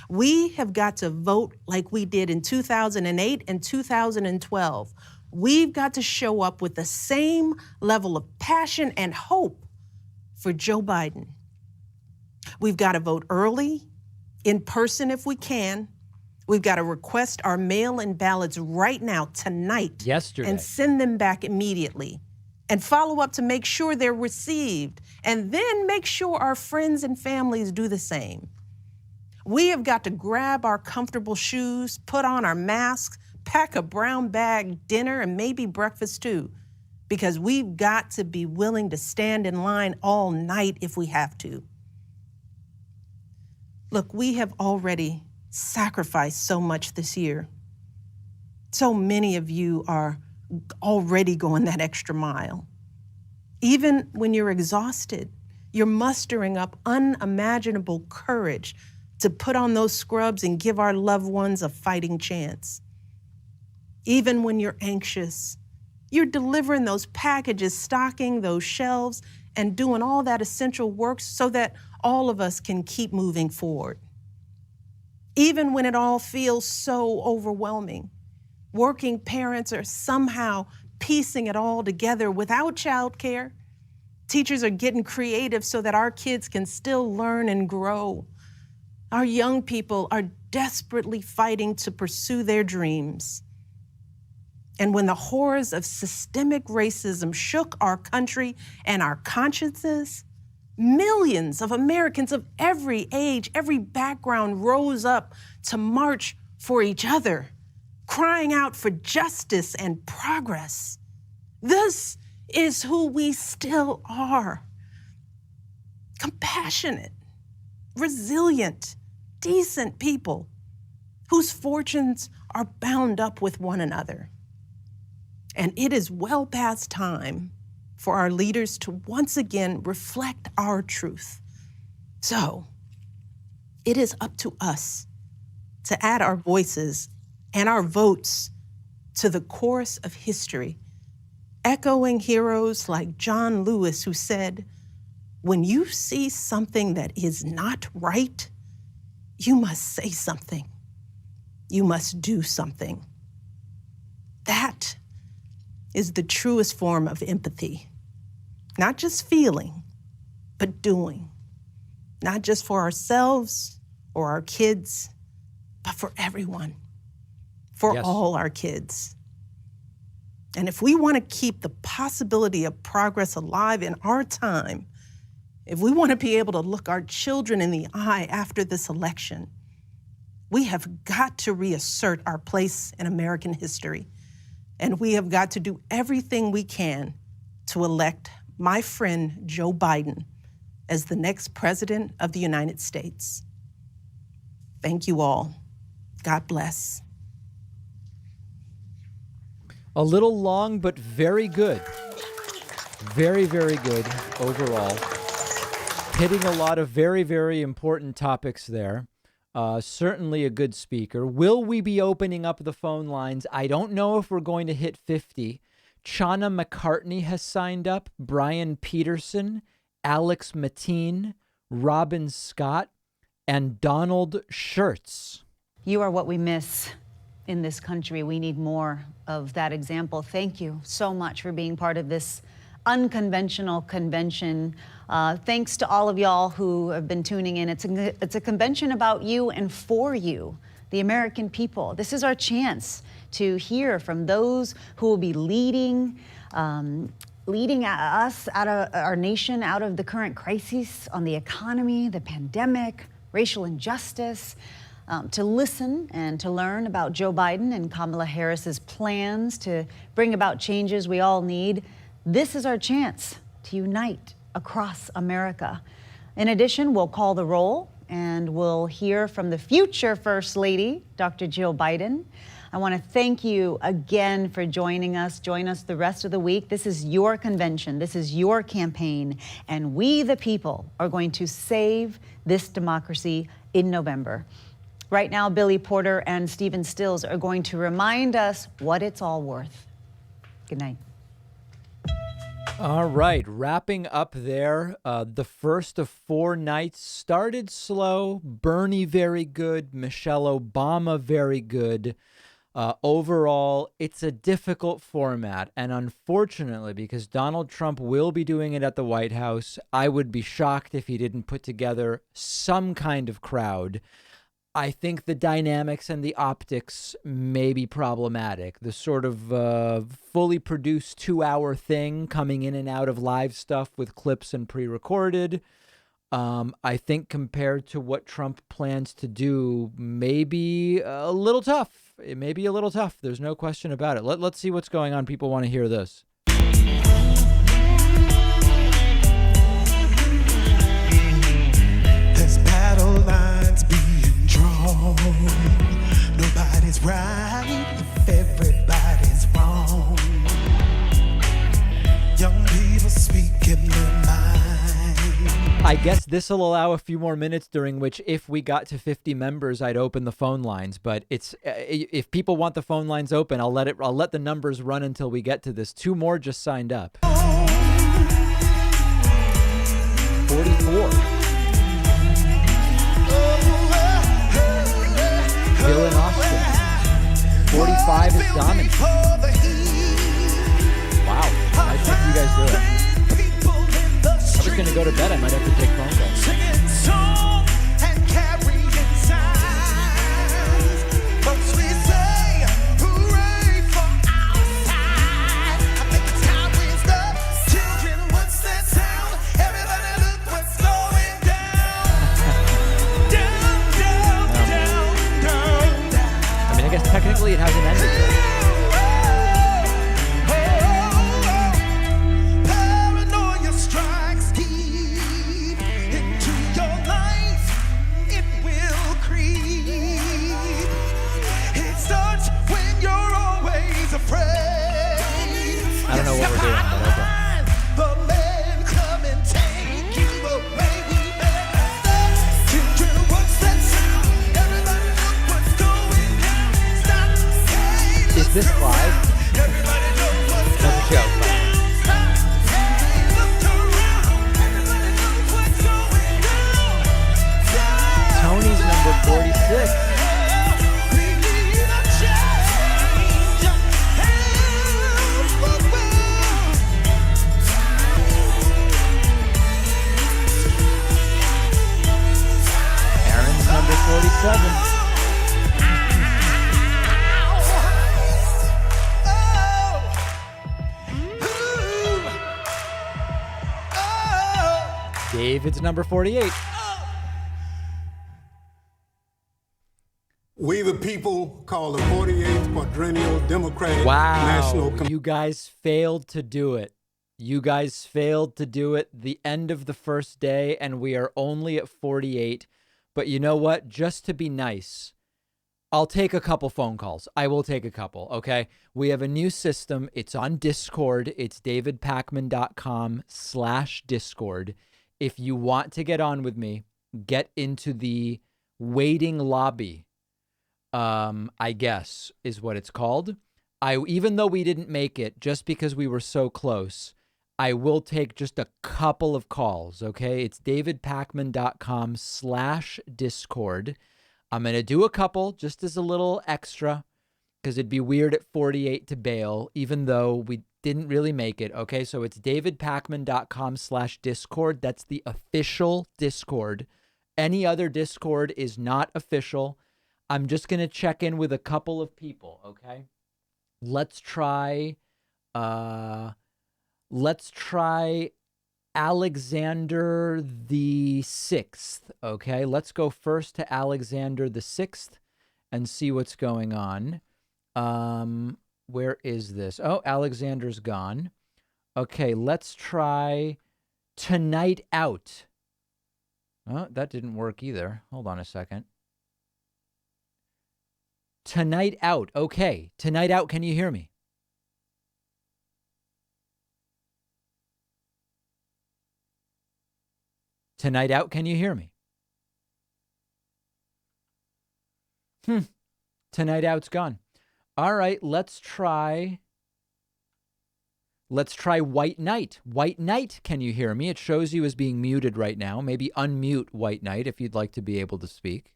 We have got to vote like we did in 2008 and 2012. We've got to show up with the same level of passion and hope for Joe Biden. We've got to vote early, in person if we can. We've got to request our mail-in ballots right now, tonight. Yesterday. And send them back immediately. And follow up to make sure they're received. And then make sure our friends and families do the same. We have got to grab our comfortable shoes, put on our masks, pack a brown bag dinner, and maybe breakfast too, because we've got to be willing to stand in line all night if we have to. Look, we have already sacrificed so much this year. So many of you are already going that extra mile. Even when you're exhausted, You're mustering up unimaginable courage to put on those scrubs and give our loved ones a fighting chance. Even when you're anxious, you're delivering those packages, stocking those shelves, and doing all that essential work so that all of us can keep moving forward. Even when it all feels so overwhelming, working parents are somehow piecing it all together without childcare. Teachers are getting creative so that our kids can still learn and grow. Our young people are desperately fighting to pursue their dreams. And when the horrors of systemic racism shook our country and our consciences, millions of Americans of every age, every background rose up to march for each other, crying out for justice and progress. This is who we still are. Compassionate, resilient, decent people whose fortunes are bound up with one another. And it is well past time for our leaders to once again reflect our truth. So it is up to us to add our voices and our votes to the chorus of history, echoing heroes like John Lewis, who said, "When you see something that is not right, you must say something. You must do something." That is the truest form of empathy. Not just feeling, but doing. Not just for ourselves or our kids, but for everyone, for all our kids. And if we want to keep the possibility of progress alive in our time, if we want to be able to look our children in the eye after this election, we have got to reassert our place in American history. And we have got to do everything we can to elect my friend Joe Biden as the next president of the United States. Thank you all. God bless. A little long, but very good. Very, very good overall. Hitting a lot of very, very important topics there. Certainly a good speaker. Will we be opening up the phone lines? I don't know if we're going to hit 50. Chana McCartney has signed up. Brian Peterson, Alex Mateen, Robin Scott, and Donald Schertz. You are what we miss in this country. We need more of that example. Thank you so much for being part of this unconventional convention. Thanks to all of y'all who have been tuning in. It's a convention about you and for you, the American people. This is our chance to hear from those who will be leading us out of our nation, out of the current crises on the economy, the pandemic, racial injustice, to listen and to learn about Joe Biden and Kamala Harris's plans to bring about changes we all need. This is our chance to unite across America. In addition, we'll call the roll and we'll hear from the future First Lady, Dr. Jill Biden. I want to thank you again for joining us. Join us the rest of the week. This is your convention. This is your campaign. And we, the people, are going to save this democracy in November. Right now, Billy Porter and Stephen Stills are going to remind us what it's all worth. Good night. All right, wrapping up there. The first of 4 nights started slow. Bernie, very good. Michelle Obama, very good. Overall, it's a difficult format. And unfortunately, because Donald Trump will be doing it at the White House, I would be shocked if he didn't put together some kind of crowd. I think the dynamics and the optics may be problematic. The sort of fully produced 2-hour thing coming in and out of live stuff with clips and pre-recorded, I think compared to what Trump plans to do, may be a little tough. It may be a little tough. There's no question about it. Let's see what's going on. People want to hear this. There's battle lines being drawn. Nobody's right if everybody's wrong. Young people speaking their mind. I guess this will allow a few more minutes during which, if we got to 50 members, I'd open the phone lines. But it's if people want the phone lines open, I'll let the numbers run until we get to this. 2 more just signed up. 44. Bill in Austin. 45 is Dominic. Wow. Nice to you guys do it. I'm just going to go to bed. I might have to take phone calls. I mean, I guess technically it hasn't ended yet. I don't know what we're doing, but okay. Is this live? That's a joke. Tony's number 46. Number 47. David's number 48. We the people call the 48th Quadrennial Democratic Wow. National You guys failed to do it. You guys failed to do it. The end of the first day, and we are only at 48. But you know what? Just to be nice, I'll take a couple phone calls. I will take a couple, okay? We have a new system. It's on Discord. It's davidpakman.com/Discord. If you want to get on with me, get into the waiting lobby, I guess is what it's called. Even though we didn't make it, just because we were so close, I will take just a couple of calls, okay? It's davidpakman.com/Discord. I'm going to do a couple just as a little extra because it'd be weird at 48 to bail, even though we didn't really make it, okay? So it's davidpakman.com/Discord. That's the official Discord. Any other Discord is not official. I'm just going to check in with a couple of people, okay? Let's try Alexander the 6th, okay? Let's go first to Alexander the 6th and see what's going on. Where is this? Oh, Alexander's gone. Okay, let's try Tonight Out. Oh, that didn't work either. Hold on a second. Tonight Out. Okay, Tonight Out, can you hear me? Tonight Out, can you hear me? Tonight Out's gone. All right, let's try White Knight. White Knight, can you hear me? It shows you as being muted right now. Maybe unmute White Knight if you'd like to be able to speak.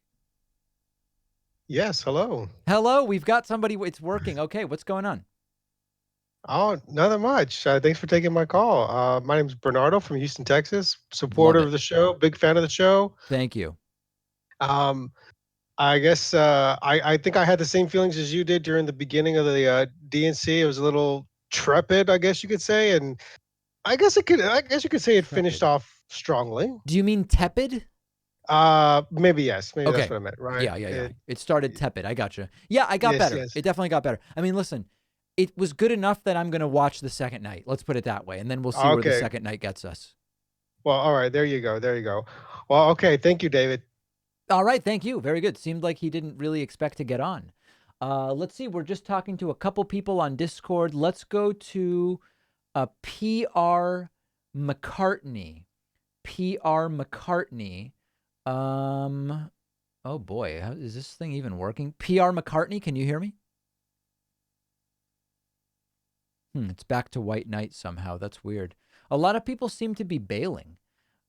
Yes, hello. Hello, we've got somebody. It's working. Okay, what's going on? Oh, nothing much. Thanks for taking my call. My name's Bernardo from Houston, Texas. Supporter of the show, big fan of the show. Thank you. I guess I think I had the same feelings as you did during the beginning of the DNC. It was a little trepid, I guess you could say, and I guess you could say it finished off strongly. Do you mean tepid? Maybe yes. Maybe Okay. that's what I meant, right? Yeah. It started tepid. I gotcha. Yeah, I got Yes, better. yes. It definitely got better. I mean, listen, it was good enough that I'm going to watch the second night. Let's put it that way. And then we'll see where the Okay. second night gets us. Well, all right. There you go. There you go. Well, okay. Thank you, David. All right. Thank you. Very good. Seemed like he didn't really expect to get on. Let's see. We're just talking to a couple people on Discord. Let's go to PR McCartney. PR McCartney. Oh boy, is this thing even working? PR McCartney, can you hear me? It's back to White Knight somehow. That's weird. A lot of people seem to be bailing.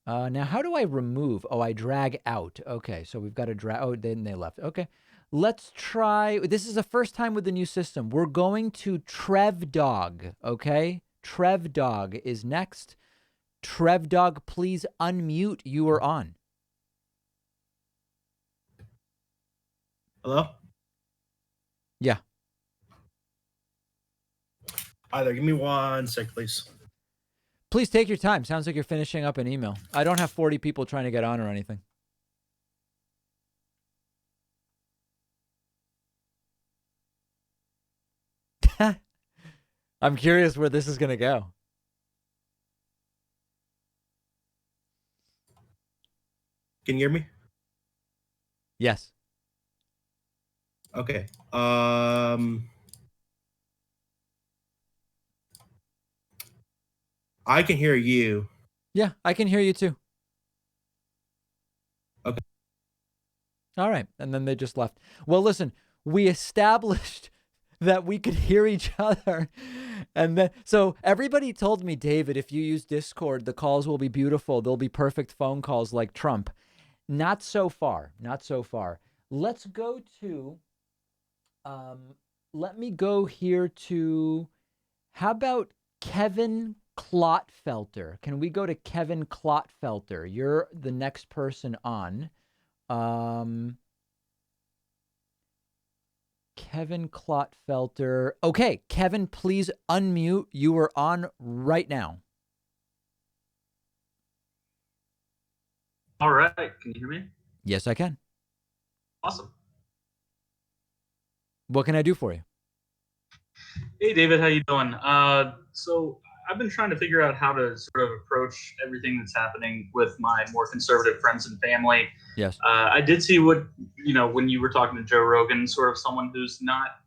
Now, how do I remove? Oh, I drag out. Okay, so we've got to drag. Oh, then they left. Okay, let's try. This is the first time with the new system. We're going to Trev Dog. Okay, Trev Dog is next. Trev Dog, please unmute. You are on. Hello? Yeah. Hi there. Give me 1 sec, please. Please take your time. Sounds like you're finishing up an email. I don't have 40 people trying to get on or anything. I'm curious where this is going to go. Can you hear me? Yes. Okay. I can hear you. Yeah, I can hear you too. Okay. All right. And then they just left. Well, listen, we established that we could hear each other. And then, so everybody told me, David, if you use Discord, the calls will be beautiful. They'll be perfect phone calls like Trump. Not so far. Not so far. Let's go to, let me go here to, how about Kevin Klotfelter? Can we go to Kevin Klotfelter? You're the next person on. Kevin Klotfelter. Okay, Kevin, please unmute. You are on right now. All right. Can you hear me? Yes, I can. Awesome. What can I do for you? Hey, David, how you doing? So I've been trying to figure out how to sort of approach everything that's happening with my more conservative friends and family. Yes. I did see what, when you were talking to Joe Rogan, sort of someone who's not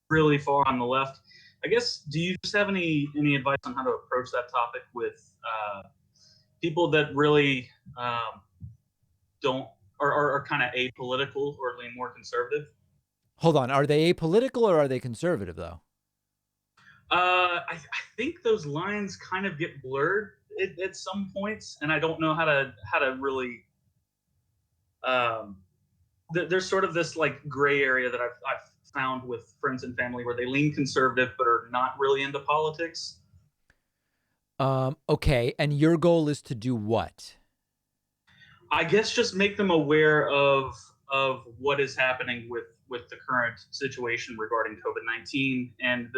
really far on the left. I guess, do you just have any advice on how to approach that topic with people that really are kind of apolitical or lean more conservative? Hold on. Are they apolitical or are they conservative, though? I think those lines kind of get blurred at some points, and I don't know how to really. There's sort of this like gray area that I've found with friends and family where they lean conservative but are not really into politics. Okay, and your goal is to do what? I guess just make them aware of what is happening with the current situation regarding COVID-19 and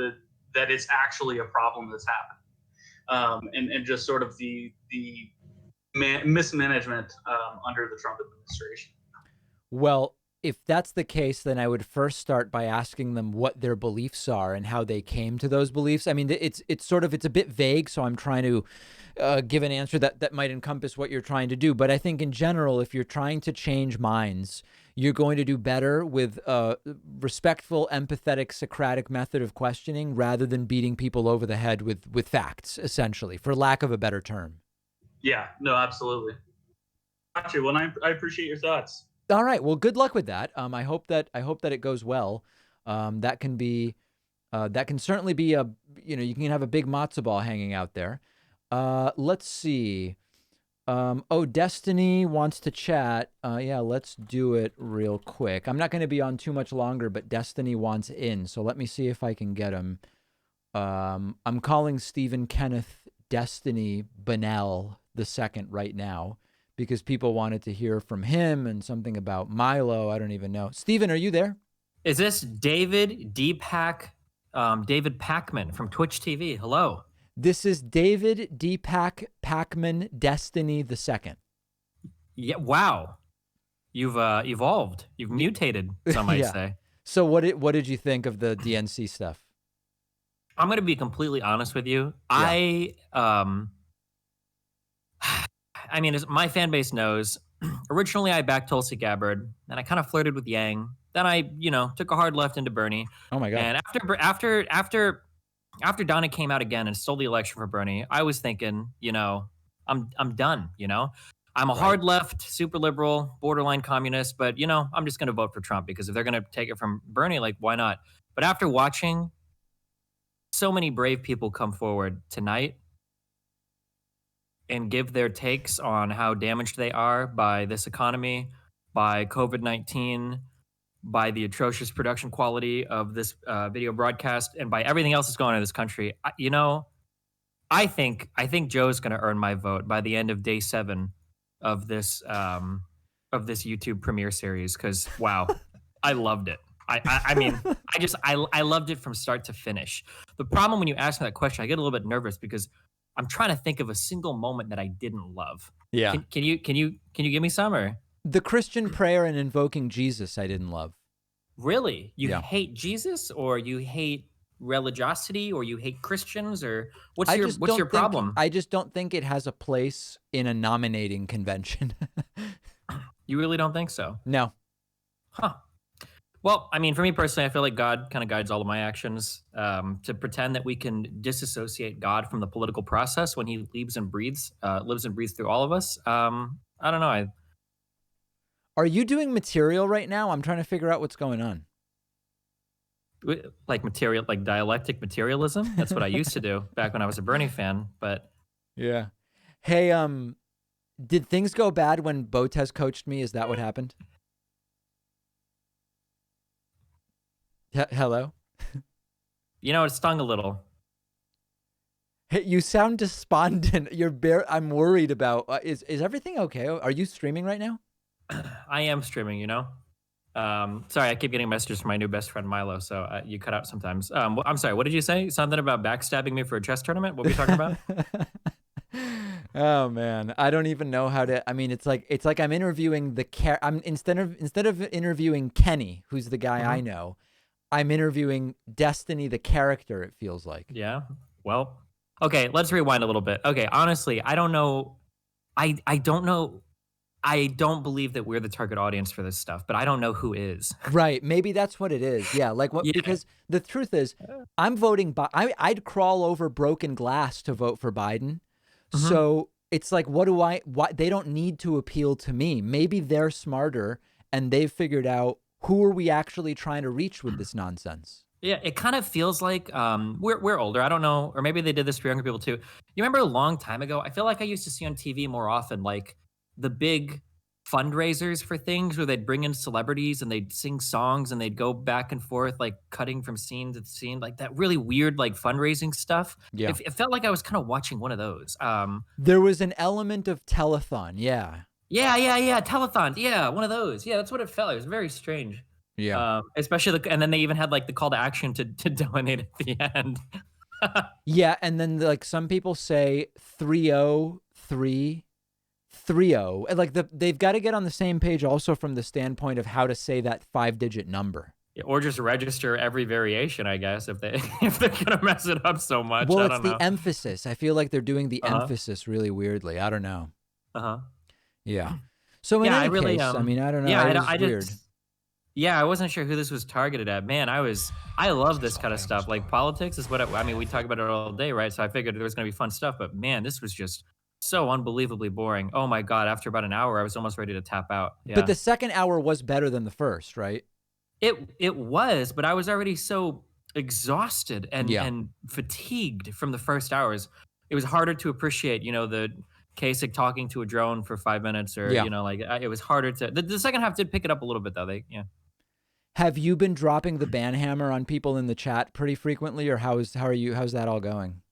that it's actually a problem that's happening, and just sort of the mismanagement under the Trump administration. Well, if that's the case, then I would first start by asking them what their beliefs are and how they came to those beliefs. I mean, it's a bit vague, so I'm trying to give an answer that might encompass what you're trying to do. But I think in general, if you're trying to change minds, you're going to do better with a respectful, empathetic, Socratic method of questioning rather than beating people over the head with facts, essentially, for lack of a better term. Yeah, no, absolutely. Gotcha. Well, I appreciate your thoughts. All right. Well, good luck with that. I hope that it goes well. That can certainly be you can have a big matzo ball hanging out there. Let's see. Destiny wants to chat. Yeah, let's do it real quick. I'm not going to be on too much longer, but Destiny wants in. So let me see if I can get him. I'm calling Stephen Kenneth Destiny Bunnell II right now because people wanted to hear from him and something about Milo. I don't even know. Stephen, are you there? Is this David David Pacman from Twitch TV? Hello. This is David Pacman Destiny II. Yeah. Wow. You've evolved. You've mutated, some might Yeah. say. So what did you think of the DNC stuff? I'm going to be completely honest with you. Yeah. I mean, as my fan base knows, originally I backed Tulsi Gabbard, then I kind of flirted with Yang. Then I, took a hard left into Bernie. Oh my God. And after Donna came out again and stole the election for Bernie, I was thinking, I'm done, you know? I'm a hard left, super liberal, borderline communist, but you know, I'm just going to vote for Trump because if they're going to take it from Bernie, like why not? But after watching so many brave people come forward tonight and give their takes on how damaged they are by this economy, by COVID-19, by the atrocious production quality of this video broadcast, and by everything else that's going on in this country, you know, I think Joe's going to earn my vote by the end of day 7 of this YouTube premiere series. Because wow, I loved it. I mean, I loved it from start to finish. The problem when you ask me that question, I get a little bit nervous because I'm trying to think of a single moment that I didn't love. Yeah. Can you give me some? Or the Christian prayer and invoking Jesus, I didn't love. Really? You hate Jesus, or you hate religiosity, or you hate Christians, or what's your problem? I just don't think it has a place in a nominating convention. You really don't think so? No. Huh. Well, I mean, for me personally, I feel like God kind of guides all of my actions. To pretend that we can disassociate God from the political process when he lives and breathes through all of us. I don't know. Are you doing material right now? I'm trying to figure out what's going on. Like material, like dialectic materialism. That's what I used to do back when I was a Bernie fan. But yeah. Hey, did things go bad when Botez coached me? Is that what happened? Hello? You know, it stung a little. Hey, you sound despondent. I'm worried about, is everything okay? Are you streaming right now? I am streaming, you know? Sorry, I keep getting messages from my new best friend, Milo, so you cut out sometimes. I'm sorry, what did you say? Something about backstabbing me for a chess tournament? What were we talking about? Oh man, I don't even know how to. I mean, it's like I'm interviewing instead of interviewing Kenny, who's the guy I know, I'm interviewing Destiny, the character. It feels like. Yeah. Well, okay. Let's rewind a little bit. Okay. Honestly, I don't know. I don't know. I don't believe that we're the target audience for this stuff, but I don't know who is. Right. Maybe that's what it is. Yeah. Like what? Yeah. Because the truth is, I'm voting. I'd crawl over broken glass to vote for Biden. So it's like, why they don't need to appeal to me. Maybe they're smarter and they've figured out who are we actually trying to reach with this nonsense. Yeah, it kind of feels like we're older. I don't know, or maybe they did this for younger people too. You remember a long time ago? I feel like I used to see on TV more often, like the big fundraisers for things where they'd bring in celebrities and they'd sing songs and they'd go back and forth, like cutting from scene to scene, like that really weird, like fundraising stuff. Yeah. It felt like I was kind of watching one of those. There was an element of telethon. Yeah. Yeah. Telethons. Yeah, one of those. Yeah, that's what it felt like. It was very strange. Yeah. Especially, and then they even had like the call to action to donate at the end. Yeah, and then like some people say 30330, and like they've got to get on the same page also from the standpoint of how to say that 5-digit number. Yeah, or just register every variation, I guess, if they're gonna mess it up so much. Well, I it's don't the know. emphasis. I feel like they're doing the emphasis really weirdly. I don't know. Yeah. So in any case, I mean, I don't know. Yeah, it was weird. Yeah, I wasn't sure who this was targeted at. Man, I love this kind of stuff. Like politics is what I mean, we talk about it all day, right? So I figured there was going to be fun stuff, but man, this was just so unbelievably boring. Oh my God, after about an hour, I was almost ready to tap out. Yeah. But the second hour was better than the first, right? It was, but I was already so exhausted and fatigued from the first hours. It was harder to appreciate, you know, the Kasich talking to a drone for 5 minutes or, you know, like it was harder to, the second half did pick it up a little bit though. Have you been dropping the ban hammer on people in the chat pretty frequently, or how's that all going?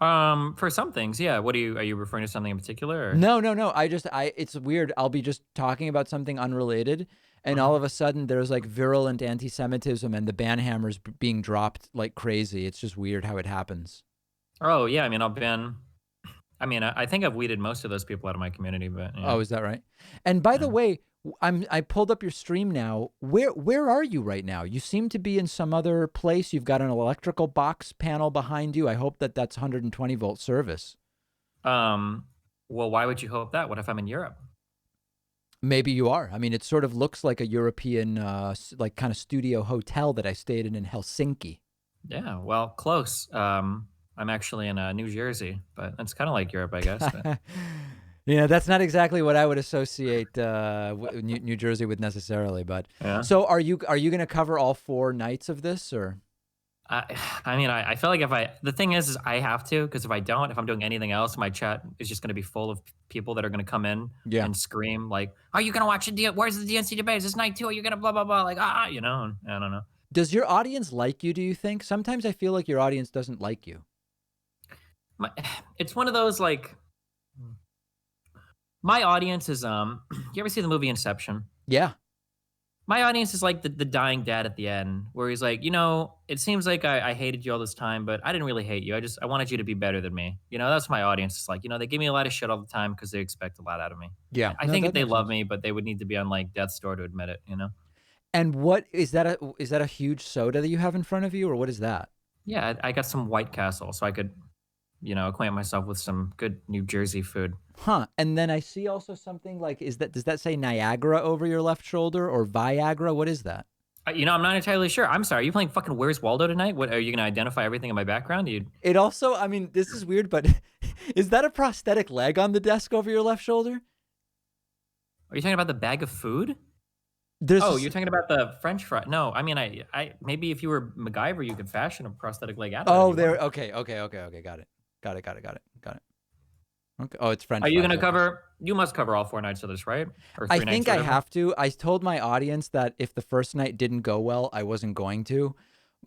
For some things, yeah. Are you referring to something in particular? Or? No. It's weird. I'll be just talking about something unrelated, and all of a sudden there's like virulent anti-Semitism, and the ban hammer's being dropped like crazy. It's just weird how it happens. Oh yeah, I mean, I think I've weeded most of those people out of my community, but yeah. Oh, is that right? And by the way, I pulled up your stream now. Where are you right now? You seem to be in some other place. You've got an electrical box panel behind you. I hope that's 120 volt service. Well, why would you hope that? What if I'm in Europe? Maybe you are. I mean, it sort of looks like a European, like kind of studio hotel that I stayed in Helsinki. Yeah, well, close. I'm actually in New Jersey, but that's kind of like Europe, I guess. But. Yeah, that's not exactly what I would associate New Jersey with necessarily. But Yeah. so, are you going to cover all 4 nights of this, or? I mean, I feel like the thing is I have to, because if I'm doing anything else, my chat is just going to be full of people that are going to come in and scream like, "Are you going to watch where's the DNC debate? Is this night 2? Are you going to blah blah blah?" Like, you know, I don't know. Does your audience like you? Do you think? Sometimes I feel like your audience doesn't like you. It's one of those like, my audience is you ever see the movie Inception? Yeah. My audience is like the dying dad at the end, where he's like, you know, it seems like I hated you all this time, but I didn't really hate you. I wanted you to be better than me. You know, that's my audience. It's like, you know, they give me a lot of shit all the time because they expect a lot out of me. Yeah. I think that they love me, but they would need to be on like death's door to admit it, you know? And what is that? Is that a huge soda that you have in front of you, or what is that? Yeah, I got some White Castle, so I could, you know, acquaint myself with some good New Jersey food. Huh. And then I see also something like, does that say Niagara over your left shoulder, or Viagra? What is that? You know, I'm not entirely sure. I'm sorry. Are you playing fucking Where's Waldo tonight? What, are you going to identify everything in my background? It also, I mean, this is weird, but is that a prosthetic leg on the desk over your left shoulder? Are you talking about the bag of food? You're talking about the French fry. No, I mean, I maybe if you were MacGyver, you could fashion a prosthetic leg out of it. Oh, there. Okay. Got it. Okay. Oh, it's French. Are you going to cover? You must cover all 4 nights of this, right? Or 3 I nights, think I whatever? have to. I told my audience that if the first night didn't go well, I wasn't going to.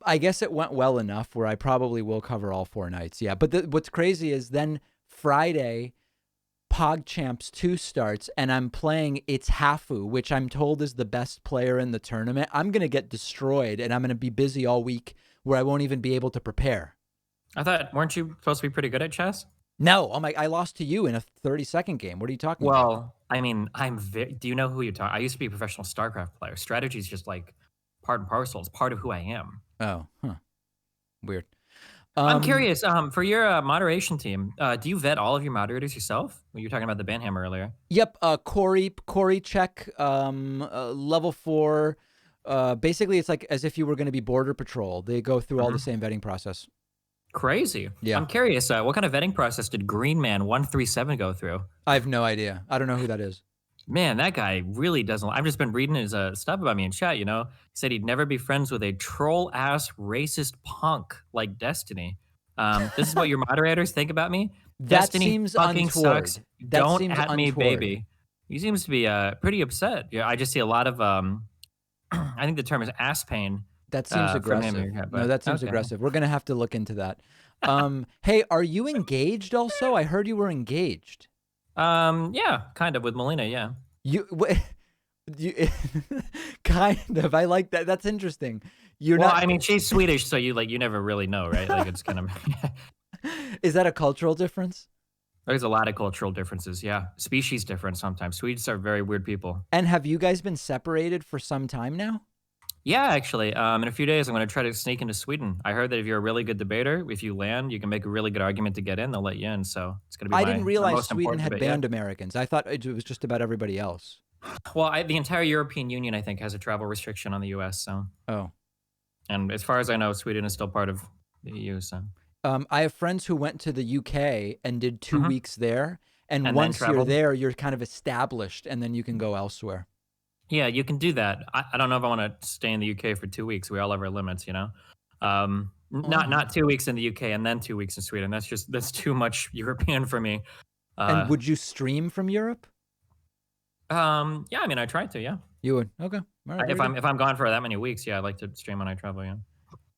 I guess it went well enough where I probably will cover all 4 nights. Yeah. But what's crazy is then Friday, PogChamps 2 starts, and I'm playing It's Hafu, which I'm told is the best player in the tournament. I'm going to get destroyed, and I'm going to be busy all week where I won't even be able to prepare. Weren't you supposed to be pretty good at chess? No, I lost to you in a 30-second game. What are you talking about? Well, I mean, do you know who you're talking? I used to be a professional StarCraft player. Strategy is just like part and parcel. It's part of who I am. Oh, huh. Weird. I'm curious, for your moderation team, do you vet all of your moderators yourself? Well, you were talking about the Banhammer earlier. Yep, Corey check, level 4. Basically, it's like as if you were going to be Border Patrol. They go through all the same vetting process. Crazy. Yeah. I'm curious, what kind of vetting process did Green Man 137 go through? I have no idea. I don't know who that is. Man, that guy really doesn't. I've just been reading his stuff about me in chat, you know? He said he'd never be friends with a troll-ass racist punk like Destiny. This is what your moderators think about me? That Destiny seems fucking untoward. sucks. That Don't seems at me, untoward. baby. He seems to be pretty upset. Yeah, I just see a lot of, I think the term is ass pain. That seems from aggressive. him. Yeah, No, that seems okay. aggressive. We're going to have to look into that. Hey, are you engaged also? I heard you were engaged. Yeah, kind of with Melina, yeah. You kind of. I like that. That's interesting. You're well, not. I mean, she's Swedish, so you never really know, right? Like it's kind of. Is that a cultural difference? There's a lot of cultural differences. Yeah, species difference sometimes. Swedes are very weird people. And have you guys been separated for some time now? Yeah, actually, in a few days, I'm going to try to sneak into Sweden. I heard that if you're a really good debater, if you land, you can make a really good argument to get in. They'll let you in. So it's going to be. I didn't realize most Sweden important had debate yet. banned Americans. I thought it was just about everybody else. Well, the entire European Union, I think, has a travel restriction on the U.S. So. Oh. And as far as I know, Sweden is still part of the EU. So. I have friends who went to the UK and did 2 weeks there, and once you're traveled? there, you're kind of established, and then you can go elsewhere. Yeah, you can do that. I don't know if I want to stay in the UK for 2 weeks. We all have our limits, you know. Not 2 weeks in the UK and then 2 weeks in Sweden. That's too much European for me. And would you stream from Europe? Yeah, I mean, I tried to. Yeah, you would. Okay. All right, if I'm gone for that many weeks, yeah, I'd like to stream when I travel. Yeah.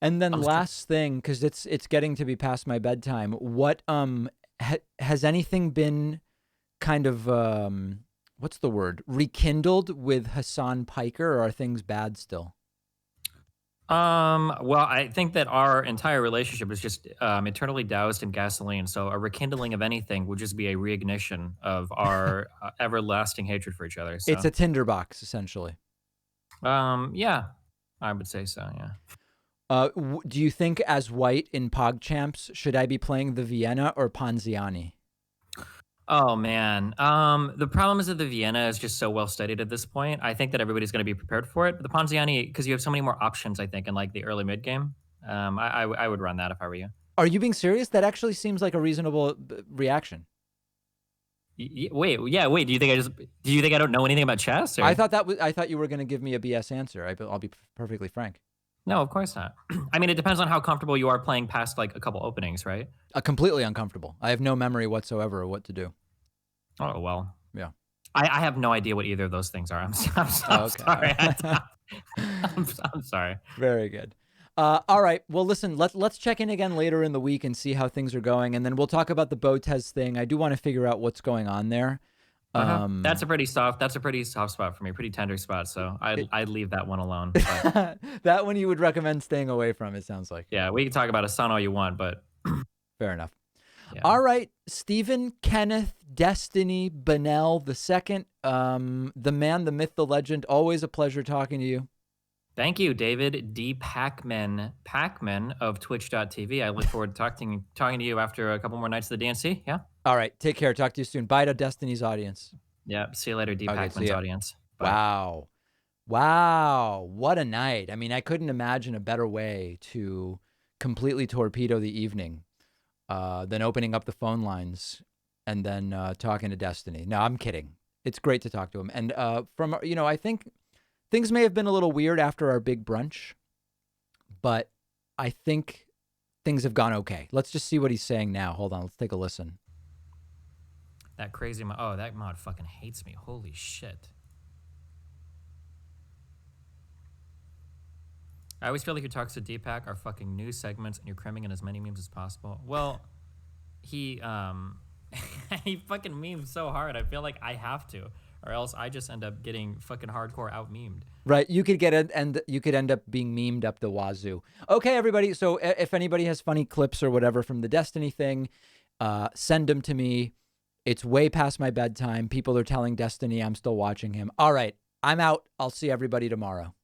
And then last thing, because it's getting to be past my bedtime. What has anything been kind of what's the word, rekindled with Hassan Piker, or are things bad still? Well, I think that our entire relationship is just eternally doused in gasoline. So a rekindling of anything would just be a reignition of our everlasting hatred for each other. So. It's a tinderbox, essentially. Yeah, I would say so. Yeah. Do you think, as white in PogChamps, should I be playing the Vienna or Panziani? Oh man, the problem is that the Vienna is just so well studied at this point. I think that everybody's going to be prepared for it. But the Panziani, because you have so many more options, I think, in like the early mid game. I would run that if I were you. Are you being serious? That actually seems like a reasonable reaction. Wait. Do you think I don't know anything about chess? Or? I thought you were going to give me a BS answer. I'll be perfectly frank. No, of course not. I mean, it depends on how comfortable you are playing past like a couple openings, right? Completely uncomfortable. I have no memory whatsoever of what to do. Oh, well. Yeah. I have no idea what either of those things are. I'm sorry. I'm sorry. Very good. All right. Well, listen, let's check in again later in the week and see how things are going. And then we'll talk about the Botez thing. I do want to figure out what's going on there. That's a pretty soft spot for me, pretty tender spot. So I'd leave that one alone. But, that one you would recommend staying away from, it sounds like. Yeah, we can talk about Assange all you want, but fair enough. Yeah. All right, Stephen Kenneth Destiny Bennell II, the man, the myth, the legend. Always a pleasure talking to you. Thank you, David D. Pacman of Twitch.tv. I look forward to talking to you after a couple more nights of the DNC. Yeah. All right. Take care. Talk to you soon. Bye to Destiny's audience. Yeah. See you later, D. Pacman's audience. Bye. Wow. What a night. I mean, I couldn't imagine a better way to completely torpedo the evening than opening up the phone lines and then talking to Destiny. No, I'm kidding. It's great to talk to him. And I think things may have been a little weird after our big brunch, but I think things have gone okay. Let's just see what he's saying now. Hold on. Let's take a listen. That crazy mod. Oh, that mod fucking hates me. Holy shit. I always feel like your talks to Deepak are fucking news segments and you're cramming in as many memes as possible. Well, he he fucking memes so hard. I feel like I have to, or else I just end up getting fucking hardcore out memed. Right. You could you could end up being memed up the wazoo. Okay, everybody. So if anybody has funny clips or whatever from the Destiny thing, send them to me. It's way past my bedtime. People are telling Destiny I'm still watching him. All right. I'm out. I'll see everybody tomorrow.